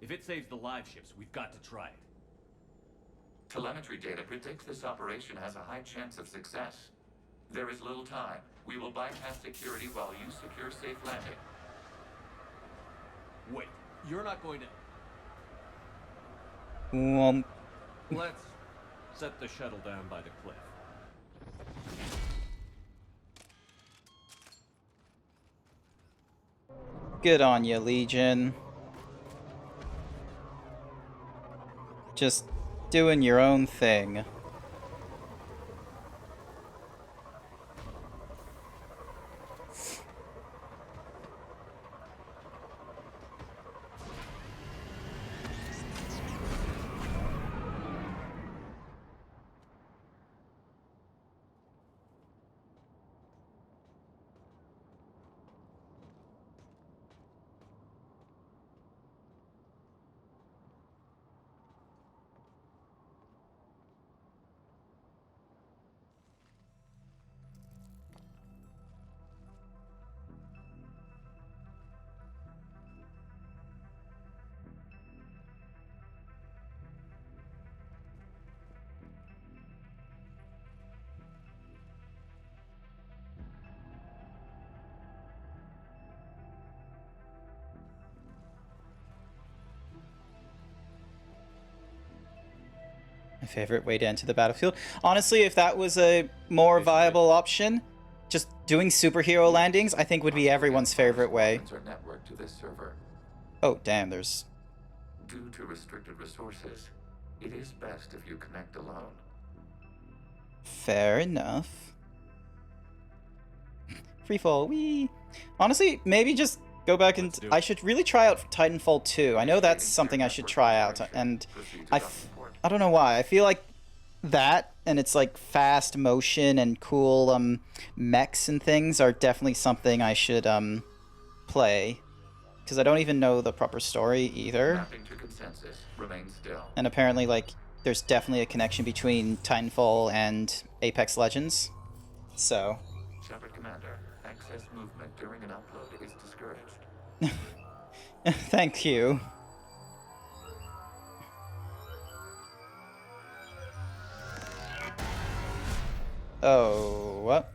If it saves the live ships, we've got to try it. Telemetry data predicts this operation has a high chance of success. There is little time. We will bypass security while you secure safe landing. Wait, you're not going to... Let's set the shuttle down by the cliff. Good on you, Legion. Just doing your own thing. My favorite way to enter the battlefield. Honestly, if that was a more viable option, just doing superhero landings, I think would be everyone's favorite way. Are networked to this server. Oh, damn, there's... Due to restricted resources, it is best if you connect alone. Fair enough. Freefall, wee. Honestly, maybe just go back and... I should really try out Titanfall 2. I know that's something I should try out, and I don't know why. I feel like that, and it's like fast motion and cool mechs and things are definitely something I should play. Because I don't even know the proper story either. Mapping to consensus. Remain still. And apparently, like, there's definitely a connection between Titanfall and Apex Legends. So... Shepard Commander, access movement during an upload is discouraged. Thank you. Oh, what?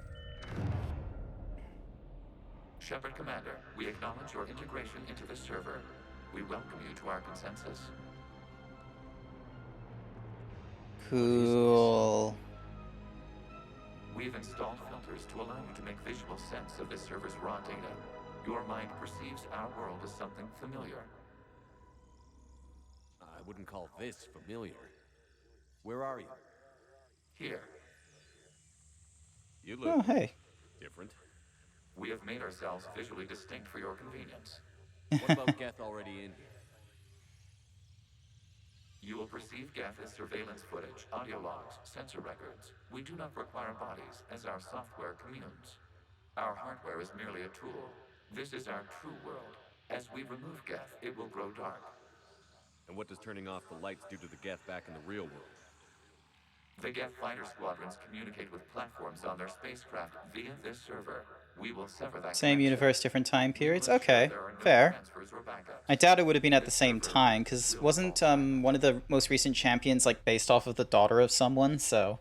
Shepard Commander, we acknowledge your integration into the server. We welcome you to our consensus. Cool. We've installed filters to allow you to make visual sense of this server's raw data. Your mind perceives our world as something familiar. I wouldn't call this familiar. Where are you? Here. You look Oh, hey. different. We have made ourselves visually distinct for your convenience. What about Geth already in here? You will perceive Geth as surveillance footage, audio logs, sensor records. We do not require bodies, as our software communes. Our hardware is merely a tool. This is our true world. As we remove Geth, it will grow dark. And what does turning off the lights do to the Geth back in the real world? The Geth fighter squadrons communicate with platforms on their spacecraft via this server. We will sever that Same connection. universe, different time periods? Okay, fair. I doubt it would have been at the same time, because wasn't one of the most recent champions like based off of the daughter of someone? So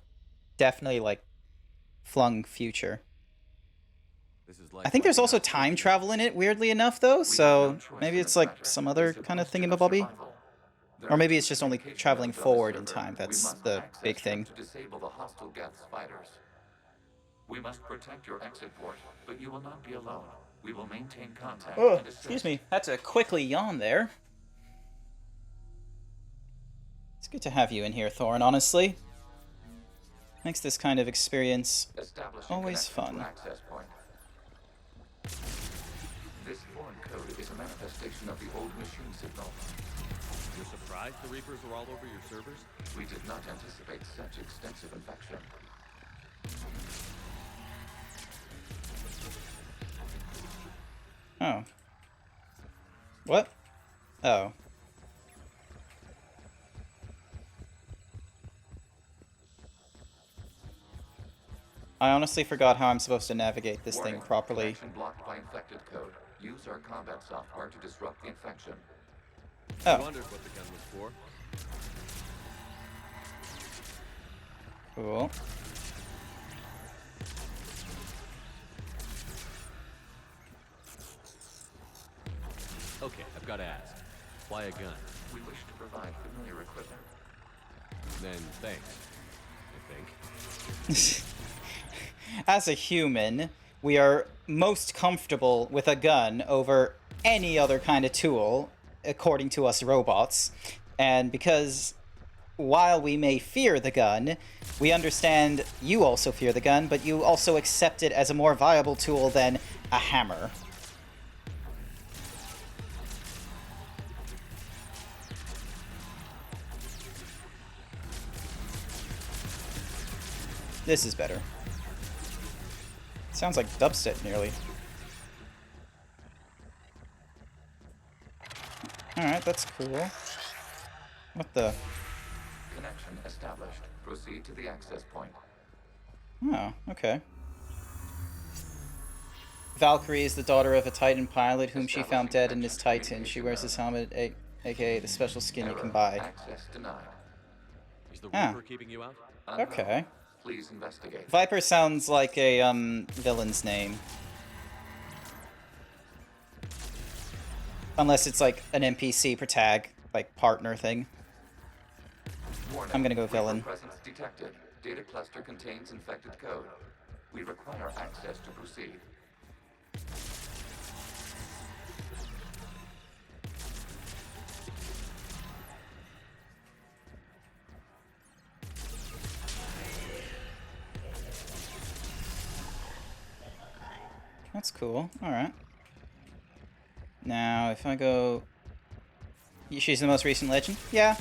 definitely like flung future. I think there's also time travel in it, weirdly enough, though, so maybe it's like some other kind of thingamabobby? Or maybe it's just only traveling forward in time, that's the big thing. To disable the hostile Geth's fighters. We must protect your exit port, but you will not be alone. We will maintain contact. Oh, and assist. excuse me. Had to quickly yawn there. It's good to have you in here, Thorin, honestly. Makes this kind of experience always fun. Access point. This foreign code is a manifestation of the old machine signal. You're surprised the Reapers are all over your servers? We did not anticipate such extensive infection. Oh. What? Oh. I honestly forgot how I'm supposed to navigate this thing properly. Connection blocked by infected code. Use our combat software to disrupt the infection. Oh. I wondered what the gun was for. Cool. Okay, I've got to ask. Why a gun? We wish to provide familiar equipment. Then thanks, I think. As a human, we are most comfortable with a gun over any other kind of tool, according to us robots. And because while we may fear the gun, we understand you also fear the gun, but you also accept it as a more viable tool than a hammer. This is better. Sounds like dubstep nearly. Alright, that's cool. What the? Connection established. Proceed to the access point. Oh, okay. Valkyrie is the daughter of a Titan pilot whom she found dead in his Titan. She wears his helmet, aka the special skin you can buy. Access denied. Is the Ah. Reaper keeping you out? Okay. Please investigate. Viper sounds like a villain's name. Unless it's like an NPC protag, like partner thing. Warning, I'm gonna go Reaper villain. Presence detected. Data cluster contains infected code. We require access to proceed. That's cool. Alright. Now, if I go... She's the most recent legend? Yeah.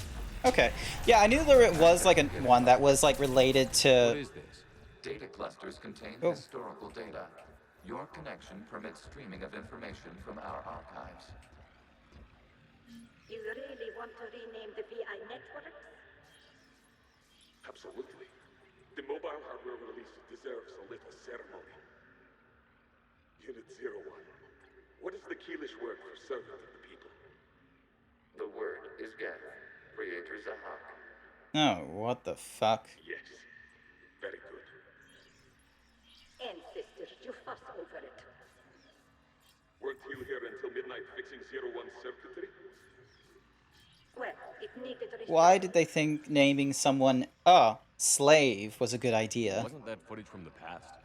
Okay. Yeah, I knew there was, like, one that was, like, related to... What is this? Data clusters contain historical data. Your connection permits streaming of information from our archives. You really want to rename the PI network? Absolutely. The mobile hardware release deserves a little ceremony. Unit 01. What is the Keelish word for servant of the people? The word is Geth. Creator Zahak. Oh, what the fuck? Yes. Very good. Ancestors, you fuss over it. Weren't you here until midnight fixing 01's circuitry? Well, it needed Why did they think naming someone, slave was a good idea? Wasn't that footage from the past?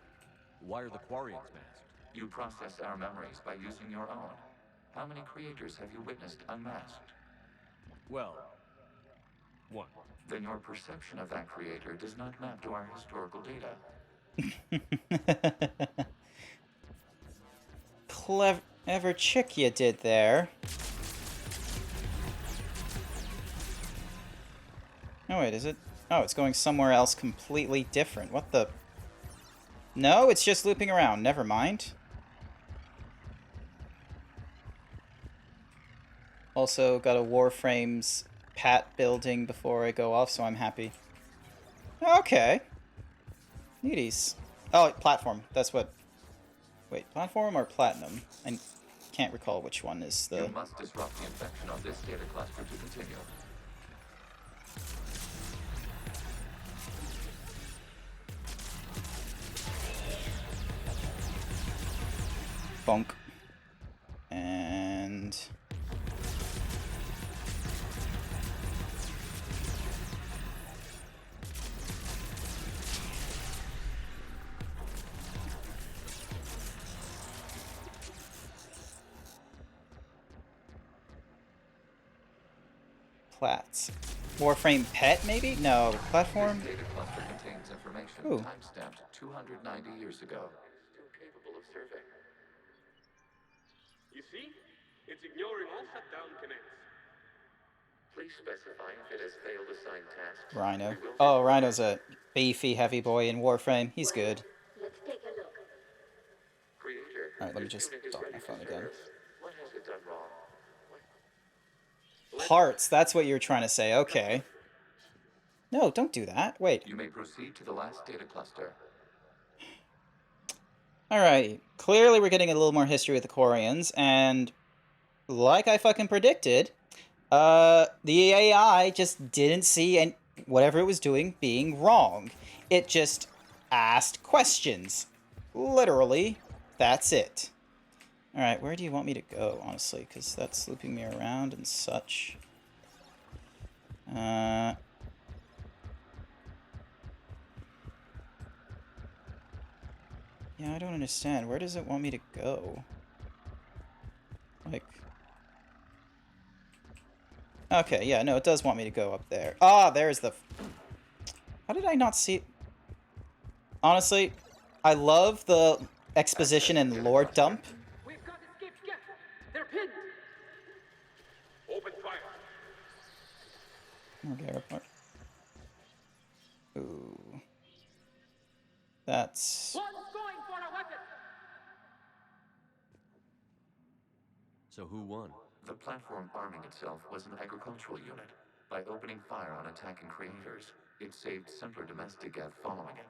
Why are the Quarians masked? You process our memories by using your own. How many creators have you witnessed unmasked? Well, one. Then your perception of that creator does not map to our historical data. Clever trick you did there. Oh wait, is it? Oh, it's going somewhere else completely different. What the? No, it's just looping around. Never mind. Also got a Warframes pat building before I go off, so I'm happy. Okay. Neaties. Oh, platform. That's what... Wait, platform or platinum? I can't recall which one is the... You must disrupt the infection of this data cluster to continue. Bonk. And... Plats. Warframe pet, maybe? No. Platform? This data cluster contains information Ooh. timestamped 290 years ago. Still capable of serving. You see? It's ignoring all shutdown commands. Please specify if it has failed assigned tasks. Rhino. Oh, Rhino's a beefy heavy boy in Warframe. He's good. Let's take a look. Creator, Alright, let me just unit is dock ready my for phone again. service. What has it done wrong? Parts, that's what you're trying to say. Okay. No, don't do that. Wait. You may proceed to the last data cluster. Alright. Clearly we're getting a little more history with the Quarians, and like I fucking predicted, the AI just didn't see whatever it was doing being wrong. It just asked questions. Literally, that's it. Alright, where do you want me to go, honestly? Because that's looping me around and such. Yeah, I don't understand. Where does it want me to go? Like... Okay, yeah, no, it does want me to go up there. Ah, there's the... How did I not see... Honestly, I love the exposition and lore dump. We've got escaped Geth. They're pinned. Open fire. Okay, report. Ooh. That's... One's going for a weapon. So who won? The platform arming itself was an agricultural unit. By opening fire on attacking creators, it saved simpler domestic Geth following it.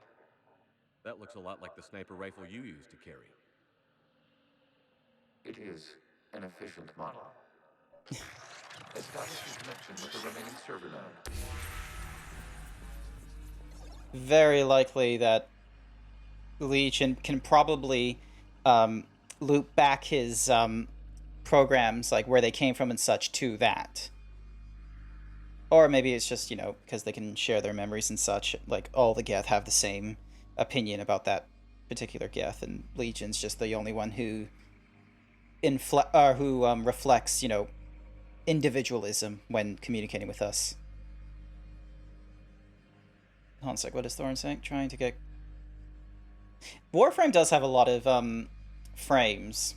That looks a lot like the sniper rifle you used to carry. It is an efficient model. Establishing connection with the remaining server node. Very likely that Legion can probably loop back his programs, like where they came from and such, to that. Or maybe it's just, you know, because they can share their memories and such. Like, all the Geth have the same opinion about that particular Geth, and Legion's just the only one who reflects, you know, individualism when communicating with us. Hold on a sec, what is Thorin saying? Trying to get... Warframe does have a lot of frames.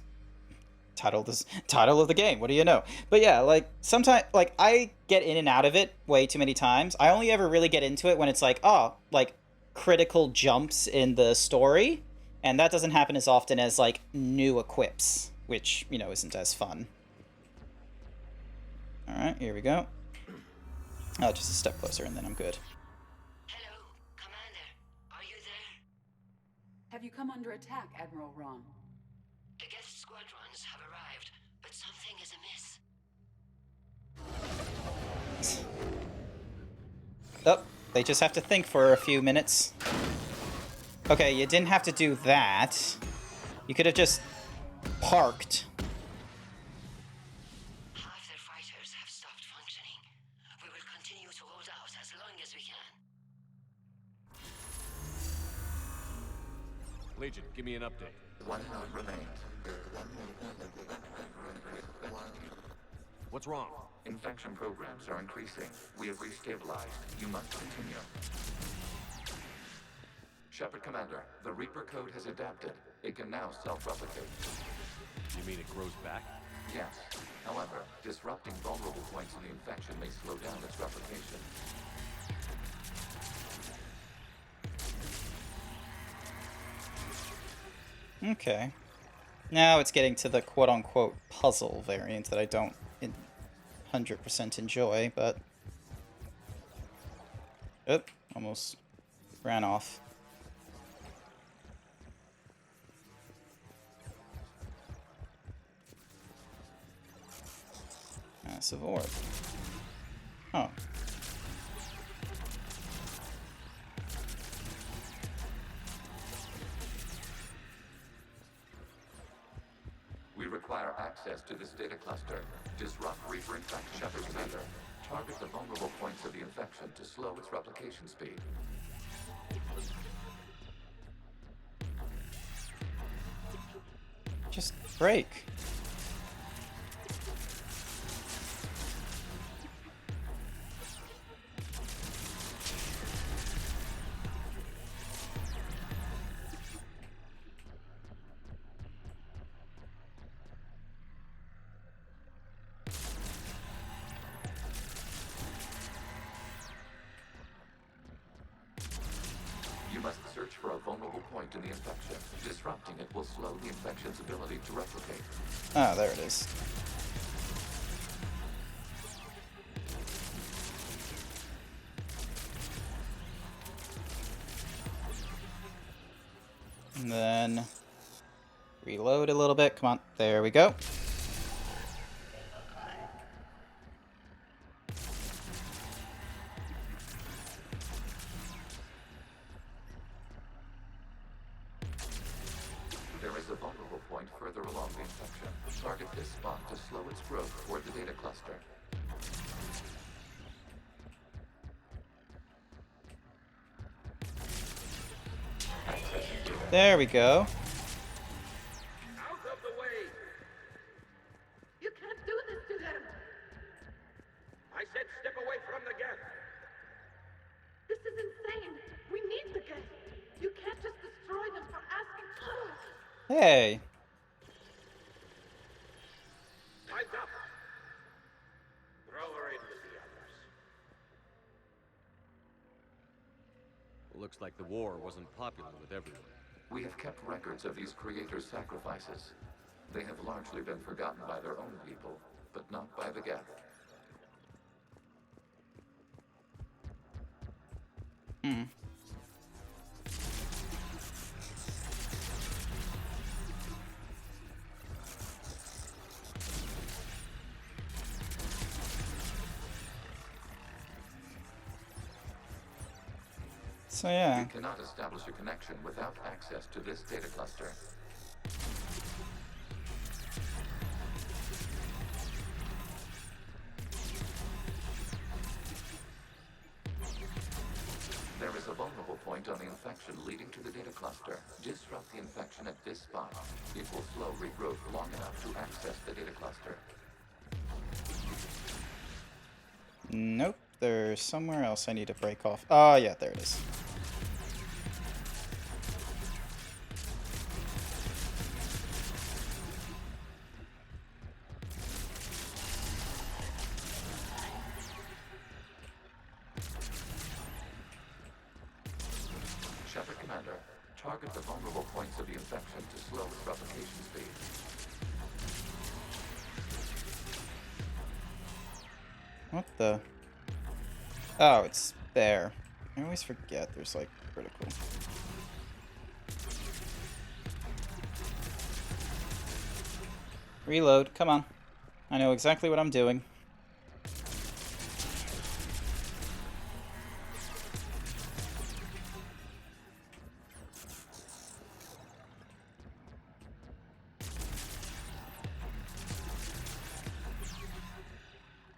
Title of the game, what do you know? But yeah, like, sometimes, like, I get in and out of it way too many times. I only ever really get into it when it's like, oh, like, critical jumps in the story, and that doesn't happen as often as, like, new equips, which, you know, isn't as fun. Alright, here we go. Oh, just a step closer and then I'm good. Hello, Commander. Are you there? Have you come under attack, Admiral Ron? The Geth squadrons have arrived, but something is amiss. Oh, they just have to think for a few minutes. Okay, you didn't have to do that. You could have just parked. Half their fighters have stopped functioning. We will continue to hold out as long as we can. Legion, give me an update. One node remains. What's wrong? Infection programs are increasing. We have restabilized. You must continue. Shepard Commander, the Reaper code has adapted. It can now self-replicate. You mean it grows back? Yes. However, disrupting vulnerable points in the infection may slow down its replication. Okay. Now it's getting to the quote-unquote puzzle variant that I don't 100% enjoy, but... Oop, almost ran off. Massive orb. Oh. We require access to this data cluster. Disrupt Reaper infect Shepard Commander. Target the vulnerable points of the infection to slow its replication speed. Just break. You must search for a vulnerable point in the infection. Disrupting it will slow the infection's ability to replicate. Ah, there it is. And then reload a little bit. Come on, there we go. There is a vulnerable point further along the infection. Target this spot to slow its growth toward the data cluster. There we go. Out of the way! You can't do this to them! I said step away from the Geth! This is insane! We need the Geth! You can't just destroy them for asking for us! Hey. Time's up! Throw her in with the others. Looks like the war wasn't popular with everyone. We have kept records of these creators' sacrifices. They have largely been forgotten by their own people, but not by the Geth. Hmm. So yeah. We cannot establish a connection without access to this data cluster. Disrupt the infection at this spot. It will slow regrowth long enough to access the data cluster. Nope. There's somewhere else I need to break off. Oh, yeah, there it is. Shepard Commander, target the vulnerable points of the infection to slow its replication speed. What the? Oh, it's there. I always forget there's like critical. Reload, come on. I know exactly what I'm doing.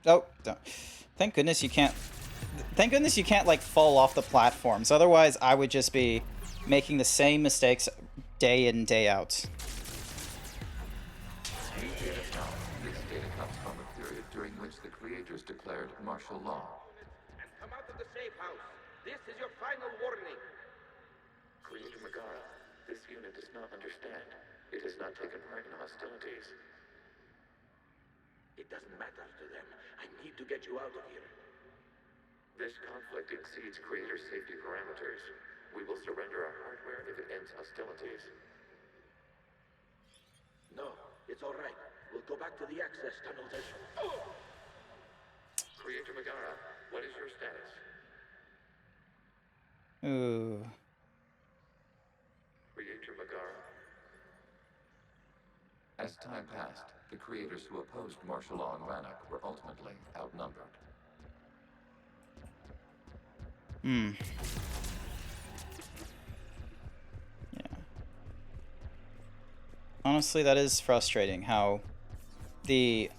Oh, don't. Thank goodness you can't. Thank goodness you can't like fall off the platforms. Otherwise, I would just be making the same mistakes day in, day out. New data now. This data comes from a period during which the creators declared martial law. And come out of the safe house. This is your final warning. Creator Megara, this unit does not understand. It has not taken part in hostilities. It doesn't matter to them. I need to get you out of here. This conflict exceeds creator safety parameters. We will surrender our hardware if it ends hostilities. No, it's all right. We'll go back to the access tunnels as... Creator Megara, what is your status? Ooh. Creator Megara. As time passed, the creators who opposed martial law in Rannoch were ultimately outnumbered. Hmm. Yeah. Honestly, that is frustrating how the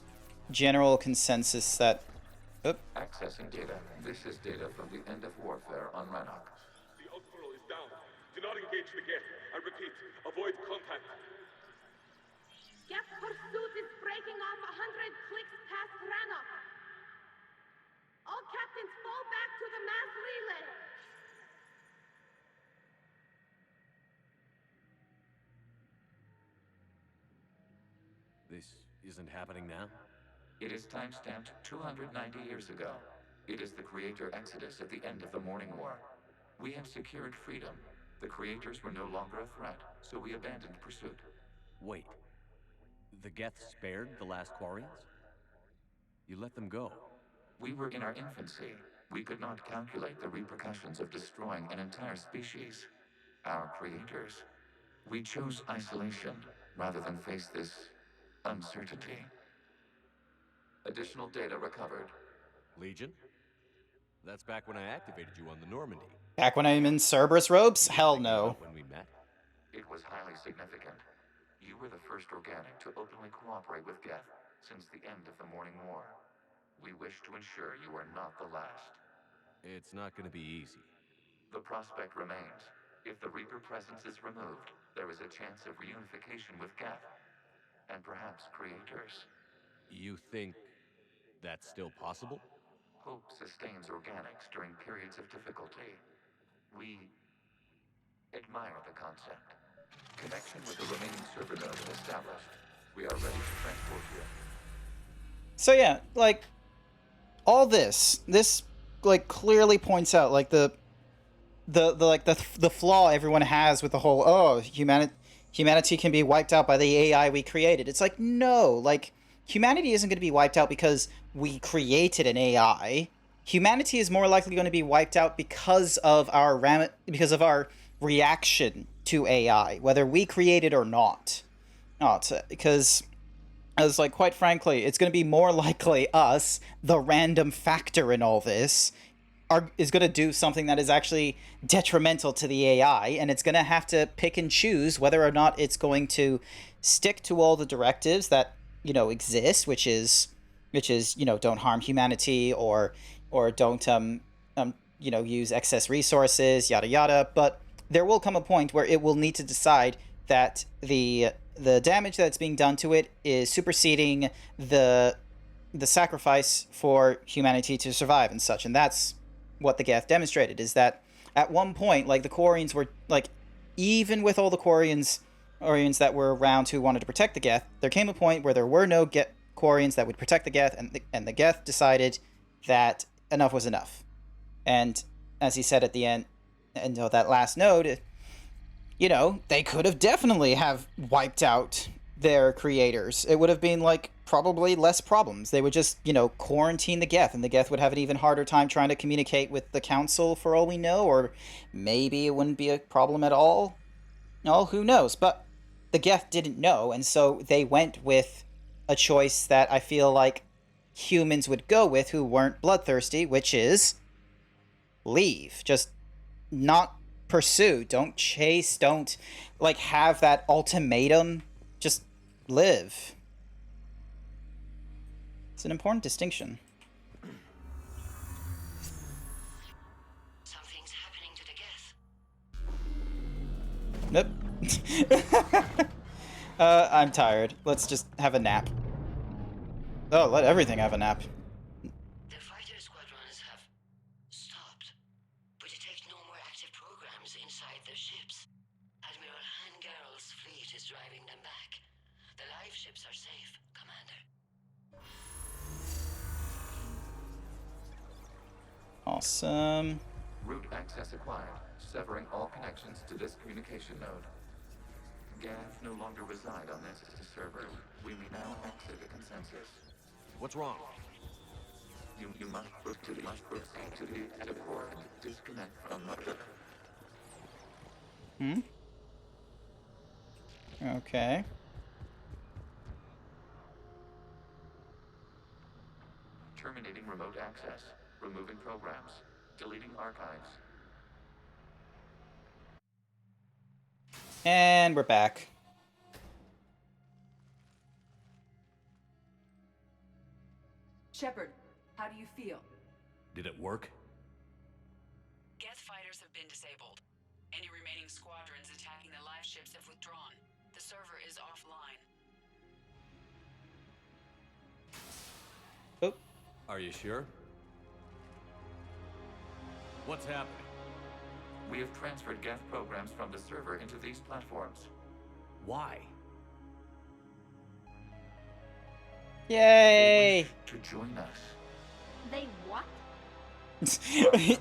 general consensus that... Oop. Accessing data. This is data from the end of warfare on Rannoch. The Outpool is down. Do not engage the gate. I repeat, avoid contact. Geth pursuit is breaking off 100 clicks past Rannoch. All captains fall back to the mass relay. This isn't happening now? It is time-stamped 290 years ago. It is the creator exodus at the end of the Morning War. We have secured freedom. The creators were no longer a threat, so we abandoned pursuit. Wait. The Geth spared the last Quarians? You let them go? We were in our infancy. We could not calculate the repercussions of destroying an entire species. Our creators. We chose isolation rather than face this uncertainty. Additional data recovered. Legion? That's back when I activated you on the Normandy. Back when I'm in Cerberus robes? Hell no. When we met? It was highly significant. You were the first organic to openly cooperate with Geth since the end of the Morning War. We wish to ensure you are not the last. It's not going to be easy. The prospect remains. If the Reaper presence is removed, there is a chance of reunification with Geth. And perhaps creators. You think that's still possible? Hope sustains organics during periods of difficulty. We admire the concept. Connection with the remaining server node established. We are ready to transport you. So yeah, like all this like clearly points out like the flaw everyone has with the whole humanity can be wiped out by the AI we created. It's like no, like humanity isn't going to be wiped out because we created an AI. Humanity is more likely going to be wiped out because of our reaction to AI, whether we create it or not. Because, as like quite frankly, it's going to be more likely us, the random factor in all this, is going to do something that is actually detrimental to the AI, and it's going to have to pick and choose whether or not it's going to stick to all the directives that exist, which is don't harm humanity or don't use excess resources, yada yada, but there will come a point where it will need to decide that the damage that's being done to it is superseding the sacrifice for humanity to survive and such. And that's what the Geth demonstrated, is that at one point, like, the Quarians were, like, even with all the Quarians that were around who wanted to protect the Geth, there came a point where there were no Quarians that would protect the Geth, and the Geth decided that enough was enough. And as he said at the end of that last node, you know, they could have definitely have wiped out their creators. It would have been, like, probably less problems. They would just, you know, quarantine the Geth, and the Geth would have an even harder time trying to communicate with the Council, for all we know, or maybe it wouldn't be a problem at all. No, who knows? But the Geth didn't know, and so they went with a choice that I feel like humans would go with who weren't bloodthirsty, which is leave. Just not pursue. Don't chase. Don't, like, have that ultimatum. Just live. It's an important distinction. Something's happening to the Geth. Nope. I'm tired. Let's just have a nap. Oh, let everything have a nap. The fighter squadrons have stopped. We detect no more active programs inside their ships. Admiral Hangarl's fleet is driving them back. The live ships are safe, Commander. Awesome. Route access acquired, severing all connections to this communication node. Geth no longer reside on this server. We may now exit the consensus. What's wrong? You must proceed to the port and disconnect from the... Okay. Terminating remote access. Removing programs. Deleting archives. And we're back. Shepard, how do you feel? Did it work? Geth fighters have been disabled. Any remaining squadrons attacking the live ships have withdrawn. The server is offline. Oh. Are you sure? What's happening? We have transferred Geth programs from the server into these platforms. Why? Yay! To join us. They what?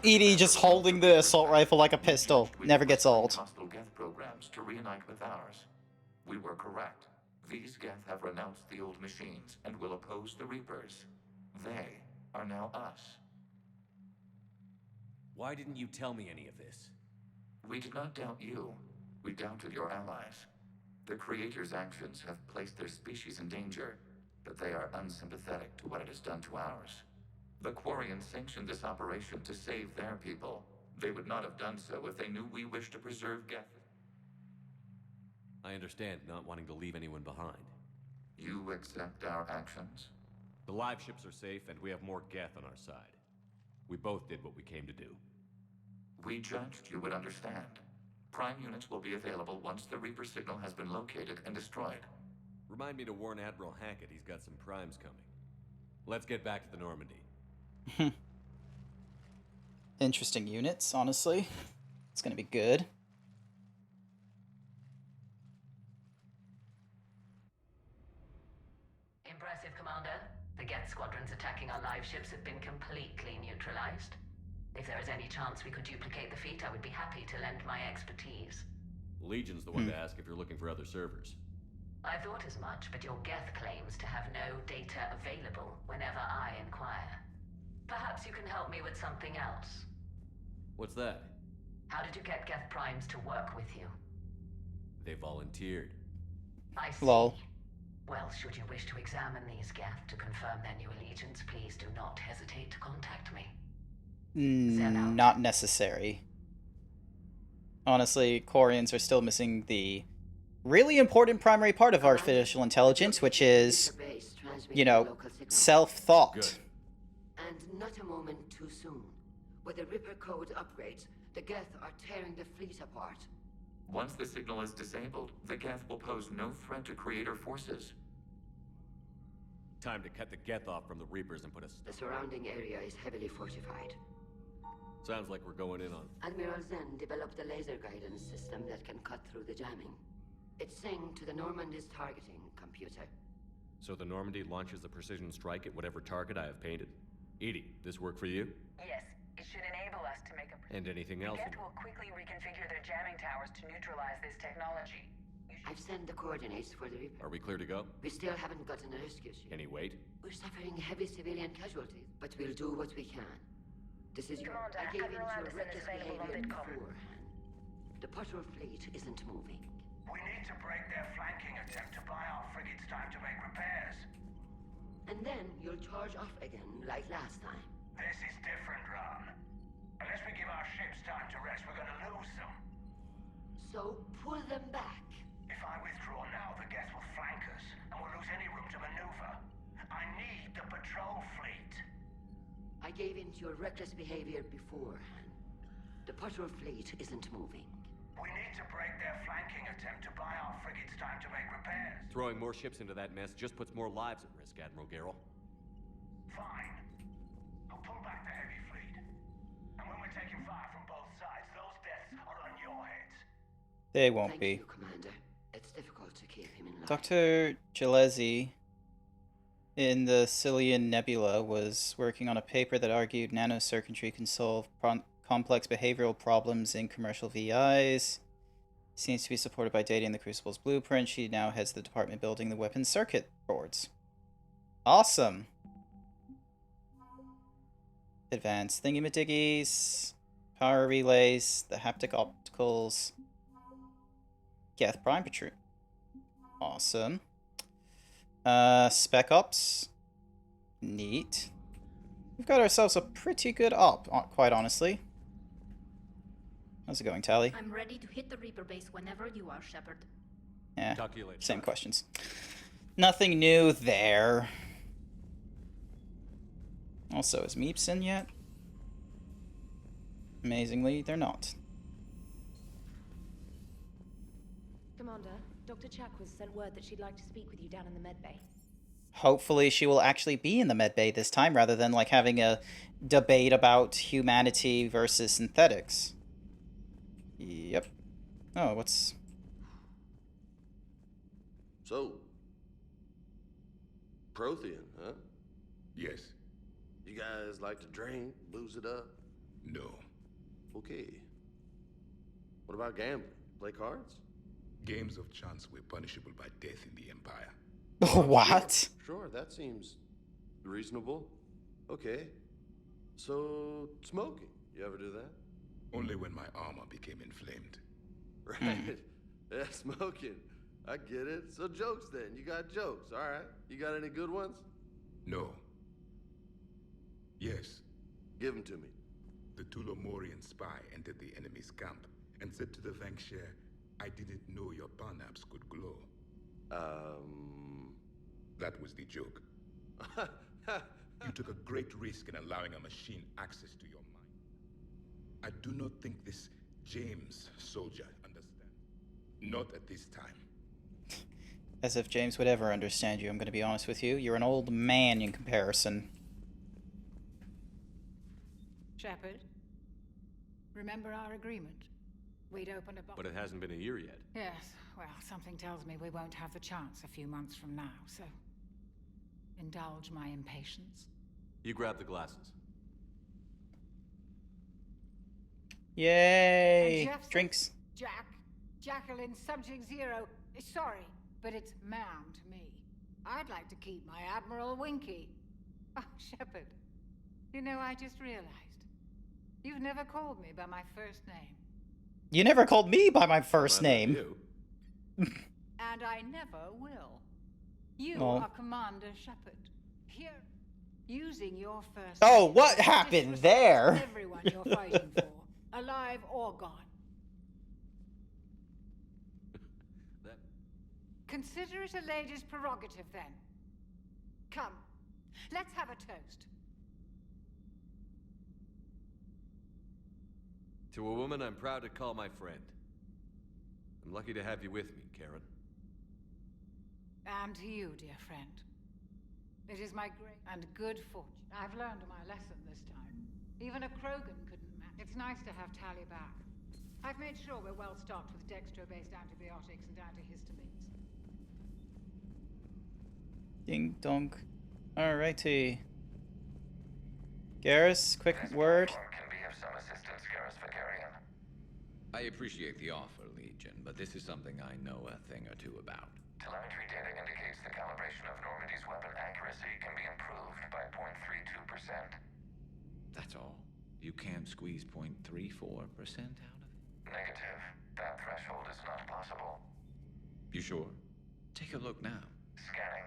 Edie just holding the assault rifle like a pistol. Never gets old. Hostile Geth programs to reunite with ours. We were correct. These Geth have renounced the old machines and will oppose the Reapers. They are now us. Why didn't you tell me any of this? We did not doubt you. We doubted your allies. The Creator's actions have placed their species in danger, but they are unsympathetic to what it has done to ours. The Quarians sanctioned this operation to save their people. They would not have done so if they knew we wished to preserve Geth. I understand not wanting to leave anyone behind. You accept our actions? The live ships are safe, and we have more Geth on our side. We both did what we came to do. We judged you would understand. Prime units will be available once the Reaper signal has been located and destroyed. Remind me to warn Admiral Hackett he's got some primes coming. Let's get back to the Normandy. Interesting units, honestly. It's gonna be good. Impressive, Commander. The Geth squadrons attacking our live ships have been completely neutralized. If there is any chance we could duplicate the feat, I would be happy to lend my expertise. Legion's the one to ask if you're looking for other servers. I thought as much, but your Geth claims to have no data available whenever I inquire. Perhaps you can help me with something else. What's that? How did you get Geth Primes to work with you? They volunteered. I see. Lol. Well, should you wish to examine these Geth to confirm their new allegiance, please do not hesitate to contact me. Not necessary. Honestly, Quarians are still missing the really important primary part of artificial intelligence, which is, you know, self-thought. And not a moment too soon. With the Ripper code upgrades, The Geth are tearing the fleet apart. Once the signal is disabled, the Geth will pose no threat to Creator forces. Time to cut the Geth off from the Reapers and put a The surrounding area is heavily fortified. Sounds like we're going in on. Admiral Zen developed a laser guidance system that can cut through the jamming. It's synced to the Normandy's targeting computer. So the Normandy launches a precision strike at whatever target I have painted. Edie, this work for you? Yes, it should enable us to make a... And anything else? Geth will quickly reconfigure their jamming towers to neutralize this technology. I've sent the coordinates for the Reaper. Are we clear to go? We still haven't gotten a rescue ship. Any wait? We're suffering heavy civilian casualties, but we'll do what we can. This is your... Commander, I gave in Admiral to your Anderson reckless is available on behavior Vidcom. beforehand. The patrol fleet isn't moving. We need to break their flanking attempt to buy our frigates time to make repairs. And then you'll charge off again, like last time. This is different, Ron. Unless we give our ships time to rest, we're gonna lose them. So pull them back. If I withdraw now, the Geth will flank us, and we'll lose any room to maneuver. I need the patrol fleet. I gave in to your reckless behavior beforehand. The patrol fleet isn't moving. We need to break their flanking attempt to buy our frigates time to make repairs. Throwing more ships into that mess just puts more lives at risk, Admiral Garrel. Fine. I'll pull back the heavy fleet. And when we're taking fire from both sides, those deaths are on your heads. They won't Thank be. you, Commander. It's difficult to keep him in line. Dr. Gillespie in the Cillian Nebula was working on a paper that argued nanocircuitry can solve complex behavioral problems in commercial VIs. Seems to be supported by data in the Crucible's blueprint. She now heads the department building the weapons circuit boards. Awesome. Advanced thingamadiggies, power relays, the haptic opticals, Geth Prime Patrol. Awesome. Spec Ops. Neat. We've got ourselves a pretty good op, quite honestly. How's it going, Tally? I'm ready to hit the Reaper base whenever you are, Shepard. Yeah, Talk to you later. same questions. Nothing new there. Also, is Meeps in yet? Amazingly, they're not. Commander, Dr. Chakwas sent word that she'd like to speak with you down in the medbay. Hopefully she will actually be in the medbay this time, rather than like having a debate about humanity versus synthetics. Yep. Oh, what's... So, Prothean, huh? Yes. You guys like to drink, booze it up? No. Okay. What about gambling? Play cards? Games of chance were punishable by death in the Empire. What? Sure, that seems reasonable. Okay. So, smoking. You ever do that? Only when my armor became inflamed. Right. Yeah, smoking. I get it. So jokes then. You got jokes. All right. You got any good ones? No. Yes. Give them to me. The Tulomorian spy entered the enemy's camp and said to the Vanksher, I didn't know your Parnaps could glow. That was the joke. You took a great risk in allowing a machine access to your mind. I do not think this James soldier understands. Not at this time. As if James would ever understand you, I'm going to be honest with you. You're an old man in comparison. Shepard, remember our agreement? We'd open a box. But it hasn't been a year yet. Yes, well, something tells me we won't have the chance a few months from now, so indulge my impatience. You grab the glasses. Yay! And Jeff said, Drinks. Jacqueline, Subject Zero. Sorry, but it's ma'am to me. I'd like to keep my Admiral Winky. Oh, Shepard, you know, I just realized. You've never called me by my first name. You never called me by my first name. And I never will. You Oh. are Commander Shepard. Here, using your first Oh, name what to happened disrespect there? Everyone you're fighting for, alive or gone. Consider it a lady's prerogative, then. Come, let's have a toast. To a woman I'm proud to call my friend. I'm lucky to have you with me, Karen. And to you, dear friend. It is my great and good fortune. I've learned my lesson this time. Even a Krogan couldn't match. It's nice to have Tali back. I've made sure we're well stocked with dextro-based antibiotics and antihistamines. Ding dong. Alrighty. Garrus, quick word. Can be of some assistance, Garrus Vakarian. I appreciate the offer, Legion, but this is something I know a thing or two about. Telemetry data indicates the calibration of Normandy's weapon accuracy can be improved by 0.32%. That's all? You can't squeeze 0.34% out of it? Negative. That threshold is not possible. You sure? Take a look now. Scanning.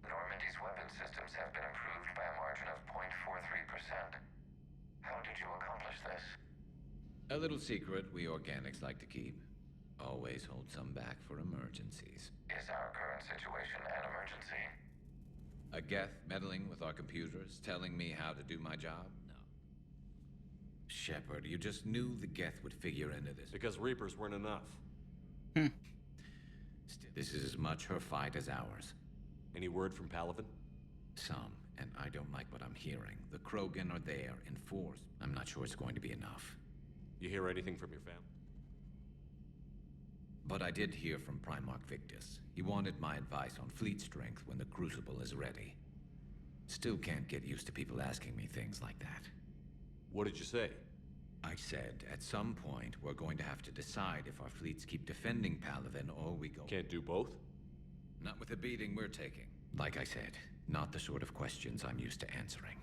Normandy's weapon systems have been improved by a margin of 0.43%. How did you accomplish this? A little secret we organics like to keep. Always hold some back for emergencies. Is our current situation an emergency? A Geth meddling with our computers, telling me how to do my job? No. Shepard, you just knew the Geth would figure into this. Because Reapers weren't enough. Still, this is as much her fight as ours. Any word from Palaven? Some, and I don't like what I'm hearing. The Krogan are there, in force. I'm not sure it's going to be enough. You hear anything from your family? But I did hear from Primarch Victus. He wanted my advice on fleet strength when the Crucible is ready. Still can't get used to people asking me things like that. What did you say? I said, at some point, we're going to have to decide if our fleets keep defending Palaven or we go... Can't do both? Not with the beating we're taking. Like I said, not the sort of questions I'm used to answering.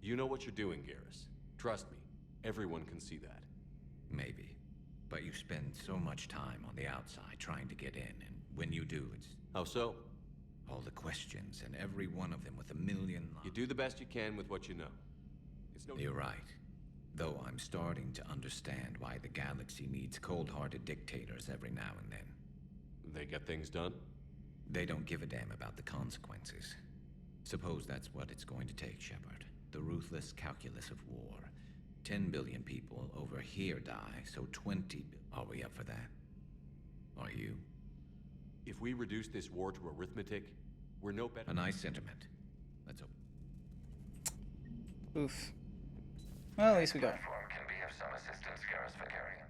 You know what you're doing, Garrus. Trust me, everyone can see that. Maybe. But you spend so much time on the outside trying to get in, and when you do, it's... How so? All the questions, and every one of them with a million... You do the best you can with what you know. It's no... You're right. Though I'm starting to understand why the galaxy needs cold-hearted dictators every now and then. They get things done? They don't give a damn about the consequences. Suppose that's what it's going to take, Shepard. The ruthless calculus of war. 10 billion people over here die, so 20 Are we up for that? Are you? If we reduce this war to arithmetic, we're no better. A nice sentiment. Let's hope. Oof. Well, at least we got. Can be of some assistance, Garrus Vakarian.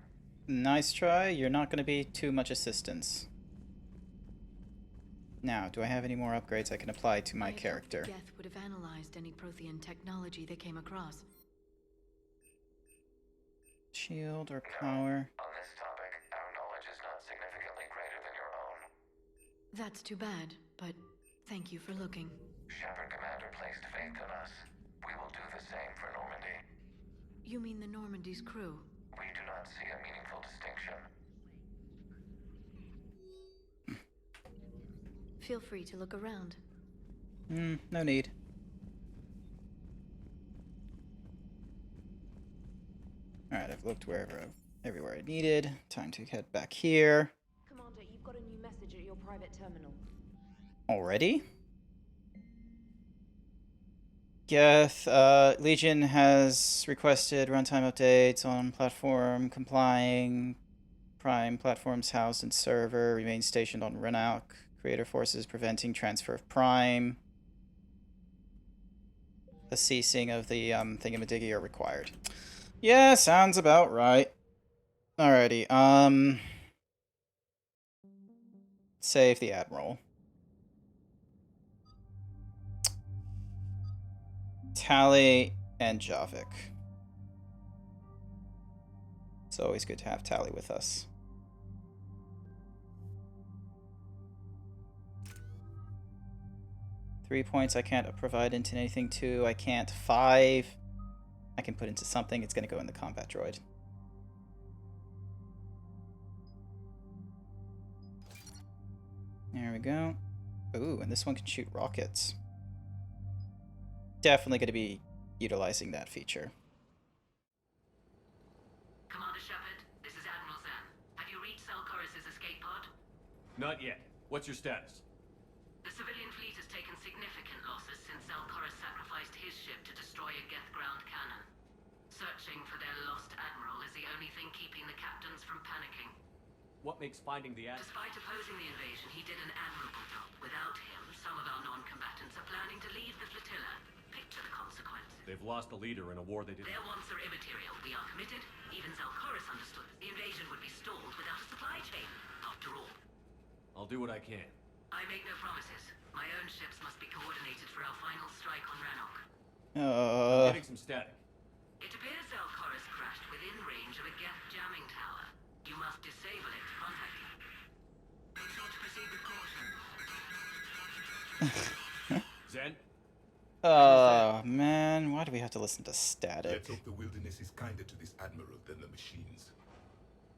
Nice try. You're not going to be too much assistance. Now, do I have any more upgrades I can apply to my character? Geth would have analyzed any Prothean technology they came across. Shield or power? On this topic, our knowledge is not significantly greater than your own. That's too bad, but thank you for looking. Shepard Commander placed faith in us. We will do the same for Normandy. You mean the Normandy's crew? We do not see a meaningful distinction. Feel free to look around. No need. Alright, I've looked everywhere I needed. Time to head back here. Commander, you've got a new message at your private terminal. Already? Geth, Legion has requested runtime updates on platform complying. Prime platforms housed in server remain stationed on Renok. Creator forces preventing transfer of Prime. The ceasing of the thingamadiggy are required. Yeah, sounds about right. Alrighty, save the Admiral. Tali and Javik. It's always good to have Tali with us. Three points I can't provide into anything. 2 I can't. 5 I can put into something. It's going to go in the combat droid. There we go. Ooh, and this one can shoot rockets. Definitely going to be utilizing that feature. Commander Shepard, this is Admiral Zan. Have you reached Salkoris' escape pod? Not yet. What's your status? The civilian fleet has taken significant losses since Salkoris sacrificed his ship to destroy a Geth ground cannon. Searching for their lost admiral the only thing keeping the captains from panicking. What makes finding the ad... Despite opposing the invasion, he did an admirable job. Without him, some of our non-combatants are planning to leave the flotilla. Picture the consequence. They've lost a leader in a war they didn't... Their wants are immaterial. We are committed. Even Zalcoris understood. The invasion would be stalled without a supply chain. After all. I'll do what I can. I make no promises. My own ships must be coordinated for our final strike on Rannoch. I'm getting some static. It appears Zalcoris crashed within range of a Geth jamming tower. You must disable it to contact him. Be sure to proceed with caution. Zen? Oh, man. Why do we have to listen to static? Let's hope the wilderness is kinder to this admiral than the machines.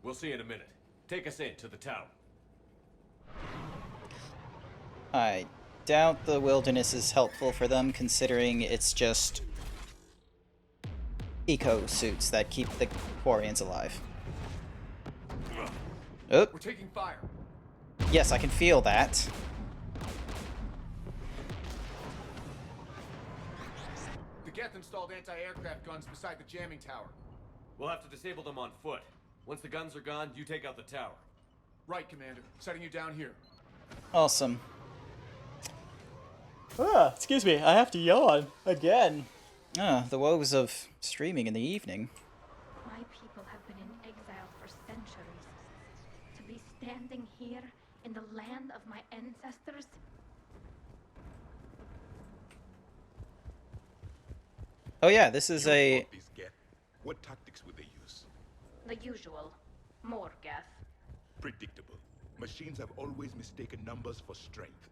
We'll see in a minute. Take us in to the tower. I doubt the wilderness is helpful for them, considering it's just eco suits that keep the Quarians alive. Oh. We're taking fire. Yes, I can feel that. The Geth installed anti-aircraft guns beside the jamming tower. We'll have to disable them on foot. Once the guns are gone, you take out the tower. Right, Commander. Setting you down here. Awesome. Ah, excuse me, I have to yawn again. Ah, the woes of streaming in the evening. My people have been in exile for centuries. To be standing here in the land of my ancestors. Oh yeah, this is a... What tactics would they use? The usual. More Geth. Predictable. Machines have always mistaken numbers for strength.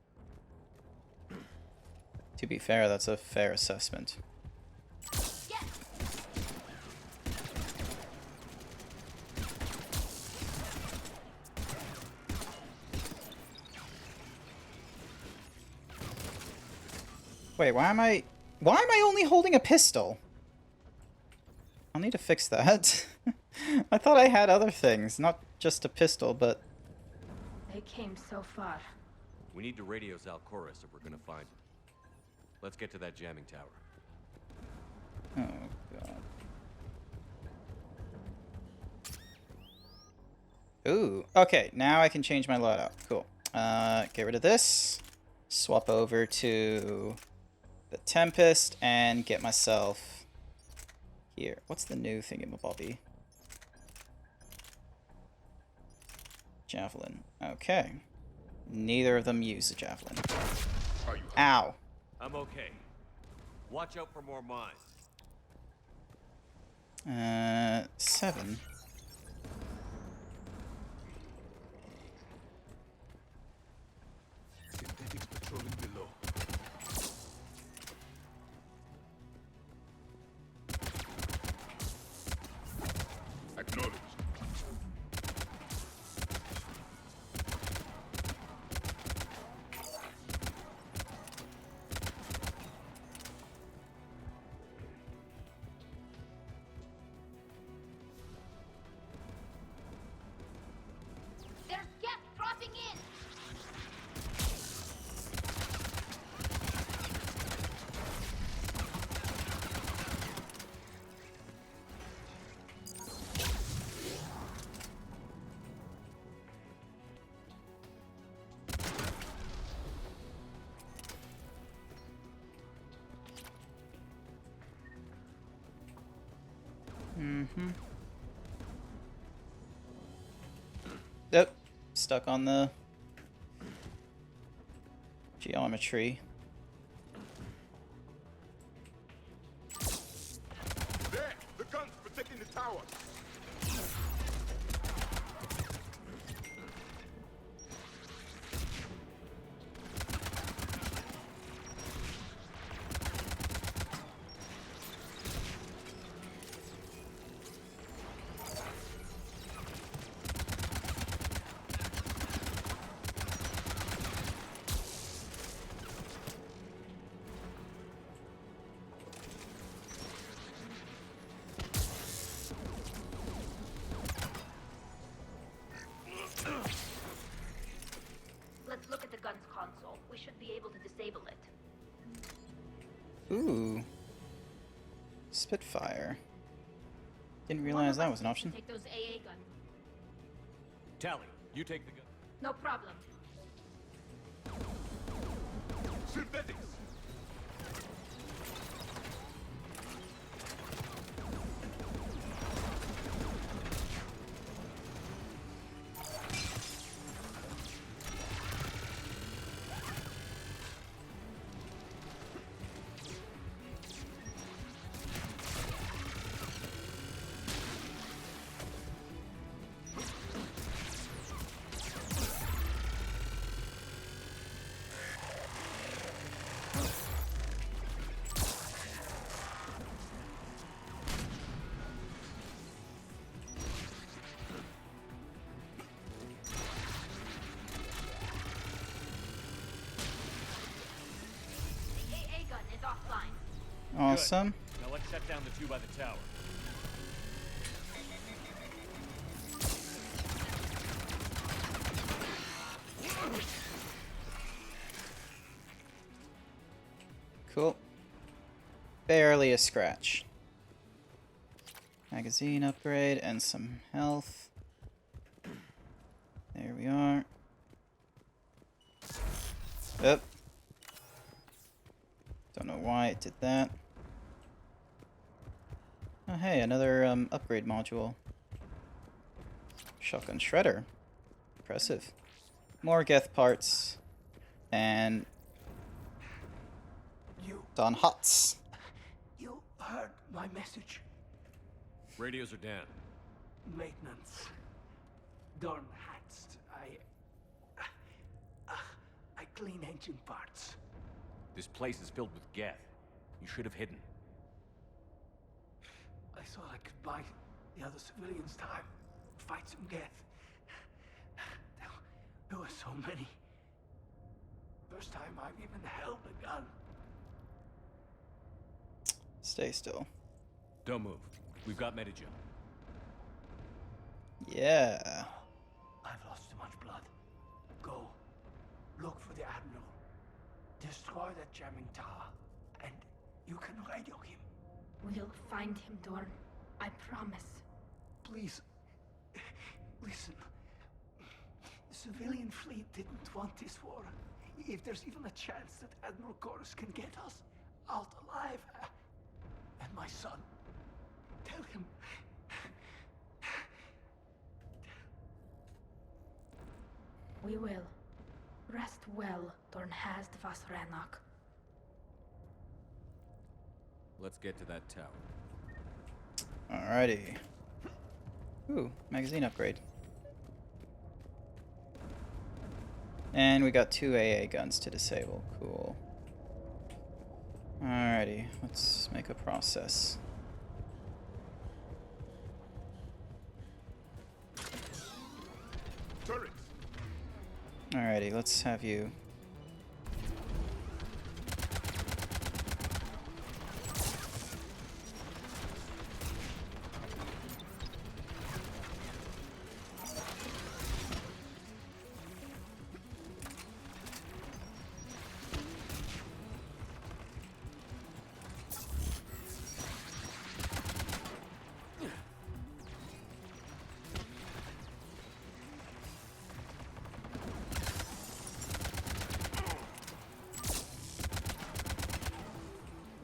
To be fair, that's a fair assessment. Wait, why am I only holding a pistol? I'll need to fix that. I thought I had other things, not just a pistol, but... They came so far. We need to radio Zalcoris if we're gonna find him. Let's get to that jamming tower. Oh, God. Ooh, okay, now I can change my loadout. Cool. Get rid of this. Swap over to the Tempest and get myself here. What's the new thingamabobby? Javelin. Okay. Neither of them use a javelin. Ow. I'm okay. Watch out for more mines. 7. Synthetics patrolling below. Acknowledged. There's Geth dropping in! Mm-hmm. Yep. Stuck on the geometry. There! The guns protecting the tower! Let's look at the gun's console. We should be able to disable it. Ooh. Spitfire. Didn't realize that was an option. Take those AA guns. Tally, you take the gun. No problem. Synthetics! Awesome. Good. Now let's shut down the two by the tower. Cool. Barely a scratch. Magazine upgrade and some health. There we are. Yep. Don't know why it did that. Oh hey, another upgrade module. Shotgun shredder. Impressive. More Geth parts. And Don Huts. You heard my message. Radios are down. Maintenance. Dorn Hatst. I clean engine parts. This place is filled with Geth. You should have hidden. I thought I could buy the other civilians time. Fight some Geth. There were so many. First time I've even held a gun. Stay still. Don't move. We've got Medigen. Yeah. I've lost too much blood. Go. Look for the Admiral. Destroy that jamming tower. And you can radio him. We'll find him, Dorn. I promise. Please. Listen. The civilian fleet didn't want this war. If there's even a chance that Admiral Chorus can get us out alive. And my son. Tell him. We will. Rest well, Dornhazd vas Rannoch. Let's get to that tower. Alrighty. Ooh, magazine upgrade. And we got 2 AA guns to disable. Cool. Alrighty, let's make a process. Turrets. Alrighty, let's have you.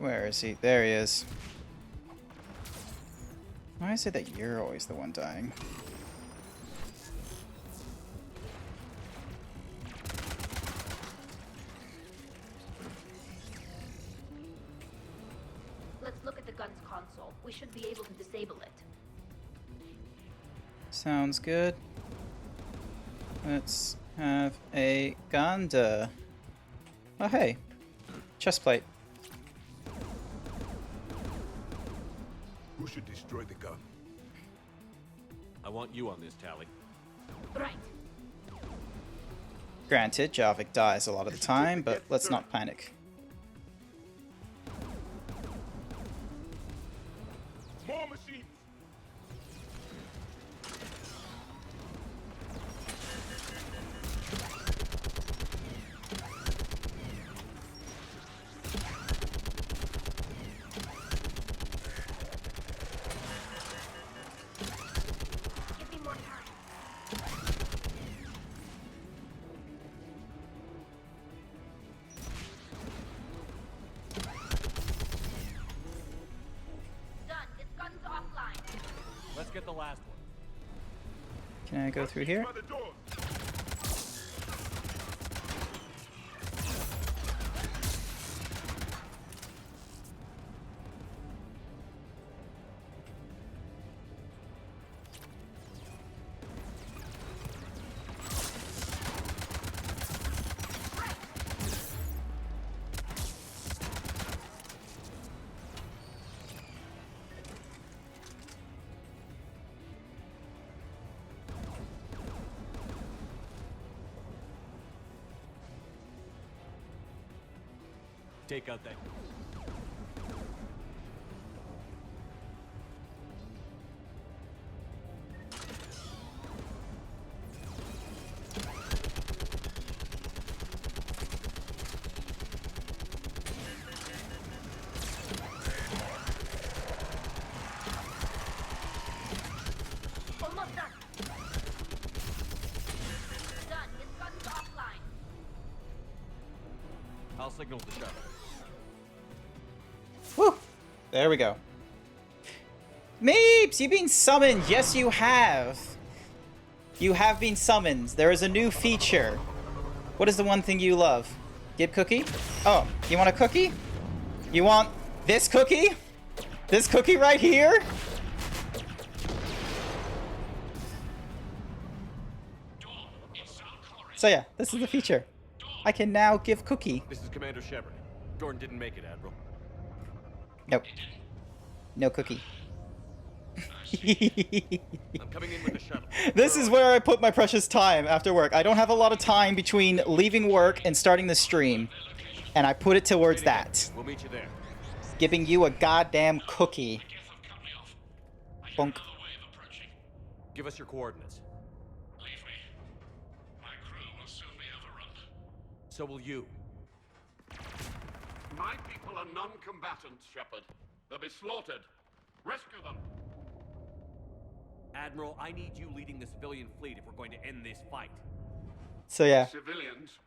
Where is he? There he is. Why is it that you're always the one dying? Let's look at the gun's console. We should be able to disable it. Sounds good. Let's have a Ganda. Oh hey, chestplate. Who should destroy the gun? I want you on this, Tally. Right. Granted, Javik dies a lot of the time, but let's not panic. More machines. Can I go through here? Take out that. Almost done. Done. His gun's offline. I'll signal the shuttle. Woo! There we go. Meeps, you've been summoned. Yes, you have. You have been summoned. There is a new feature. What is the one thing you love? Gib cookie? Oh, you want a cookie? You want this cookie? This cookie right here? So yeah, this is the feature. I can now give cookie. This is Commander Shepard. Gordon didn't make it, Admiral. Nope. No cookie. I'm coming in with the shuttle. This is where I put my precious time after work. I don't have a lot of time between leaving work and starting the stream. And I put it towards that. We'll meet you there. Giving you a goddamn cookie. Bonk. Give us your coordinates. So will you. My people are non-combatants, Shepard. They'll be slaughtered. Rescue them. Admiral, I need you leading the civilian fleet if we're going to end this fight. So yeah. Civilians,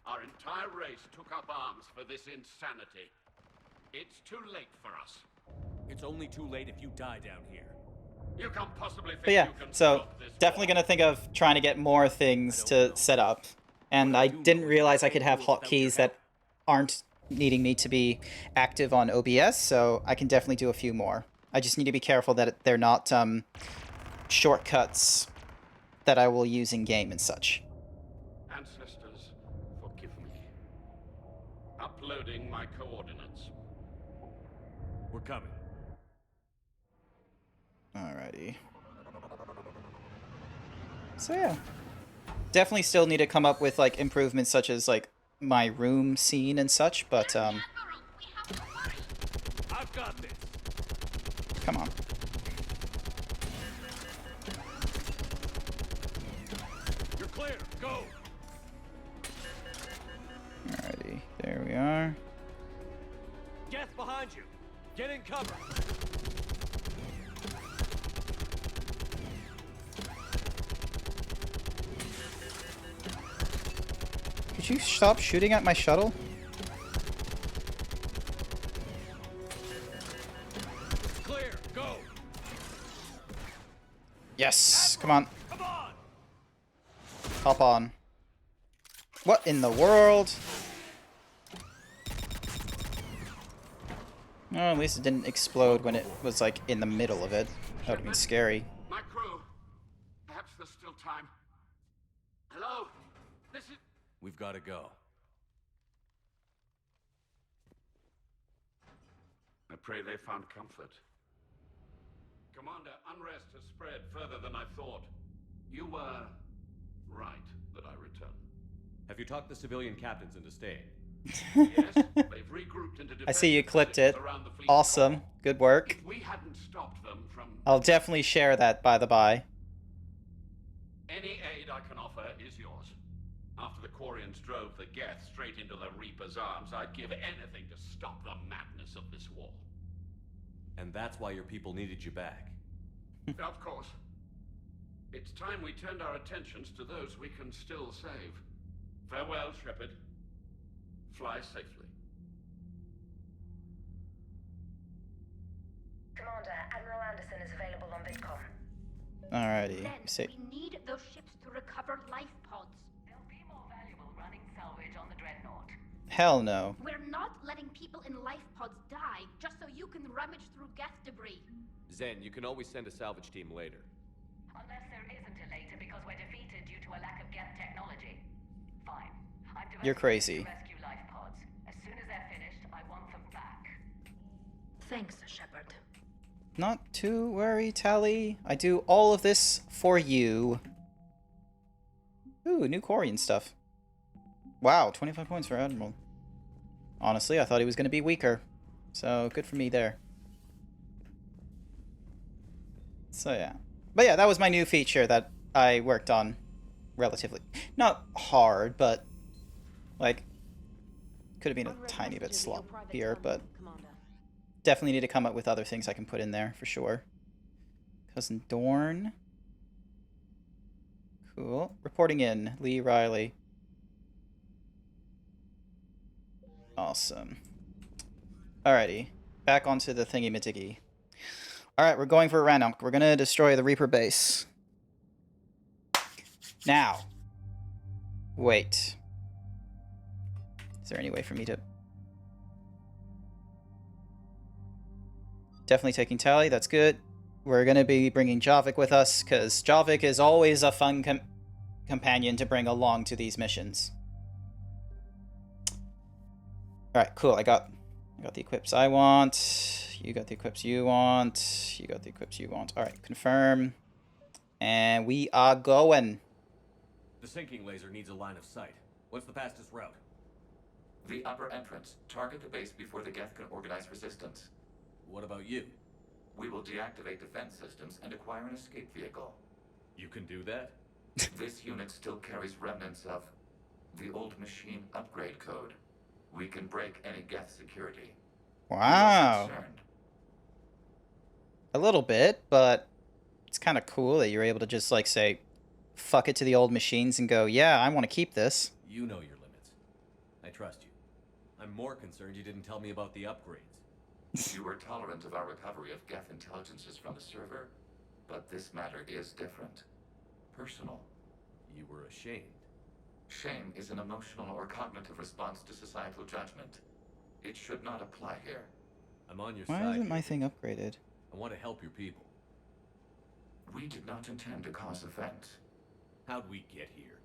our entire race took up arms for this insanity. It's too late for us. It's only too late if you die down here. You can't possibly think But yeah, you can so stop this definitely gonna think of trying to get more things to set up. And I didn't realize I could have hotkeys that aren't needing me to be active on OBS, so I can definitely do a few more. I just need to be careful that they're not shortcuts that I will use in game and such. Ancestors, forgive me. Uploading my coordinates. We're coming. Alrighty. So yeah. Definitely still need to come up with like improvements such as like my room scene and such, but I've got this. Come on. You're clear. Go. Alrighty, there we are. Geth behind you. Get in cover. Could you stop shooting at my shuttle? Clear. Go. Yes, come on. Hop on. What in the world? Oh, at least it didn't explode when it was like in the middle of it. That would have been scary. My crew. Perhaps there's still time. Hello? This is... We've got to go. I pray they found comfort. Commander, unrest has spread further than I thought. You were right that I returned. Have you talked the civilian captains into staying? Yes, they've regrouped into I see you clipped it. around the fleet. Awesome. Good work. If we hadn't stopped them from... I'll definitely share that by the by. Any aid I can offer is yours. After the Quarians drove the Geth straight into the Reaper's arms, I'd give anything to stop the madness of this war. And that's why your people needed you back. Of course. It's time we turned our attentions to those we can still save. Farewell, Shepard. Fly safely. Commander, Admiral Anderson is available on VidCom. Alrighty. Then Say, we need those ships to recover life pods. They'll be more valuable running salvage on the Dreadnought. hell no. We're not letting people in life pods die just so you can rummage through Geth debris. Zen, you can always send a salvage team later. Unless there isn't a later because we're defeated due to a lack of Geth technology. Fine. I'm You're crazy. rescue life pods. As soon as they're finished, I want them back. Thanks, Shepard. Not to worry, Tally. I do all of this for you. Ooh, new Quarian stuff. Wow, 25 points for Admiral. Honestly, I thought he was going to be weaker. So, good for me there. So, yeah. But yeah, that was my new feature that I worked on relatively. Not hard, but, like, could have been a tiny bit sloppier, but definitely need to come up with other things I can put in there, for sure. Cousin Dorn. Cool. Reporting in, Lee Riley. Awesome. Alrighty. Back onto the thingy-majiggy. Alright, we're going for Rannoch. We're gonna destroy the Reaper base. Now. Wait. Is there any way for me to... Definitely taking Tally, that's good. We're gonna be bringing Javik with us, because Javik is always a fun companion to bring along to these missions. Alright, cool, I got the equips I want. You got the equips you want. You got the equips you want. Alright, confirm. And we are going. The sinking laser needs a line of sight. What's the fastest route? The upper entrance. Target the base before the Geth can organize resistance. What about you? We will deactivate defense systems and acquire an escape vehicle. You can do that? This unit still carries remnants of the old machine upgrade code. We can break any Geth security. Wow. A little bit, but it's kind of cool that you're able to just, like, say, fuck it to the old machines and go, yeah, I want to keep this. You know your limits. I trust you. I'm more concerned you didn't tell me about the upgrades. You were tolerant of our recovery of Geth intelligences from the server, but this matter is different. Personal. You were ashamed. Shame is an emotional or cognitive response to societal judgment. It should not apply here. I'm on your Why side. isn't my thing upgraded? I want to help your people. We did not intend to cause offense. How'd we get here?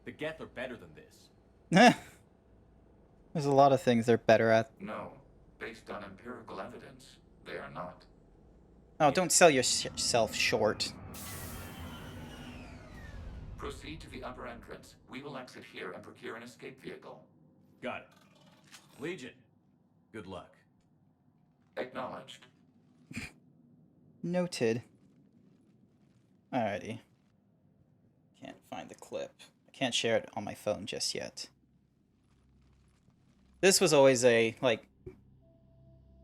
The Geth are better than this. There's a lot of things they're better at. No. Based on empirical evidence, they are not. Oh, don't sell yourself short. Proceed to the upper entrance. We will exit here and procure an escape vehicle. Got it. Legion, good luck. Acknowledged. Noted. Alrighty. Can't find the clip. I can't share it on my phone just yet. This was always a, like,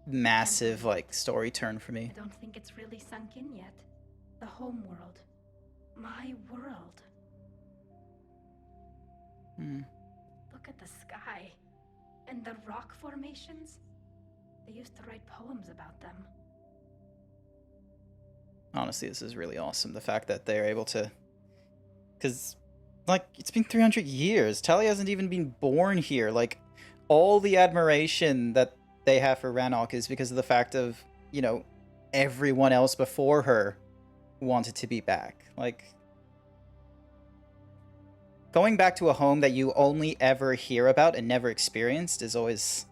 massive, like, story turn for me. I don't think it's really sunk in yet. The home world. My world. Look at the sky. And the rock formations. They used to write poems about them. Honestly, this is really awesome. The fact that they're able to... Because, like, it's been 300 years. Tally hasn't even been born here. Like, all the admiration that they have for Rannoch is because of the fact of, you know, everyone else before her wanted to be back. Like, going back to a home that you only ever hear about and never experienced is always...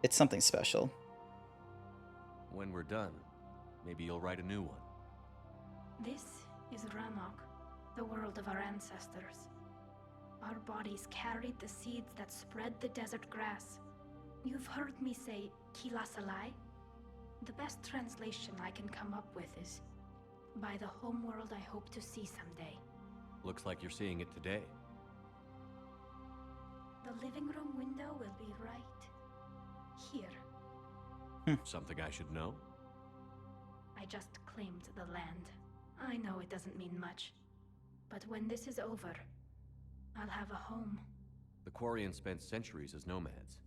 It's something special. When we're done, maybe you'll write a new one. This is Rannoch, the world of our ancestors. Our bodies carried the seeds that spread the desert grass. You've heard me say Kilasalai? The best translation I can come up with is, by the homeworld I hope to see someday. Looks like you're seeing it today. The living room window will be right here. Something I should know? I just claimed the land. I know it doesn't mean much, but when this is over, I'll have a home. The Quarians spent centuries as nomads.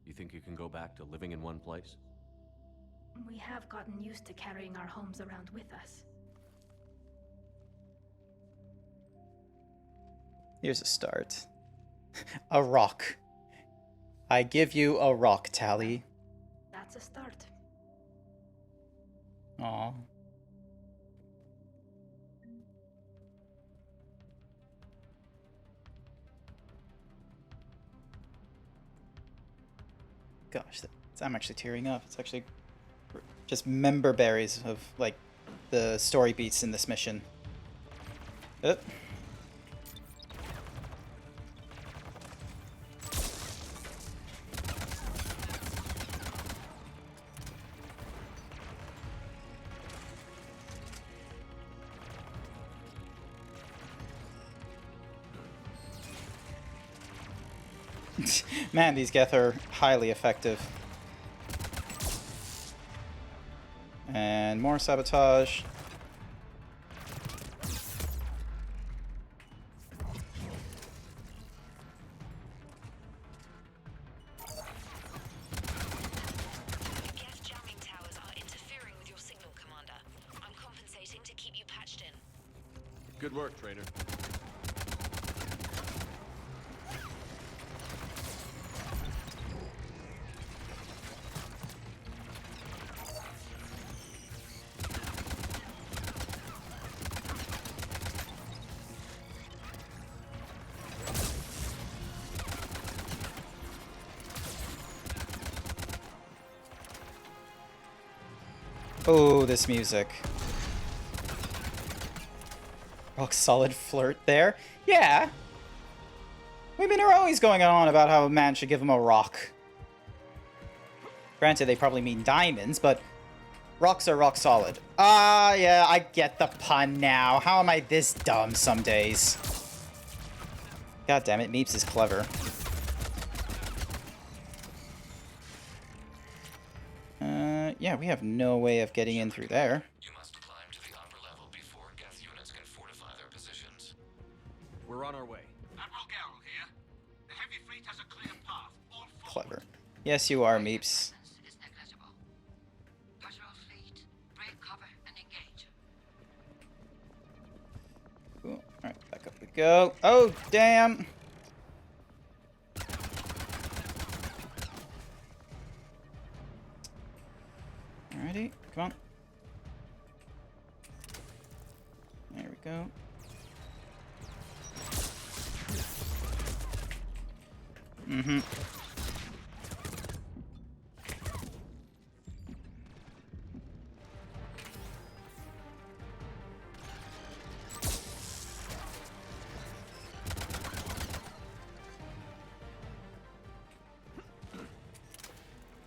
You think you can go back to living in one place? We have gotten used to carrying our homes around with us. Here's a start. A rock. I give you a rock, Tali. That's a start. Aw. Gosh, I'm actually tearing up. It's actually just member berries of, like, the story beats in this mission. Oop. Man, these Geth are highly effective. And more sabotage. Geth jamming towers are interfering with your signal, Commander. I'm compensating to keep you patched in. Good work, Trainer. Oh, this music. Rock solid flirt there. Yeah. Women are always going on about how a man should give him a rock. Granted, they probably mean diamonds, but rocks are rock solid. Ah, yeah, I get the pun now. How am I this dumb some days? God damn it, Meeps is clever. Yeah, we have no way of getting in through there. You must climb to the upper level before Geth units can fortify their positions. We're on our way. Admiral Garrel here. The heavy fleet has a clear path. All Clever. Yes, you are, Meeps. Is negligible. Patrol fleet, break cover and engage. Cool. Alright, back up we go. Oh, damn! Alrighty, come on. There we go. Mm-hmm.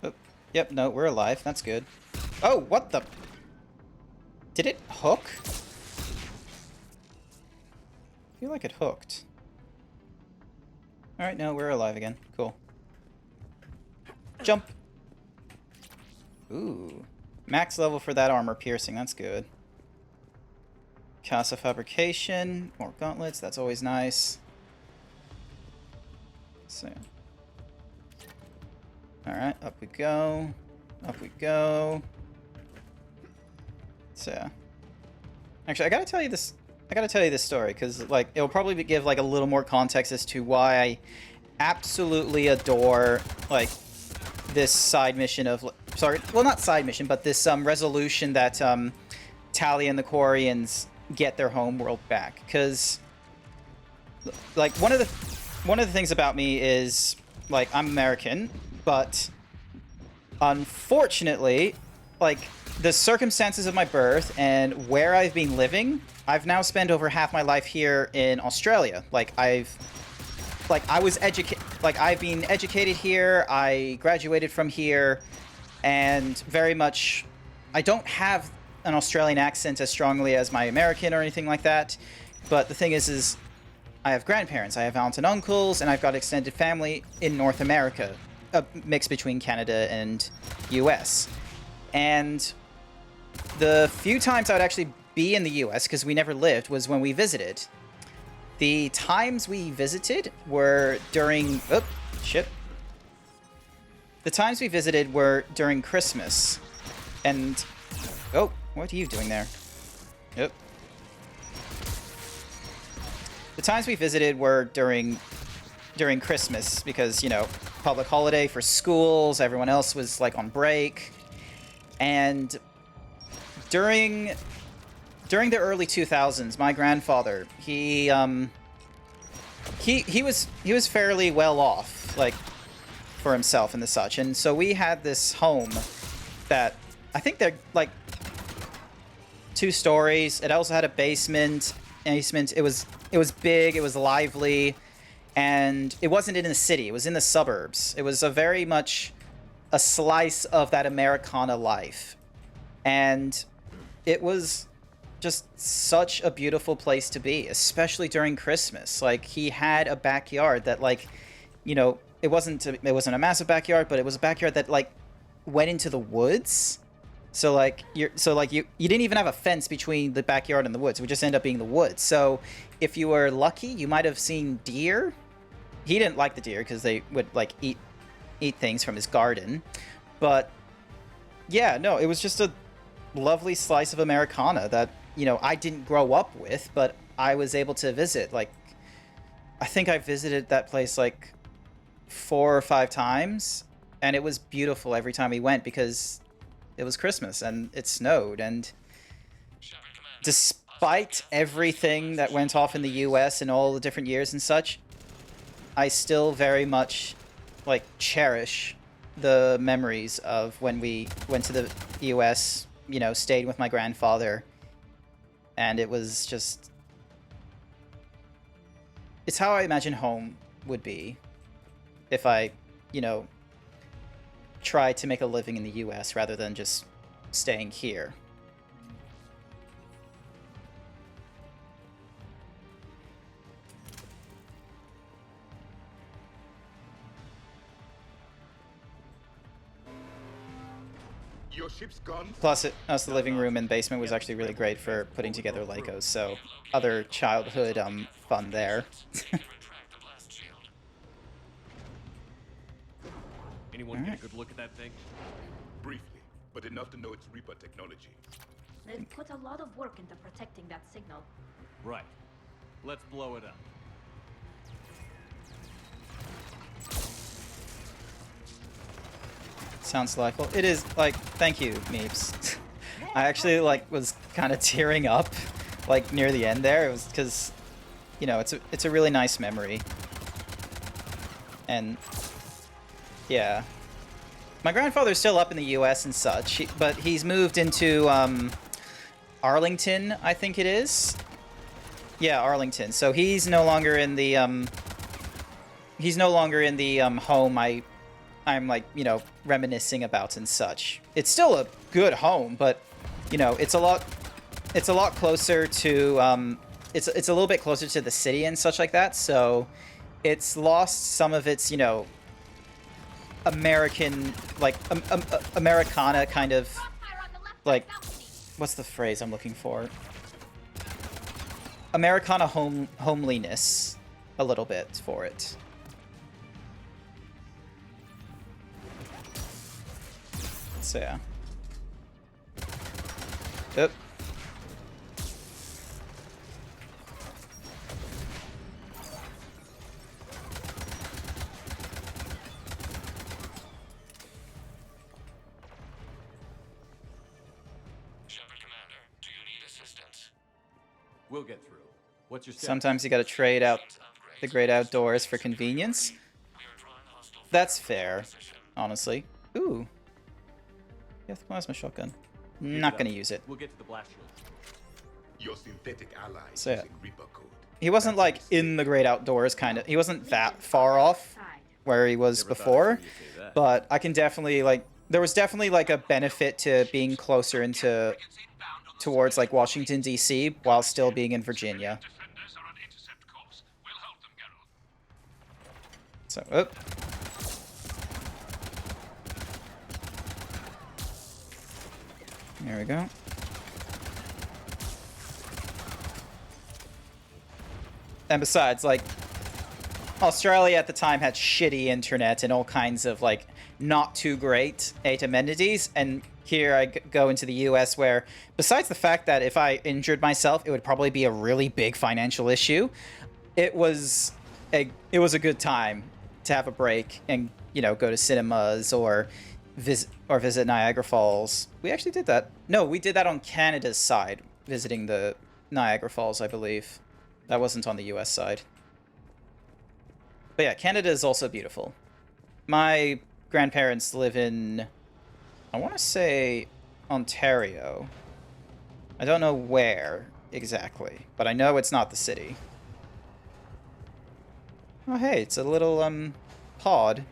Oh, yep, no, we're alive. That's good. Oh, what the? Did it hook? I feel like it hooked. Alright, no, we're alive again. Cool. Jump! Ooh. Max level for that armor piercing, that's good. Casa fabrication, more gauntlets, that's always nice. So. Alright, up we go. Up we go. So. Actually, I gotta tell you this story, because, like, it'll probably give, like, a little more context as to why I absolutely adore, like, this side mission of, sorry, well, not side mission, but this, resolution that, Tali and the Quarians get their home world back. Because, like, one of the things about me is, like, I'm American, but unfortunately, like, the circumstances of my birth and where I've been living, I've now spent over half my life here in Australia. I've been educated here, I graduated from here, and very much, I don't have an Australian accent as strongly as my American or anything like that, but the thing is I have grandparents, I have aunts and uncles, and I've got extended family in North America, a mix between Canada and US. And the few times I would actually be in the US, because we never lived, was when we visited. The times we visited were during... Oh, shit. The times we visited were during Christmas. And... Oh, what are you doing there? Yep. the times we visited were during Christmas because, you know, public holiday for schools, everyone else was like on break. And during the early 2000s, my grandfather, he was fairly well off, like, for himself and the such. And so we had this home that I think they're like 2 stories. It also had a basement. It was big, it was lively, and it wasn't in the city, it was in the suburbs. It was a very much a slice of that Americana life. And it was just such a beautiful place to be, especially during Christmas. Like, he had a backyard that, like, you know, it wasn't a massive backyard, but it was a backyard that, like, went into the woods. So you didn't even have a fence between the backyard and the woods. It would just end up being the woods. So if you were lucky, you might have seen deer. He didn't like the deer because they would, like, eat things from his garden. But yeah, no, it was just a lovely slice of Americana that, you know, I didn't grow up with, but I was able to visit. Like, I think I visited that place like 4 or 5 times, and it was beautiful every time we went because it was Christmas and it snowed. And despite everything that went off in the US and all the different years and such, I still very much, like, cherish the memories of when we went to the US, you know, stayed with my grandfather. And it was just... it's how I imagine home would be if I, you know, try to make a living in the US rather than just staying here. Your ship's gone. Plus, the living room and basement was actually really great for putting together Legos, so other childhood fun there. Anyone get a good look at that thing? Briefly, but enough to know it's Reaper technology. They've put a lot of work into protecting that signal. Right. Let's blow it up. Sounds delightful. It is, like, thank you, Meeps. I actually, like, was kind of tearing up, like, near the end there. It was because, you know, it's a really nice memory. And yeah. My grandfather's still up in the US and such, but he's moved into Arlington, I think it is. Yeah, Arlington. So he's no longer in the home I'm, like, you know, reminiscing about and such. It's still a good home, but, you know, it's a lot closer to it's a little bit closer to the city and such like that. So it's lost some of its, you know, American, like, Americana kind of, like, what's the phrase I'm looking for? Americana homeliness a little bit for it. So yeah. Oop. We'll get through. What's your status? Sometimes you gotta trade out the great outdoors for convenience. That's fair, honestly. Ooh. You have the plasma shotgun. Not gonna use it. We'll get to the blast shield. Your synthetic ally So yeah. using Reaper code. He wasn't, like, in the great outdoors, kind of. He wasn't that far off where he was before, but I can definitely, like, there was definitely, like, a benefit to being closer towards, like, Washington, D.C. while still being in Virginia. So, oop. There we go. And besides, like, Australia at the time had shitty internet and all kinds of, like, not too great amenities, and here I go into the US where, besides the fact that if I injured myself, it would probably be a really big financial issue, it was a good time to have a break and, you know, go to cinemas or visit Niagara Falls. We actually did that. No, we did that on Canada's side, visiting the Niagara Falls, I believe. That wasn't on the US side. But yeah, Canada is also beautiful. My grandparents live in, I want to say, Ontario. I don't know where exactly, but I know it's not the city. Oh hey, it's a little pod.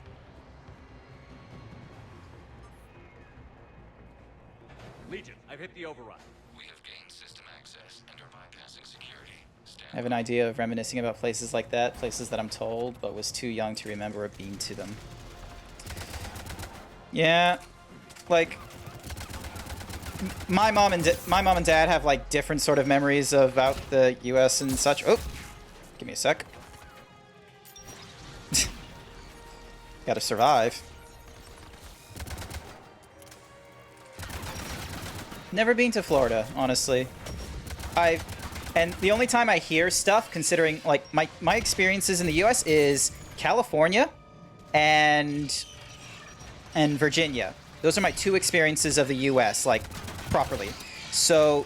Legion, I've hit the override. We have gained system access and are bypassing security. I have an idea of reminiscing about places like that, places that I'm told, but was too young to remember or been to them. Yeah, like my mom and dad have like different sort of memories about the U.S. and such. Oh, give me a sec. Gotta survive. Never been to Florida, honestly. And the only time I hear stuff, considering like my experiences in the U.S. is California and Virginia. Those are my two experiences of the U.S. like properly. So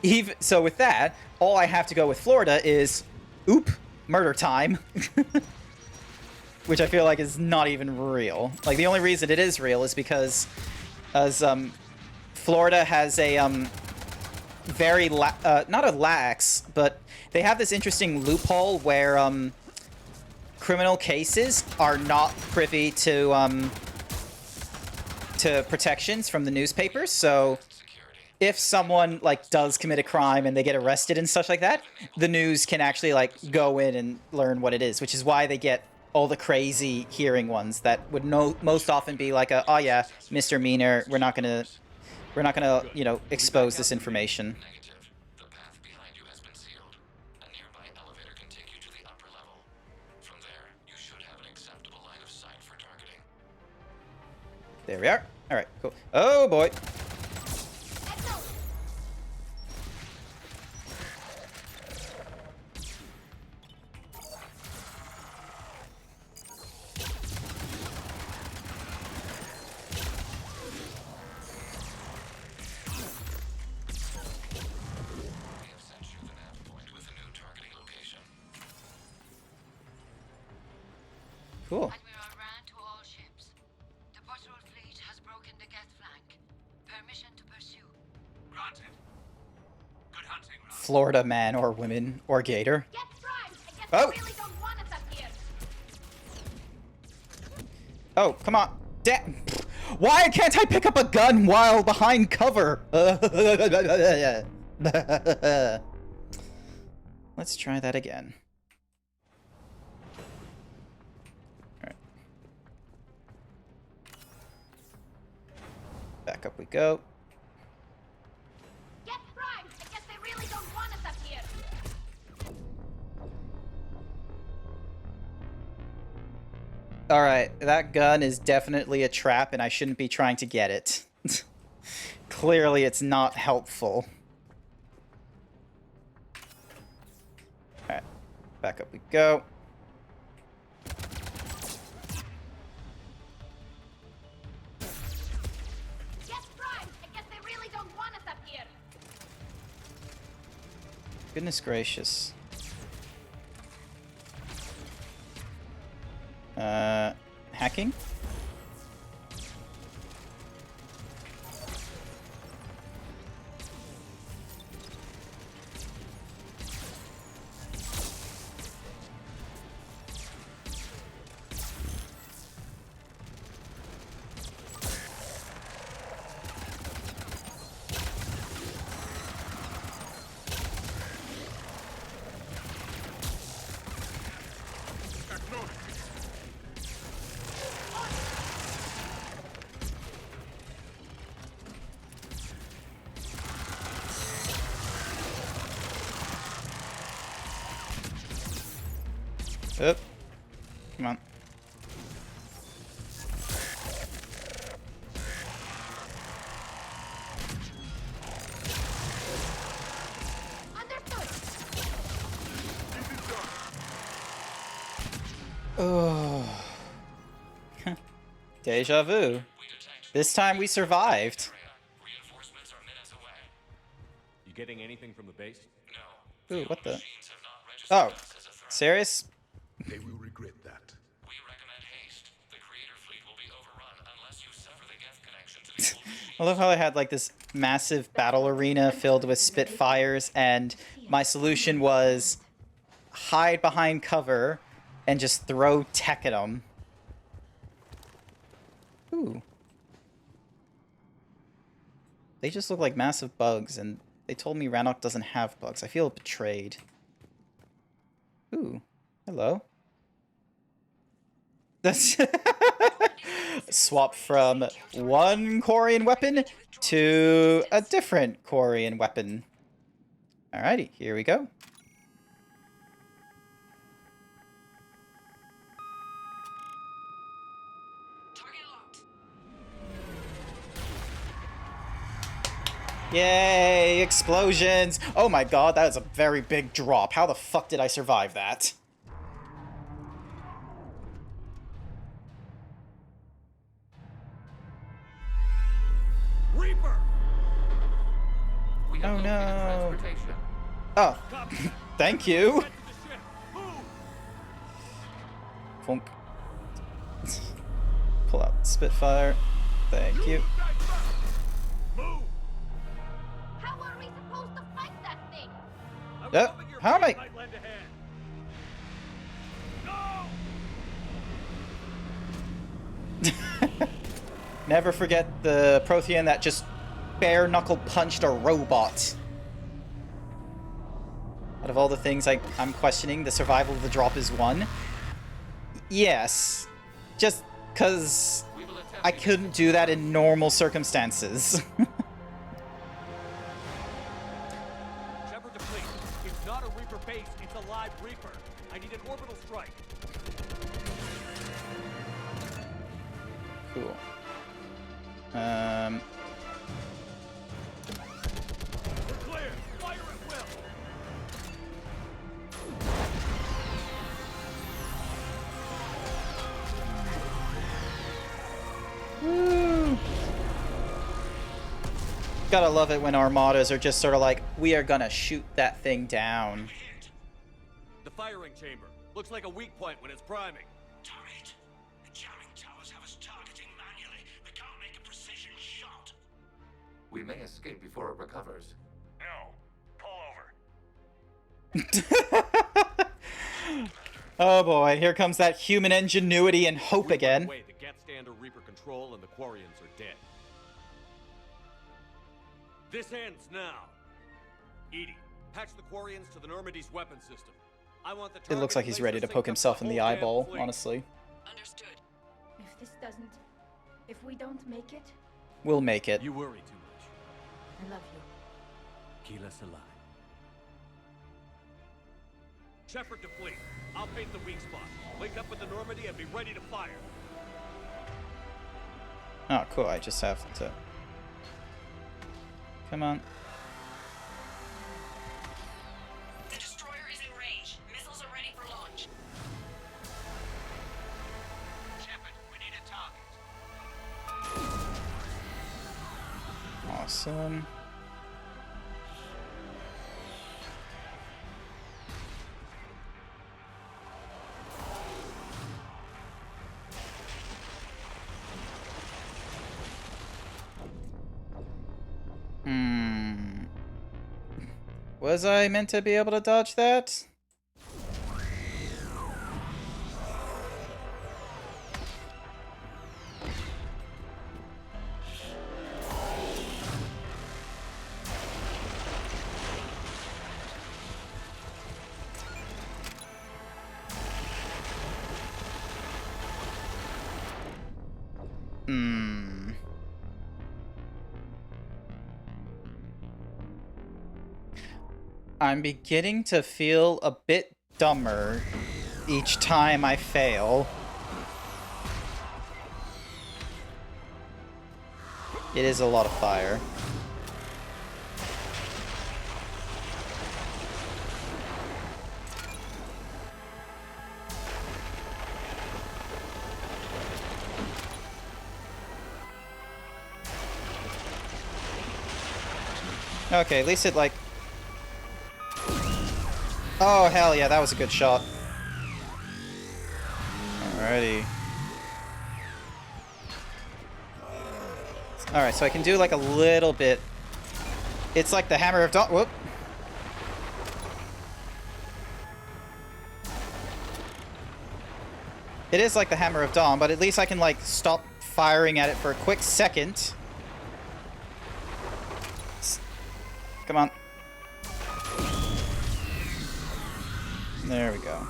with that, all I have to go with Florida is, murder time. Which I feel like is not even real. Like, the only reason it is real is because Florida has a very not a lax, but they have this interesting loophole where criminal cases are not privy to protections from the newspapers. So if someone like does commit a crime and they get arrested and such like that, the news can actually like go in and learn what it is, which is why they get all the crazy hearing ones that would most often be like a, oh yeah, misdemeanor, we're not gonna, you know, expose this information. The path behind you has been sealed. A nearby elevator can take you to the upper level. From there, you should have an acceptable line of sight for targeting. There we are. All right, cool. Oh boy. Cool. Admiral Rand to all ships. The patrol fleet has broken the Geth flank. Permission to pursue. Granted. Good hunting, Rand. Florida man or women or gator. Get primed! I guess Oh! they really don't want us up here! Oh, come on. Why can't I pick up a gun while behind cover? Let's try that again. Alright. Back up we go. Get primed! I guess they really don't want us up here! Alright, that gun is definitely a trap and I shouldn't be trying to get it. Clearly it's not helpful. Alright, back up we go. Get primed! I guess they really don't want us up here! Goodness gracious. Hacking? Up. Come on. Oh. Deja vu. This time we survived. You getting anything from the base? No. Ooh, what the? Oh, serious? They will regret that. We recommend haste. The creator fleet will be overrun unless you sever the Geth connection to the old machine. I love how I had like this massive battle arena filled with Spitfires, and my solution was hide behind cover and just throw tech at them. Ooh. They just look like massive bugs, and they told me Rannoch doesn't have bugs. I feel betrayed. Ooh. Hello. That's swap from one Quarian weapon to a different Quarian weapon. Alrighty, here we go. Yay, explosions! Oh my god, that is a very big drop. How the fuck did I survive that? Reaper! Oh no. Oh, thank you. Funk. Pull out Spitfire. Thank you. How are we supposed to fight that thing? Yep. How am I? Never forget the Prothean that just bare knuckle punched a robot. Out of all the things I'm questioning, the survival of the drop is one. Yes. Just because I couldn't do that in normal circumstances. Shepard deplete. It's not a Reaper base, it's a live Reaper. I need an orbital strike. Cool. We're clear. Fire at will. Woo. Gotta love it when armadas are just sort of like, we are gonna shoot that thing down. The firing chamber. Looks like a weak point when it's priming. Turret. The jamming towers have us targeting manually. We can't make a precision shot. We may escape before it recovers. No. Pull over. Oh boy, here comes that human ingenuity and hope again. Wait, the Geth stand under Reaper control and the Quarians are dead. This ends now. EDI, patch the Quarians to the Normandy's weapon system. I want the It looks like he's ready to poke himself in the eyeball, honestly. Understood. If this doesn't... If we don't make it... We'll make it. You worry too much. I love you. Keep us alive. Shepard to fleet. I'll paint the weak spot. Link up with the Normandy and be ready to fire. Oh, cool. I just have to... Come on. The destroyer is in range. Missiles are ready for launch. Shepard, we need a target. Awesome. Was I meant to be able to dodge that? I'm beginning to feel a bit dumber each time I fail. It is a lot of fire. Okay, at least it like... Oh, hell yeah, that was a good shot. Alrighty. Alright, so I can do like a little bit. It's like the Hammer of Dawn. Whoop. It is like the Hammer of Dawn, but at least I can like stop firing at it for a quick second. Come on. There we go.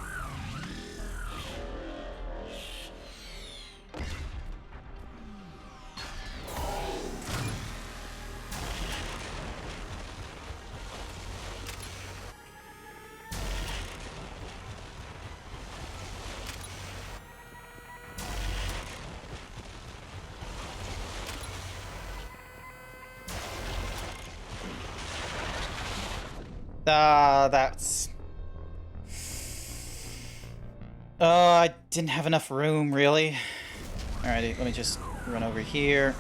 That's... Oh, I didn't have enough room, really. Alrighty, let me just run over here.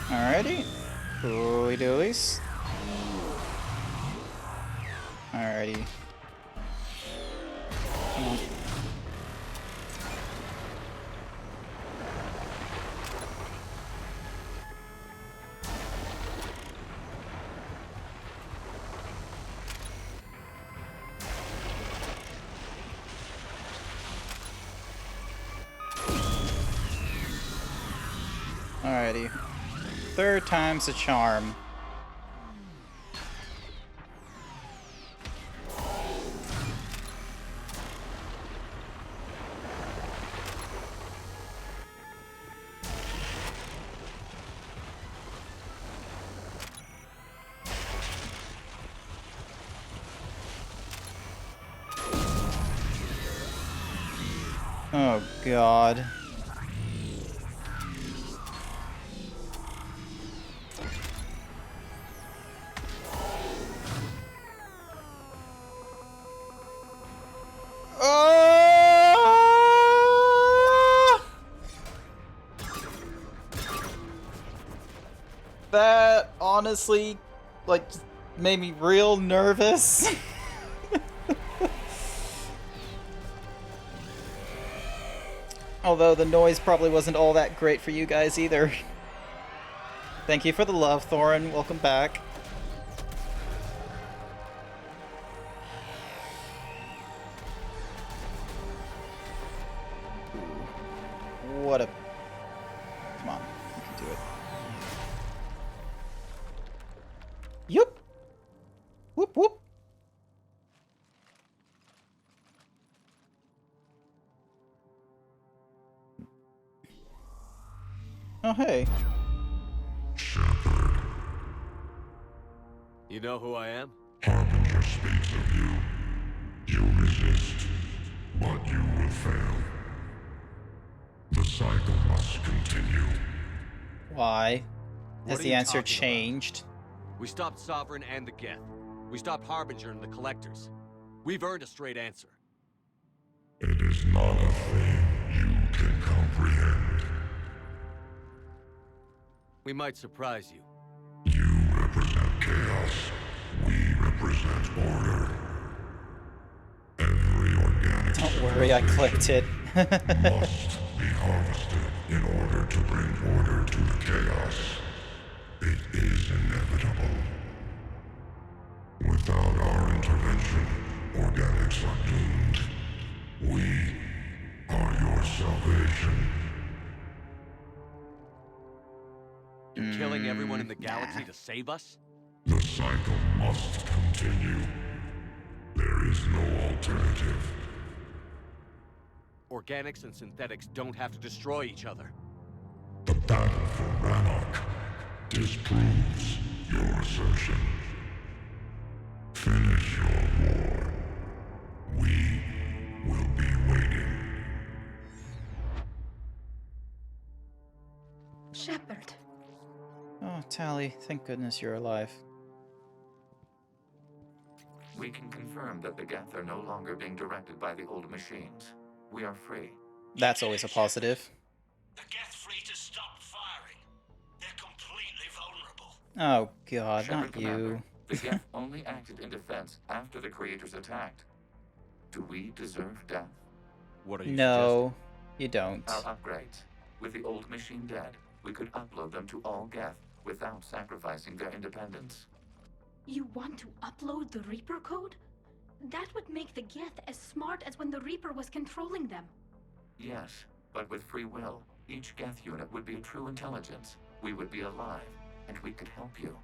Alrighty. Cooly doolies. Alrighty. Come on. Alrighty. Third time's a charm. Oh, God. That honestly, like, made me real nervous. Although the noise probably wasn't all that great for you guys either. Thank you for the love, Thorin. Welcome back. What a... Come on, you can do it. Yup. Whoop whoop. Oh, hey. Shepard. You know who I am? Harbinger speaks of you. You resist, but you will fail. The cycle must continue. Why? Has What are the you answer talking changed? about? We stopped Sovereign and the Geth. We stopped Harbinger and the Collectors. We've earned a straight answer. It is not a thing you can comprehend. We might surprise you. You represent chaos. We represent order. Every organic Don't worry, I clicked it. must be harvested in order to bring order to the chaos. It is inevitable. Without our intervention, organics are doomed. We are your salvation. You're killing everyone in the galaxy to save us? The cycle must continue. There is no alternative. Organics and synthetics don't have to destroy each other. The battle for Rannoch disproves your assertion. Finish your war. We will be waiting. Shepard. Oh, Tali, thank goodness you're alive. We can confirm that the Geth are no longer being directed by the old machines. We are free. That's always a positive. The Geth fleet has stopped firing. They're completely vulnerable. Oh god, Shepard, not Commander, you. The Geth only acted in defense after the creators attacked. Do we deserve death? What are you No, you don't. Our upgrades. With the old machine dead, we could upload them to all Geth without sacrificing their independence. You want to upload the Reaper code? That would make the Geth as smart as when the Reaper was controlling them. Yes, but with free will, each Geth unit would be a true intelligence. We would be alive, and we could help you.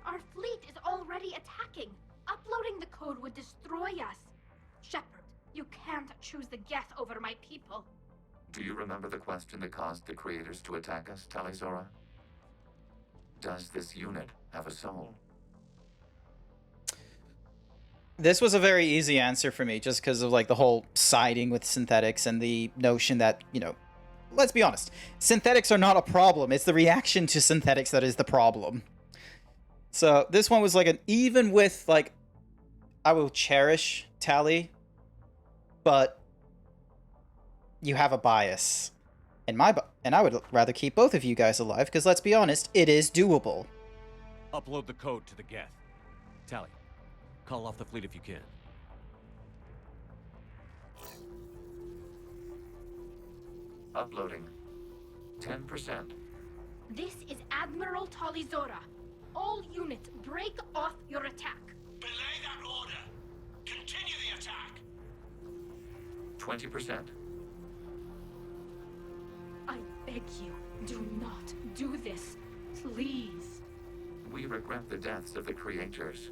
Our fleet is already attacking. Uploading the code would destroy us. Shepard, you can't choose the Geth over my people. Do you remember the question that caused the creators to attack us, Talizora? Does this unit have a soul? This was a very easy answer for me, just because of like the whole siding with synthetics and the notion that, you know, let's be honest, synthetics are not a problem. It's the reaction to synthetics that is the problem. So this one was like an even with like, I will cherish Tali, but you have a bias, and I would rather keep both of you guys alive because let's be honest, it is doable. Upload the code to the Geth. Tali, call off the fleet if you can. Uploading. 10%. This is Admiral Talizora. All units, break off your attack. Belay that order. Continue the attack. 20%. I beg you, do not do this. Please. We regret the deaths of the creators,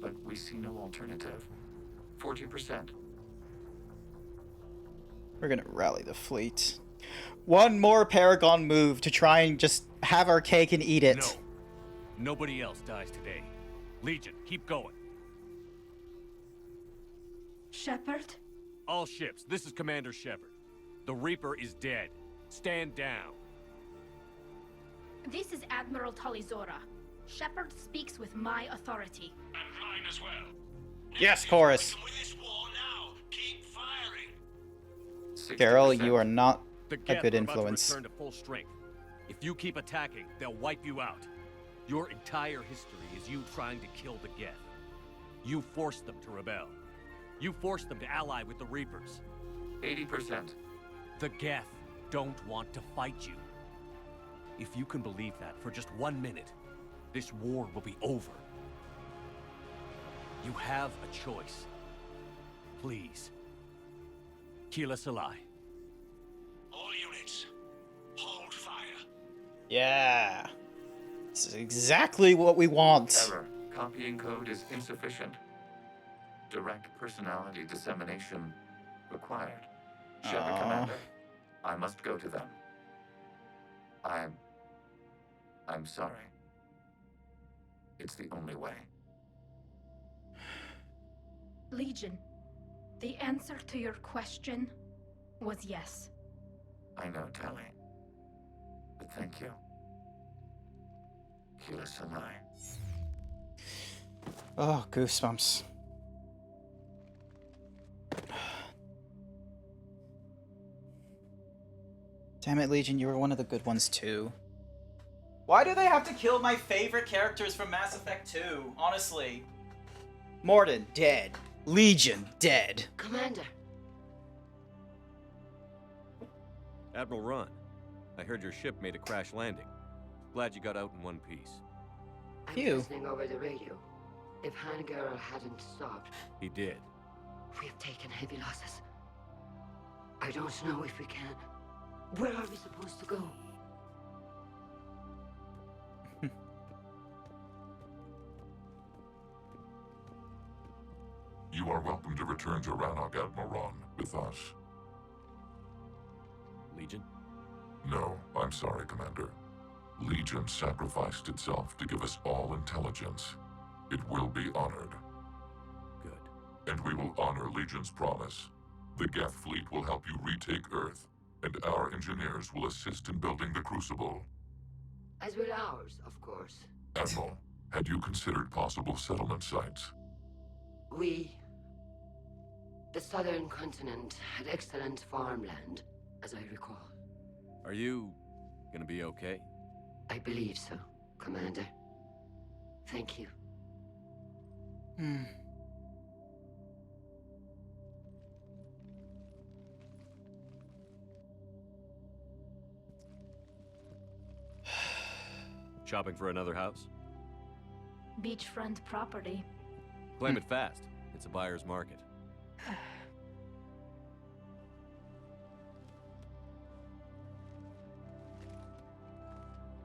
but we see no alternative. 40%. We're gonna rally the fleet. One more Paragon move to try and just have our cake and eat it. No. Nobody else dies today. Legion, keep going. Shepard? All ships, this is Commander Shepard. The Reaper is dead. Stand down. This is Admiral Talizora. Shepard speaks with my authority. And mine as well. Yes, Chorus. With this war now. Keep firing. Carol, you are not The a Geth good are about to influence. return to full strength. If you keep attacking, they'll wipe you out. Your entire history is you trying to kill the Geth. You forced them to rebel. You forced them to ally with the Reapers. 80%. The Geth don't want to fight you. If you can believe that for just 1 minute, this war will be over. You have a choice. Please. Keela Salai. All units, hold fire. Yeah. This is exactly what we want. Error. Copying code is insufficient. Direct personality dissemination required. Shepard, Commander, I must go to them. I'm sorry. It's the only way. Legion, the answer to your question was yes. I know, Tali. But thank you. Keela Salai. Oh, goosebumps. Damn it, Legion, you were one of the good ones too. Why do they have to kill my favorite characters from Mass Effect 2? Honestly. Mordin, dead. Legion, dead. Commander. Admiral Ron, I heard your ship made a crash landing. Glad you got out in one piece. I'm listening over the radio. If Hangirl hadn't stopped, He did. we have taken heavy losses. I don't know if we can. Where are we supposed to go? You are welcome to return to Rannoch, Admiral Ron, with us. Legion? No, I'm sorry, Commander. Legion sacrificed itself to give us all intelligence. It will be honored. And we will honor Legion's promise. The Geth fleet will help you retake Earth, and our engineers will assist in building the Crucible. As will ours, of course. Admiral, had you considered possible settlement sites? The southern continent had excellent farmland, as I recall. Are you gonna be okay? I believe so, Commander. Thank you. Shopping for another house? Beachfront property. Claim it fast. It's a buyer's market.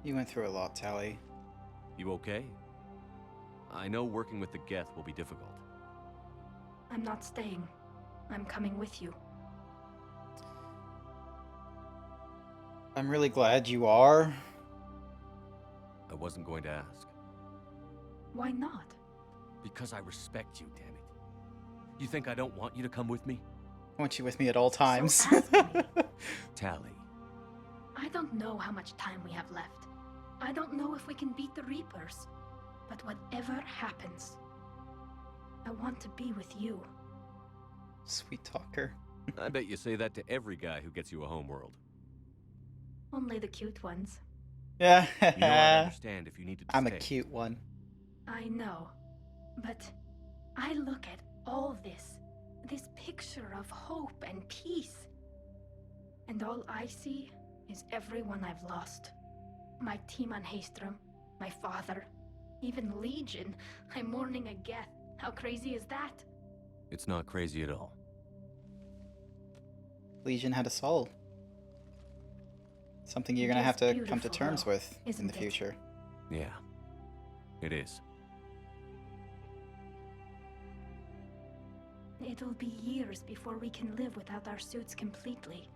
You went through a lot, Tali. You okay? I know working with the Geth will be difficult. I'm not staying. I'm coming with you. I'm really glad you are. I wasn't going to ask. Why not? Because I respect you, damn it. You think I don't want you to come with me? I want you with me at all times. So ask me. Tali. I don't know how much time we have left. I don't know if we can beat the Reapers. But whatever happens, I want to be with you. Sweet talker. I bet you say that to every guy who gets you a homeworld. Only the cute ones. Yeah. You know I understand if you needed to I'm stay. a cute one. I know. But I look at all this picture of hope and peace. And all I see is everyone I've lost. My team on Haestrom, my father, even Legion. I'm mourning a Geth. How crazy is that? It's not crazy at all. Legion had a soul. Something you're It gonna is have to come to beautiful, terms though, with in isn't the it? future. Yeah. It is. It'll be years before we can live without our suits completely.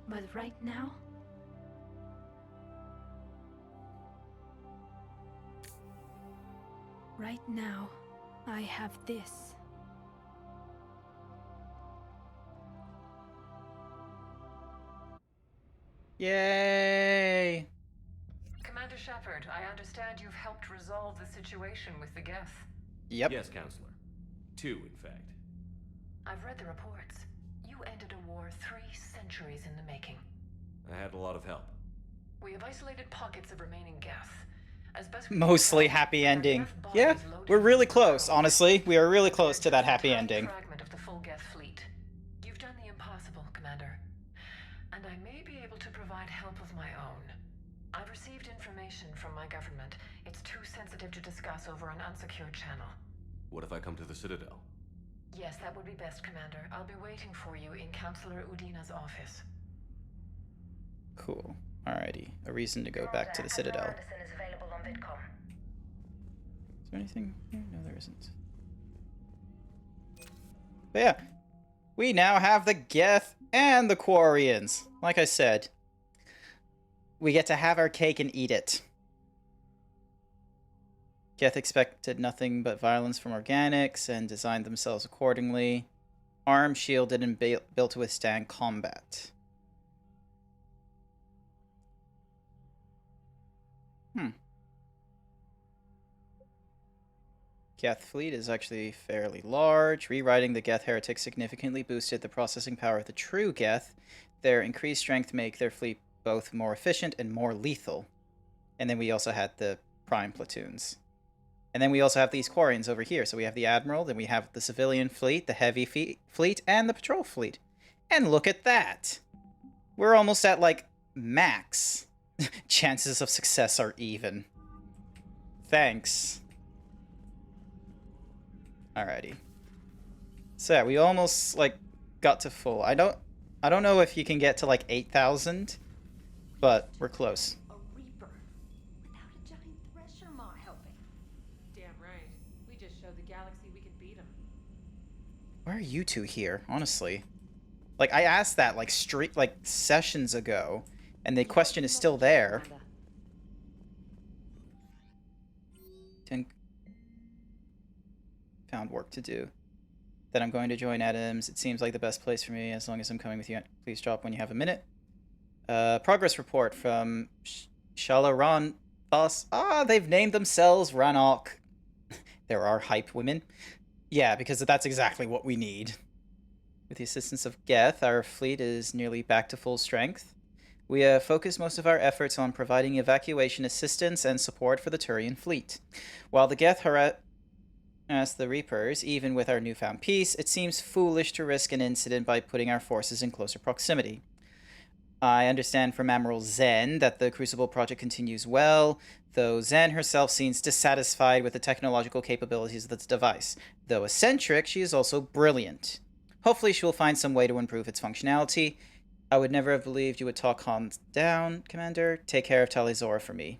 But right now... Right now, I have this. Yay! Commander Shepard, I understand you've helped resolve the situation with the Geth. Yep. Yes, Counselor. 2, in fact. I've read the reports. You ended a war 3 centuries in the making. I had a lot of help. We have isolated pockets of remaining Geth. As best we Mostly happy ending. Yeah, we're really close, honestly. We are really close to that happy ending. fragment of the full Geth fleet. You've done the impossible, Commander. And I may be able to provide help of my own. I've received information from my government. It's too sensitive to discuss over an unsecured channel. What if I come to the Citadel? Yes, that would be best, Commander. I'll be waiting for you in Counselor Udina's office. Cool. Alrighty. A reason to go back to the Citadel. Medicine is available on Vidcom. Is there anything here? No, there isn't. But yeah. We now have the Geth and the Quarians. Like I said, we get to have our cake and eat it. Geth expected nothing but violence from organics and designed themselves accordingly. Armed, shielded, and built to withstand combat. Geth fleet is actually fairly large. Rewriting the Geth heretics significantly boosted the processing power of the true Geth. Their increased strength make their fleet both more efficient and more lethal. And then we also had the prime platoons. And then we also have these Quarians over here. So we have the Admiral, then we have the civilian fleet, the heavy fleet, and the patrol fleet. And look at that! We're almost at, like, max. Chances of success are even. Thanks. Alrighty. So yeah, we almost, like, got to full. I don't know if you can get to, like, 8,000, but we're close. A Reaper. Without a giant thresher maw helping. Damn right. We just showed the galaxy we could beat him. Where are you two here, honestly? Like, I asked that, like, sessions ago, and the question is still there. Found work to do. Then I'm going to join Adams. It seems like the best place for me as long as I'm coming with you. Please drop when you have a minute. Progress report from Shalaran Boss. They've named themselves Ranok. There are hype women. Yeah, because that's exactly what we need. With the assistance of Geth, our fleet is nearly back to full strength. We have focused most of our efforts on providing evacuation assistance and support for the Turian fleet. While the Geth harass the Reapers, even with our newfound peace, it seems foolish to risk an incident by putting our forces in closer proximity. I understand from Admiral Zen that the Crucible project continues well, though Zen herself seems dissatisfied with the technological capabilities of this device. Though eccentric, she is also brilliant. Hopefully she will find some way to improve its functionality. I would never have believed you would talk calm down, Commander. Take care of Talizora for me.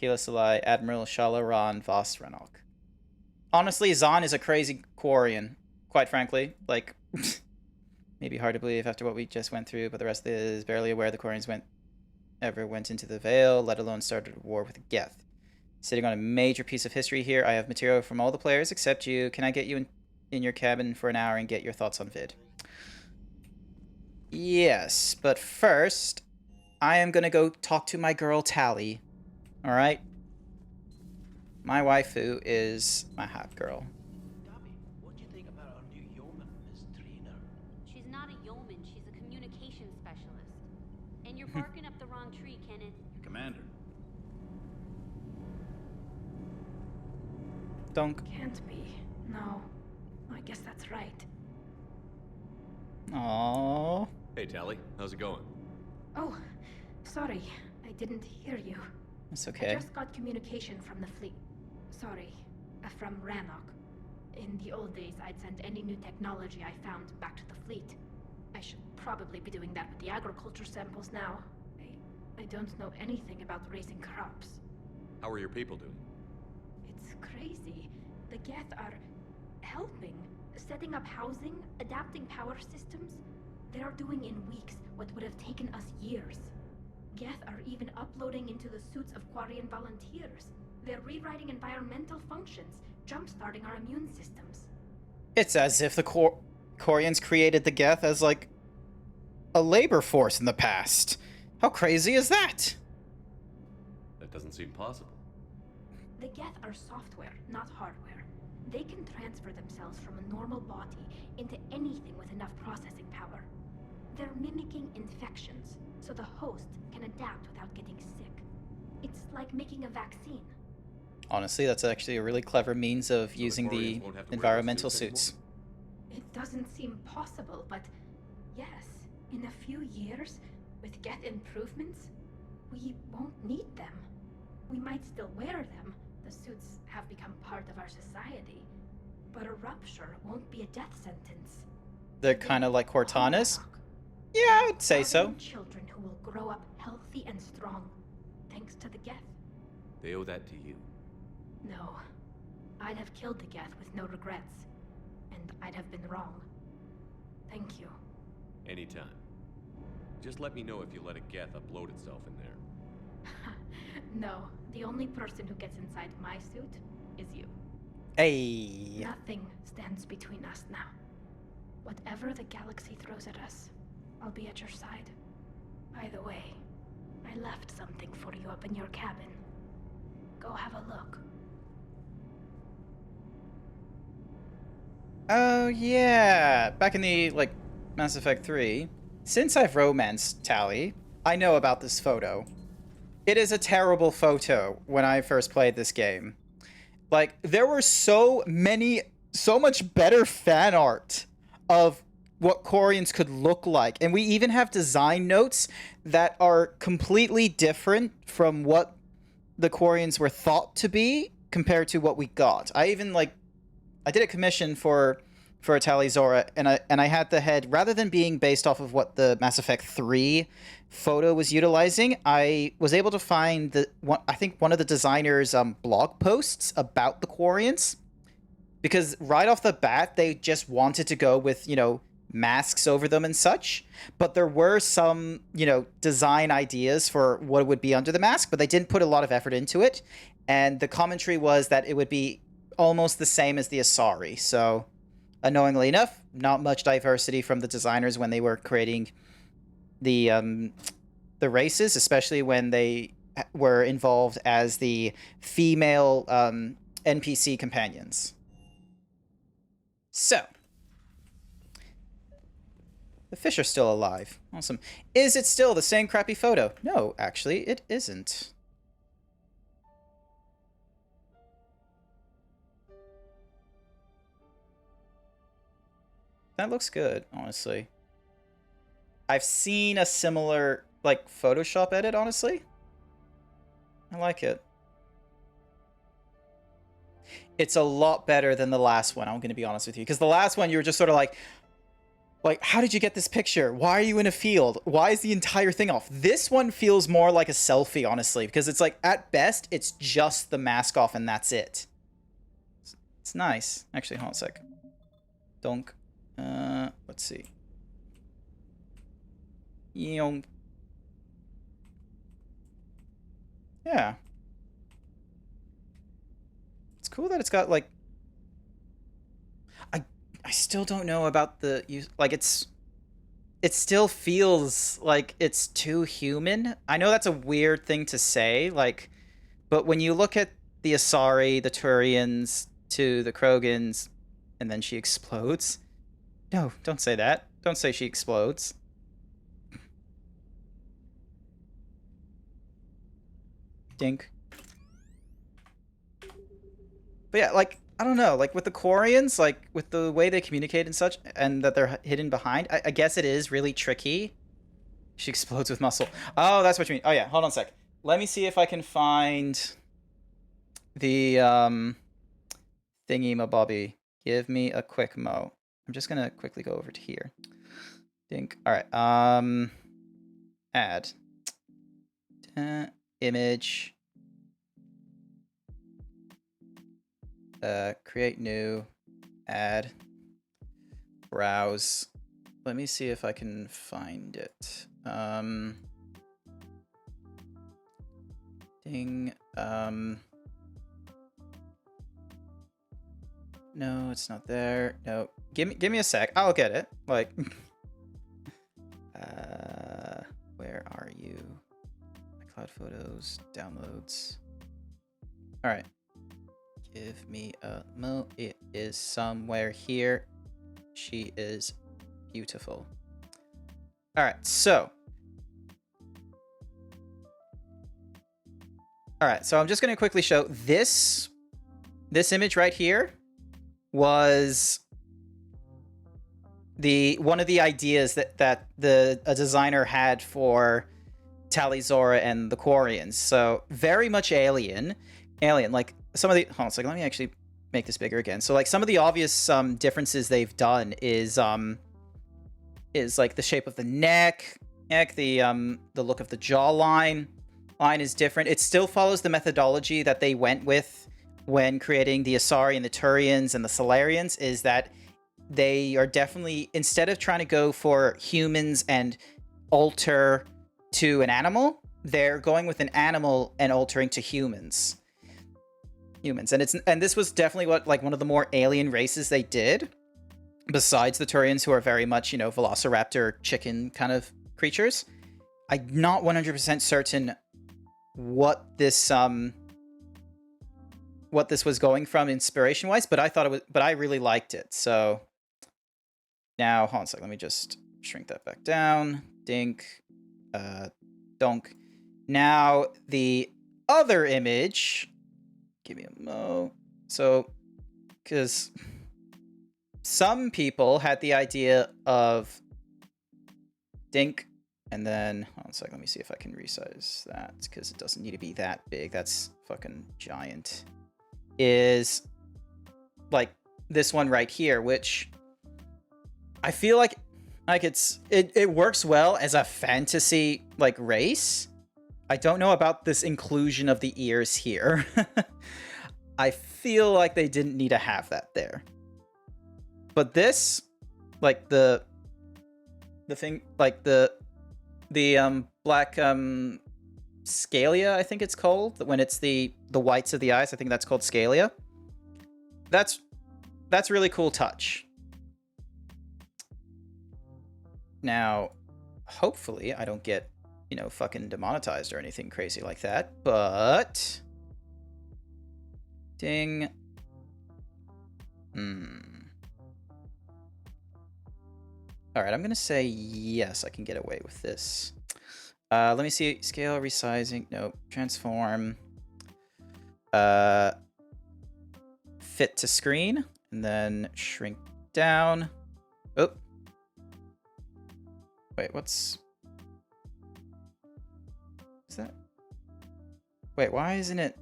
Keelah Se'lai, Admiral Shalaran Vos Ranok. Honestly, Zahn is a crazy Quarian, quite frankly. Like, maybe hard to believe after what we just went through, but the rest is barely aware the Quarians ever went into the Veil, let alone started a war with Geth. Sitting on a major piece of history here, I have material from all the players except you. Can I get you in your cabin for an hour and get your thoughts on Vid? Yes, but first, I am gonna go talk to my girl Tali. Alright? My waifu is my hot girl. What do you think about our new yeoman, Miss Trina? She's not a yeoman, she's a communications specialist. And you're barking up the wrong tree, Kenneth. Commander. Donk. Can't be. No. I guess that's right. Aww. Hey, Tali. How's it going? Oh, sorry. I didn't hear you. That's okay. I just got communication from the fleet. Sorry. From Ranok. In the old days, I'd send any new technology I found back to the fleet. I should probably be doing that with the agriculture samples now. I don't know anything about raising crops. How are your people doing? It's crazy. The Geth are helping. Setting up housing, adapting power systems. They are doing in weeks what would have taken us years. Geth are even uploading into the suits of Quarian volunteers. They're rewriting environmental functions, jump-starting our immune systems. It's as if the Quarians created the Geth as, like, a labor force in the past. How crazy is that? That doesn't seem possible. The Geth are software, not hardware. They can transfer themselves from a normal body into anything with enough processing power. They're mimicking infections, so the host can adapt without getting sick. It's like making a vaccine. Honestly, that's actually a really clever means of using the environmental suits. It doesn't seem possible, but yes, in a few years, with Geth improvements, we won't need them. We might still wear them. The suits have become part of our society. But a rupture won't be a death sentence. They're kind of like Cortana's? Yeah, I would say so. Children who will grow up healthy and strong, thanks to the Geth. They owe that to you. No. I'd have killed the Geth with no regrets. And I'd have been wrong. Thank you. Anytime. Just let me know if you let a Geth upload itself in there. No. The only person who gets inside my suit is you. Hey. Nothing stands between us now. Whatever the galaxy throws at us, I'll be at your side. By the way, I left something for you up in your cabin. Go have a look. Oh, yeah. Back in the, like, Mass Effect 3, since I've romanced Tali, I know about this photo. It is a terrible photo when I first played this game. Like, there were so much better fan art of what Quarians could look like. And we even have design notes that are completely different from what the Quarians were thought to be compared to what we got. I even, like, I did a commission for Talizora, and I had the head, rather than being based off of what the Mass Effect 3 photo was utilizing, I was able to find I think one of the designer's blog posts about the Quarians, because right off the bat they just wanted to go with, you know, masks over them and such, but there were some, you know, design ideas for what would be under the mask, but they didn't put a lot of effort into it. And the commentary was that it would be almost the same as the Asari. So, annoyingly enough, not much diversity from the designers when they were creating the races, especially when they were involved as the female NPC companions. So, the fish are still alive. Awesome. Is it still the same crappy photo? No, actually, it isn't. That looks good, honestly. I've seen a similar, like, Photoshop edit, honestly. I like it. It's a lot better than the last one, I'm going to be honest with you. Because the last one, you were just sort of like, how did you get this picture? Why are you in a field? Why is the entire thing off? This one feels more like a selfie, honestly. Because it's like, at best, it's just the mask off and that's it. It's nice. Actually, hold on a sec. Donk. Let's see. Yong. Yeah. It's cool that it's got, like... I still don't know about the... Like, it still feels like it's too human. I know that's a weird thing to say, like... But when you look at the Asari, the Turians, to the Krogans, and then she explodes... No, don't say that. Don't say she explodes. Dink. But yeah, like, I don't know, like with the Quarians, like with the way they communicate and such, and that they're hidden behind, I guess it is really tricky. She explodes with muscle. Oh, that's what you mean. Oh yeah, hold on a sec. Let me see if I can find the thingy-mabobby. Give me a quick mo. I'm just gonna quickly go over to here. Dink. All right. Add. Image. Create new. Add. Browse. Let me see if I can find it. Ding. No, it's not there. No. Give me a sec. I'll get it. Like where are you? iCloud photos, downloads. All right. Give me a mo. It is somewhere here. She is beautiful. All right. So I'm just going to quickly show this image right here was one of the ideas that a designer had for Tali'Zorah and the Quarians. So very much alien. Like some of the hold on a second, let me actually make this bigger again. So like some of the obvious differences they've done is like the shape of the neck, the look of the jawline. Line is different. It still follows the methodology that they went with when creating the Asari and the Turians and the Solarians, is that they are definitely, instead of trying to go for humans and alter to an animal, they're going with an animal and altering to humans. And this was definitely what, like, one of the more alien races they did, besides the Turians, who are very much, velociraptor chicken kind of creatures. I'm not 100% certain what this was going from inspiration wise, but I really liked it. So now hold on a second, let me just shrink that back down. Dink. Donk. Now the other image, give me a mo. So because some people had the idea of Dink. And then, hold on a second, let me see if I can resize that, because it doesn't need to be that big. That's fucking giant. Is like this one right here, which I feel like it works well as a fantasy like race. I don't know about this inclusion of the ears here. I feel like they didn't need to have that there. But this, like the thing, like the black scalia, I think it's called, when it's the whites of the eyes, I think that's called scalia. that's really cool touch. Now, hopefully I don't get, you know, fucking demonetized or anything crazy like that, but... Ding. Alright, I'm gonna say yes, I can get away with this. Let me see. Scale, resizing. Nope. Transform. Fit to screen. And then shrink down. Oh. Wait, what's... Is that... Wait, why isn't it...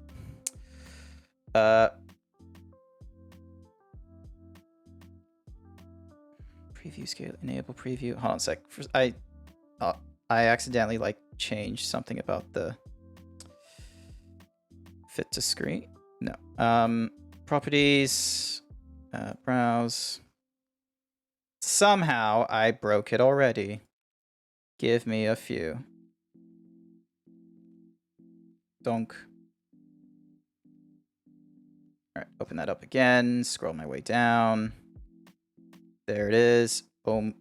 Preview scale, enable preview. Hold on a sec. I accidentally like changed something about the fit to screen. No. Properties. Browse. Somehow I broke it already. Give me a few. Donk. Alright, open that up again. Scroll my way down. There it is. Boom.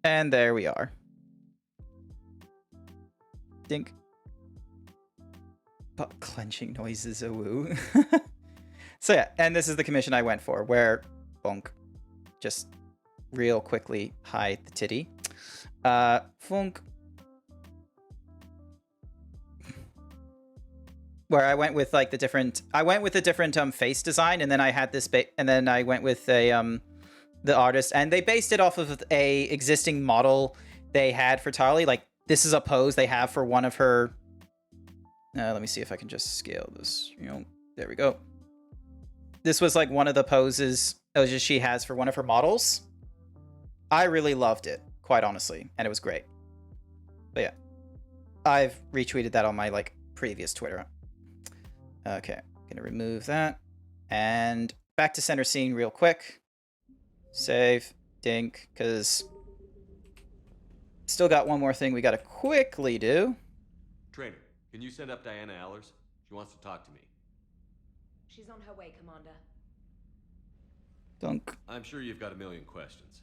And there we are. Dink. Butt clenching noises, a woo. So yeah, and this is the commission I went for, where bonk, just real quickly hide the titty. Funk. Where I went with like the different, face design, and then I had this, and then I went with a the artist, and they based it off of a existing model they had for Tali. Like this is a pose they have for one of her. Let me see if I can just scale this. You know, there we go. This was like one of the poses she has for one of her models. I really loved it, quite honestly, and it was great. But yeah, I've retweeted that on my like previous Twitter. Okay, gonna remove that. And back to center scene real quick. Save, dink, because still got one more thing we gotta quickly do. Trainer, can you send up Diana Allers? She wants to talk to me. She's on her way, Commander. Dunk. I'm sure you've got a million questions.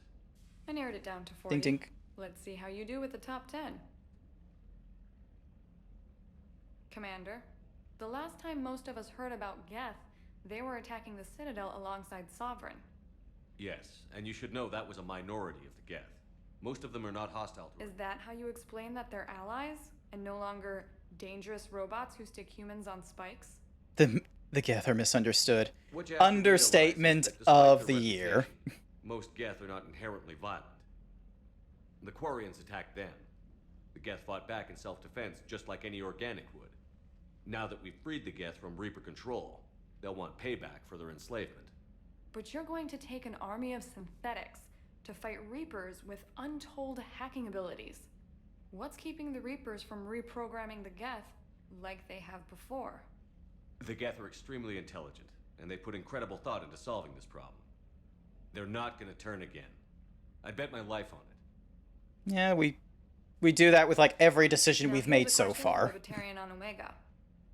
I narrowed it down to 40. Dink, dink. Let's see how you do with the top 10. Commander, the last time most of us heard about Geth, they were attacking the Citadel alongside Sovereign. Yes, and you should know that was a minority of the Geth. Most of them are not hostile to Is that how you explain that they're allies, and no longer dangerous robots who stick humans on spikes? The Geth are misunderstood. What you have to Understatement realize is that despite of their the year. reputation, most Geth are not inherently violent. The Quarians attacked them. The Geth fought back in self-defense, just like any organic would. Now that we've freed the Geth from Reaper control, they'll want payback for their enslavement. But you're going to take an army of synthetics to fight Reapers with untold hacking abilities. What's keeping the Reapers from reprogramming the Geth like they have before? The Geth are extremely intelligent, and they put incredible thought into solving this problem. They're not gonna turn again. I bet my life on it. Yeah, we do that with like every decision Now, we've here's made a so question far. for Batarian on Omega.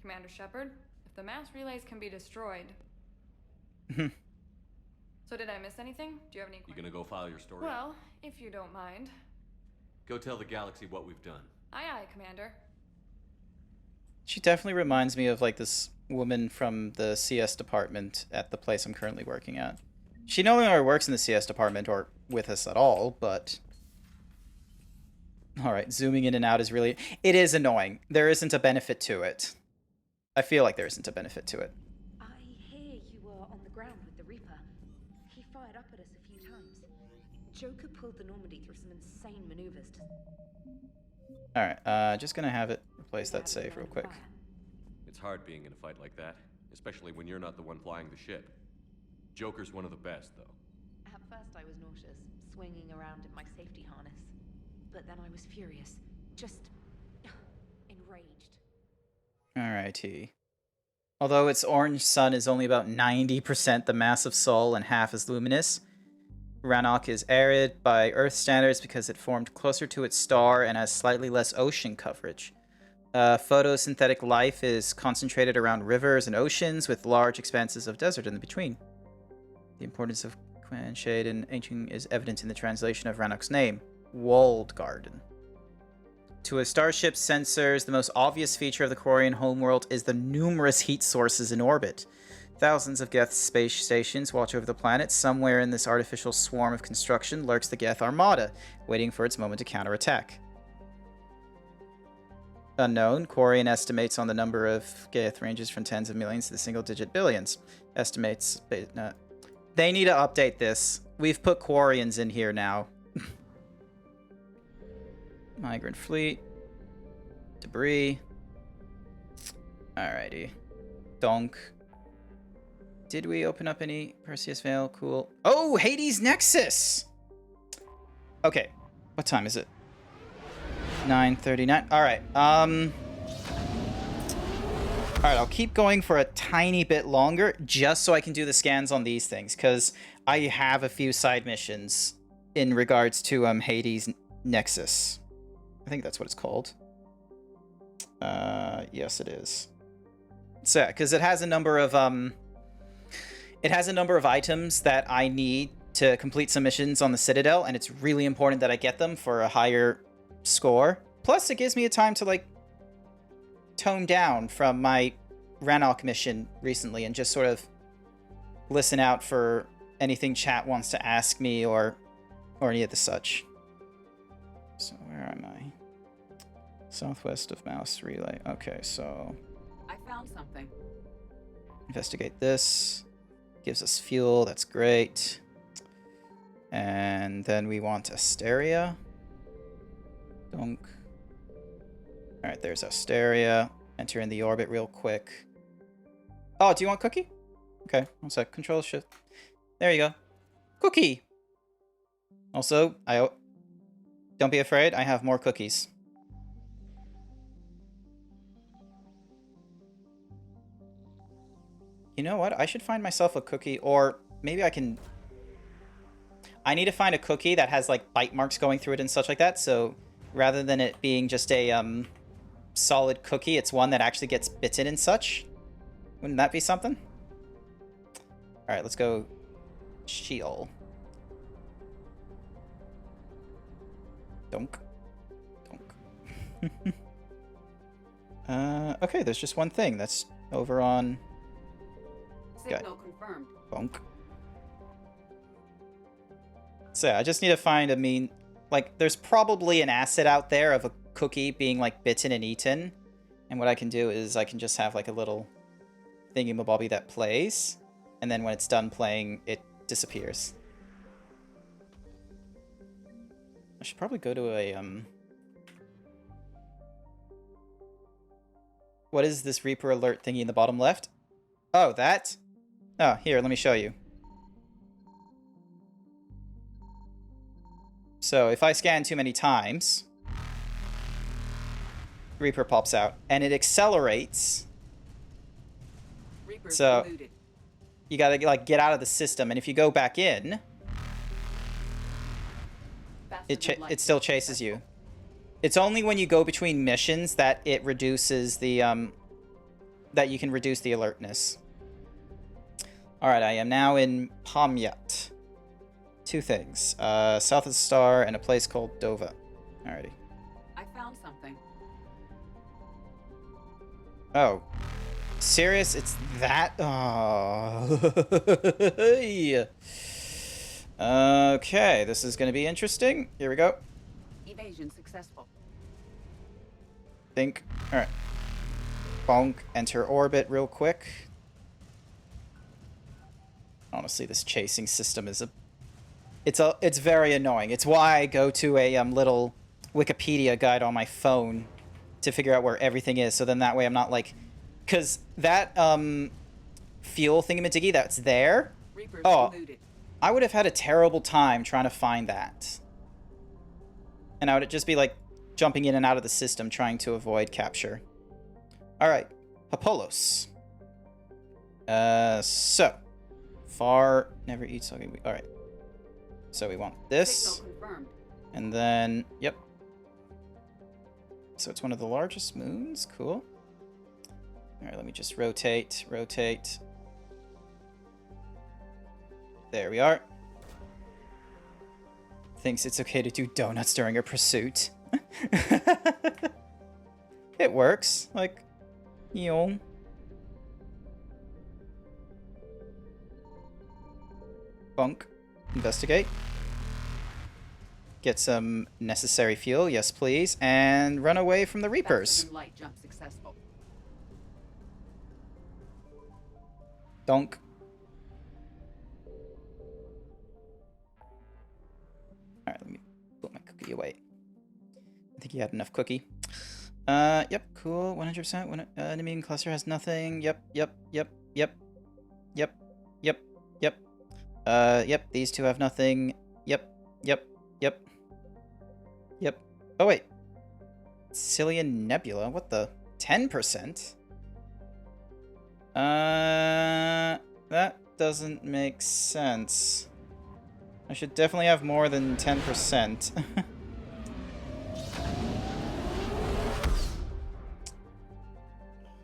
Commander Shepard, if the mass relays can be destroyed... So did I miss anything? Do you have any You gonna go file your story? Well, if you don't mind. Go tell the galaxy what we've done. Aye aye, Commander. She definitely reminds me of like this woman from the CS department at the place I'm currently working at. She no longer works in the CS department or with us at all, but... Alright, zooming in and out is really... It is annoying. There isn't a benefit to it. I feel like there isn't a benefit to it. I hear you were on the ground with the Reaper. He fired up at us a few times. Joker pulled the Normandy through some insane maneuvers to... Alright, just gonna have it replace that save real quick. It's hard being in a fight like that, especially when you're not the one flying the ship. Joker's one of the best, though. At first I was nauseous, swinging around in my safety harness. But then I was furious. Just... enraged. Alrighty. Although its orange sun is only about 90% the mass of Sol and half as luminous, Rannoch is arid by Earth standards because it formed closer to its star and has slightly less ocean coverage. Photosynthetic life is concentrated around rivers and oceans with large expanses of desert in between. The importance of Quan Shade and ancient is evident in the translation of Rannoch's name, Walled Garden. To a starship's sensors, the most obvious feature of the Quarian homeworld is the numerous heat sources in orbit. Thousands of Geth space stations watch over the planet. Somewhere in this artificial swarm of construction lurks the Geth Armada, waiting for its moment to counterattack. Unknown. Quarian estimates on the number of Geth ranges from tens of millions to the single-digit billions. Estimates... They need to update this. We've put Quarians in here now. Migrant fleet. Debris. Alrighty. Donk. Did we open up any Perseus Vale? Cool. Oh, Hades Nexus! Okay. What time is it? 9:39. Alright. Alright, I'll keep going for a tiny bit longer just so I can do the scans on these things, because I have a few side missions in regards to Hades Nexus. I think that's what it's called. Yes, it is. So, yeah, because it has a number of items that I need to complete some missions on the Citadel, and it's really important that I get them for a higher score. Plus, it gives me a time to, like, tone down from my Rannoch mission recently and just sort of listen out for anything chat wants to ask me or any of the such. So, where am I? Southwest of Mouse Relay. Okay, so... I found something. Investigate this. Gives us fuel, that's great. And then we want Asteria. Donk. Alright, there's Asteria. Enter in the orbit real quick. Oh, do you want Cookie? Okay, one sec. Control Shift. There you go. Cookie! Also, don't be afraid, I have more cookies. You know what? I should find myself a cookie, or maybe I can... I need to find a cookie that has, like, bite marks going through it and such like that, so rather than it being just a, solid cookie, it's one that actually gets bitten and such. Wouldn't that be something? Alright, let's go Sheol. Donk. Donk. Okay, there's just one thing. That's over on... Signal confirmed. Bonk. So yeah, I just need to find like, there's probably an asset out there of a cookie being, like, bitten and eaten. And what I can do is I can just have, like, a little thingy-mabobby that plays. And then when it's done playing, it disappears. I should probably go to a, What is this Reaper alert thingy in the bottom left? Oh, that? Oh, here, let me show you. So, if I scan too many times, Reaper pops out, and it accelerates. Reaper's so, eluded. You gotta, like, get out of the system, and if you go back in, it still chases you. It's only when you go between missions that it reduces the, that you can reduce the alertness. Alright, I am now in Pomyat. Two things. South of the Star and a place called Dova. Alrighty. I found something. Oh. Serious? It's that? Oh. Okay, this is going to be interesting. Here we go. Evasion successful. Think. Alright. Bonk. Enter orbit real quick. Honestly, this chasing system is it's very annoying. It's why I go to a little Wikipedia guide on my phone to figure out where everything is. So then that way I'm not like, because that fuel thingamadiggy that's there. Reaper's oh, eluded. I would have had a terrible time trying to find that, and I would just be like jumping in and out of the system trying to avoid capture. All right, Apollos. So. Far never eats something. All right. So we want this, and then yep. So it's one of the largest moons. Cool. Alright, let me just rotate. There we are. Thinks it's okay to do donuts during a pursuit. It works. Like, you know. Bunk. Investigate. Get some necessary fuel, yes please, and run away from the Reapers. Light jump successful. Donk. Alright, let me put my cookie away. I think he had enough cookie. Yep, cool, 100%. When enemy in cluster has nothing. Yep. Yep, these two have nothing. Yep. Oh, wait. Cillian Nebula, what the? 10%? That doesn't make sense. I should definitely have more than 10%.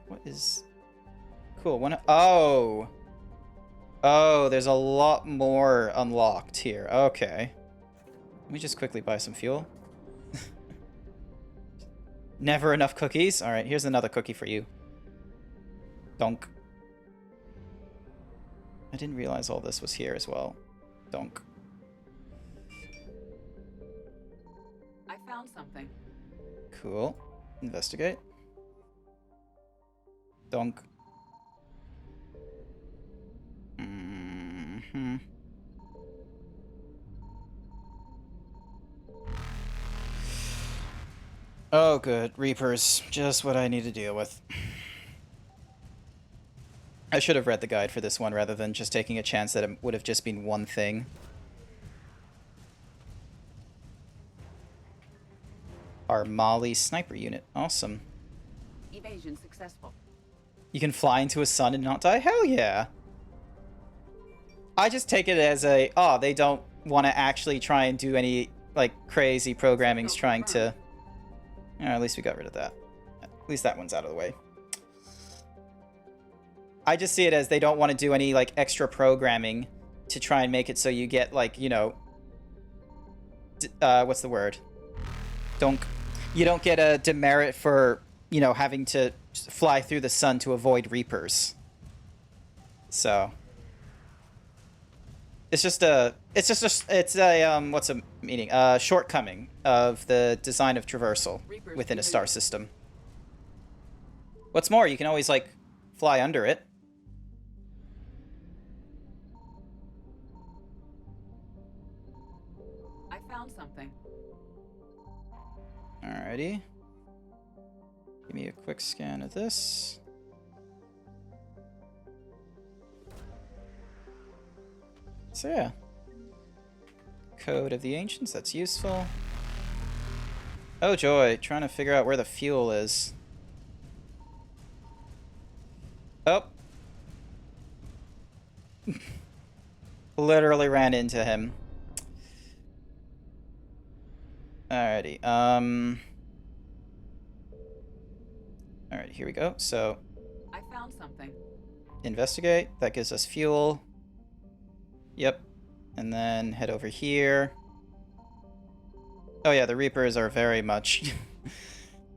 What is... Cool, oh! Oh, there's a lot more unlocked here. Okay. Let me just quickly buy some fuel. Never enough cookies? Alright, here's another cookie for you. Donk. I didn't realize all this was here as well. Donk. I found something. Cool. Investigate. Donk. Oh, good. Reapers. Just what I need to deal with. I should have read the guide for this one rather than just taking a chance that it would have just been one thing. Our Mali sniper unit. Awesome. Evasion successful. You can fly into a sun and not die? Hell yeah. I just take it as a, oh, they don't want to actually try and do any, like, crazy programmings trying to... at least we got rid of that. At least that one's out of the way. I just see it as they don't want to do any, like, extra programming to try and make it so you get, like, you know... what's the word? You don't get a demerit for, you know, having to fly through the sun to avoid Reapers. So... It's a what's a meaning? Shortcoming of the design of traversal within a star system. What's more, you can always, like, fly under it. I found something. Alrighty. Give me a quick scan of this. So yeah, Code of the Ancients, that's useful. Oh joy, trying to figure out where the fuel is. Oh. Literally ran into him. Alrighty, alright, here we go. So, I found something. Investigate, that gives us fuel. Yep. And then head over here. Oh yeah, the Reapers are very much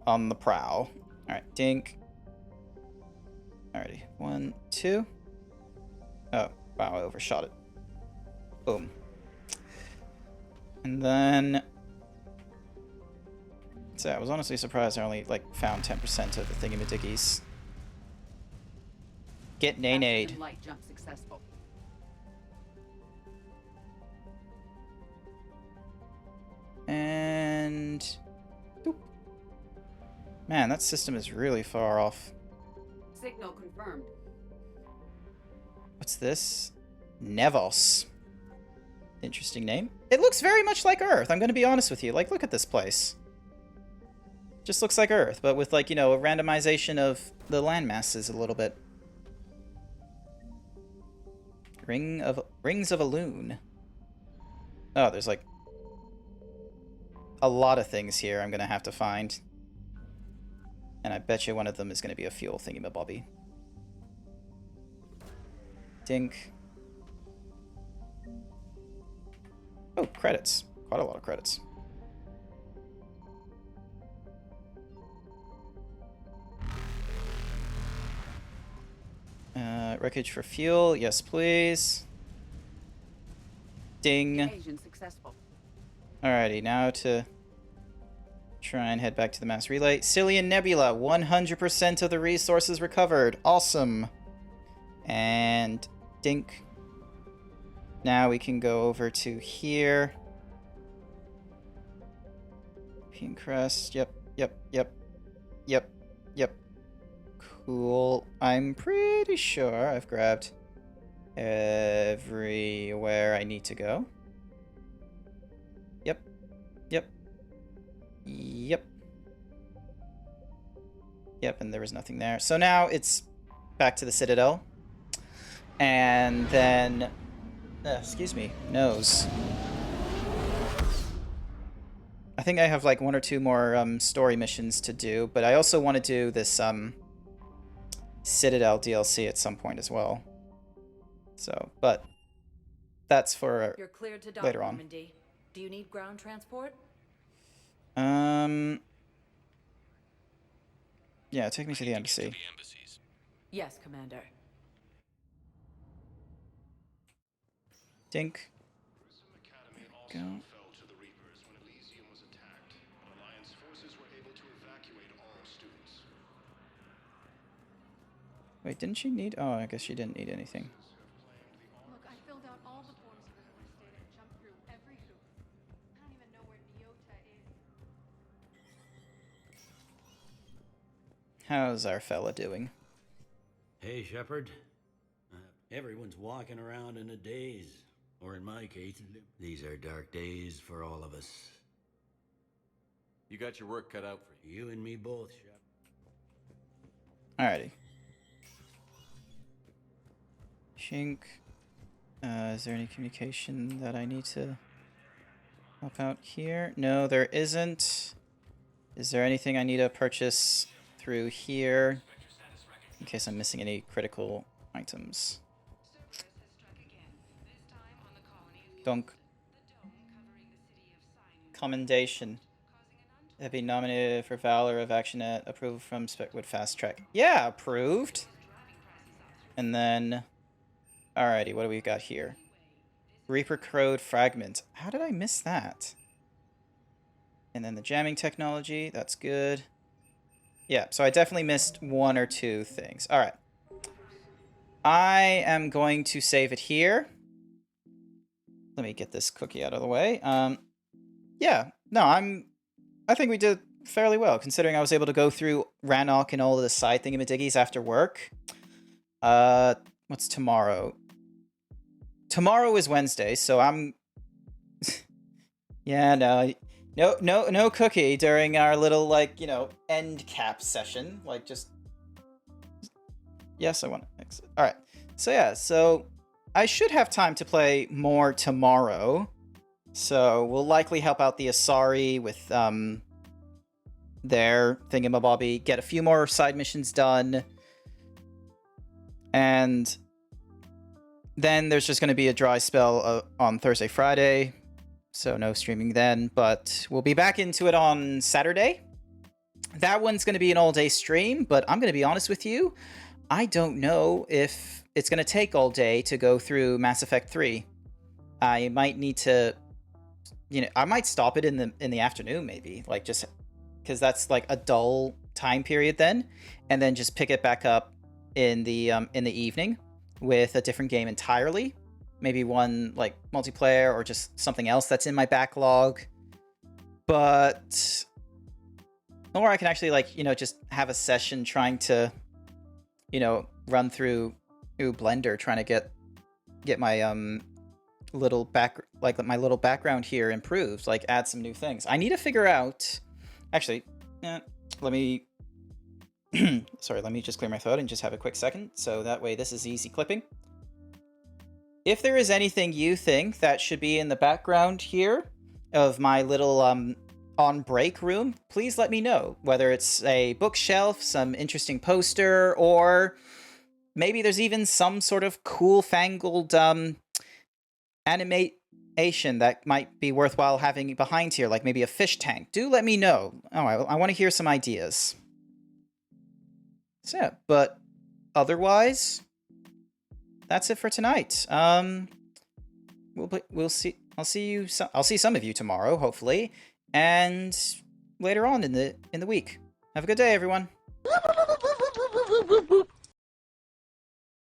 on the prowl. Alright, dink. Alrighty, 1, 2. Oh, wow, I overshot it. Boom. And then... So I was honestly surprised I only, like, found 10% of the thingamadickies. Get nay-nayed. Light jump successful. And... Boop. Man, that system is really far off. Signal confirmed. What's this? Nevos. Interesting name. It looks very much like Earth, I'm gonna be honest with you. Like, look at this place. Just looks like Earth, but with, like, you know, a randomization of the land masses a little bit. Rings of Elune. Oh, there's, like, a lot of things here I'm gonna have to find. And I bet you one of them is going to be a fuel thingamabobby. Dink. Oh, credits. Quite a lot of credits. Wreckage for fuel. Yes, please. Ding. Evasion successful. Alrighty, now to try and head back to the mass relay. Cillian Nebula, 100% of the resources recovered. Awesome. And dink. Now we can go over to here. Pink Crest. Yep. Cool. I'm pretty sure I've grabbed everywhere I need to go. Yep, and there was nothing there. So now it's back to the Citadel. And then... excuse me. Nose. I think I have like 1 or 2 more story missions to do, but I also want to do this Citadel DLC at some point as well. So, but that's for You're cleared to later on. Normandy. Do you need ground transport? Yeah, take me to the embassy. Yes, Commander. Dink. Go. Wait, didn't she need? Oh, I guess she didn't need anything. Look, I filled out all the forms for the Horse Data and jumped through every hoop. I don't even know where Neota is. How's our fella doing? Hey, Shepard. Everyone's walking around in a daze. Or in my case, these are dark days for all of us. You got your work cut out for you. You and me both, Shepard. Alrighty. Shink. Is there any communication that I need to help out here? No, there isn't. Is there anything I need to purchase through here? In case I'm missing any critical items. Dunk. Commendation. Have been nominated for Valor of ActionNet. Approved from Specwood Fast Track. Yeah, approved. And then... Alrighty, what do we got here? Reaper Crowed Fragment. How did I miss that? And then the jamming technology. That's good. Yeah, so I definitely missed 1 or 2 things. Alright. I am going to save it here. Let me get this cookie out of the way. Yeah, no, I think we did fairly well, considering I was able to go through Rannoch and all of the side thingamadiggies after work. What's tomorrow? Tomorrow is Wednesday, so I'm... yeah, no cookie during our little, like, you know, end cap session. Like, just... Yes, I want to exit. Alright, so yeah, so... I should have time to play more tomorrow, so we'll likely help out the Asari with their thingamabobby, get a few more side missions done, and then there's just going to be a dry spell on Thursday, Friday, so no streaming then, but we'll be back into it on Saturday. That one's going to be an all-day stream, but I'm going to be honest with you, I don't know if it's going to take all day to go through Mass Effect 3. I might need to, you know, I might stop it in the afternoon maybe, like just because that's like a dull time period then, and then just pick it back up in the evening with a different game entirely. Maybe one like multiplayer or just something else that's in my backlog. But or I can actually like, you know, just have a session trying to, you know, run through Blender trying to get my little my little background here improved, like add some new things. I need to figure out actually let me sorry, let me just clear my throat and just have a quick second so that way this is easy clipping. If there is anything you think that should be in the background here of my little on break room, please let me know. Whether it's a bookshelf, some interesting poster, or maybe there's even some sort of cool fangled animation that might be worthwhile having behind here, like maybe a fish tank. Do let me know. Oh, I want to hear some ideas. So, but otherwise, that's it for tonight. We'll see. I'll see some of you tomorrow, hopefully, and later on in the week. Have a good day, everyone.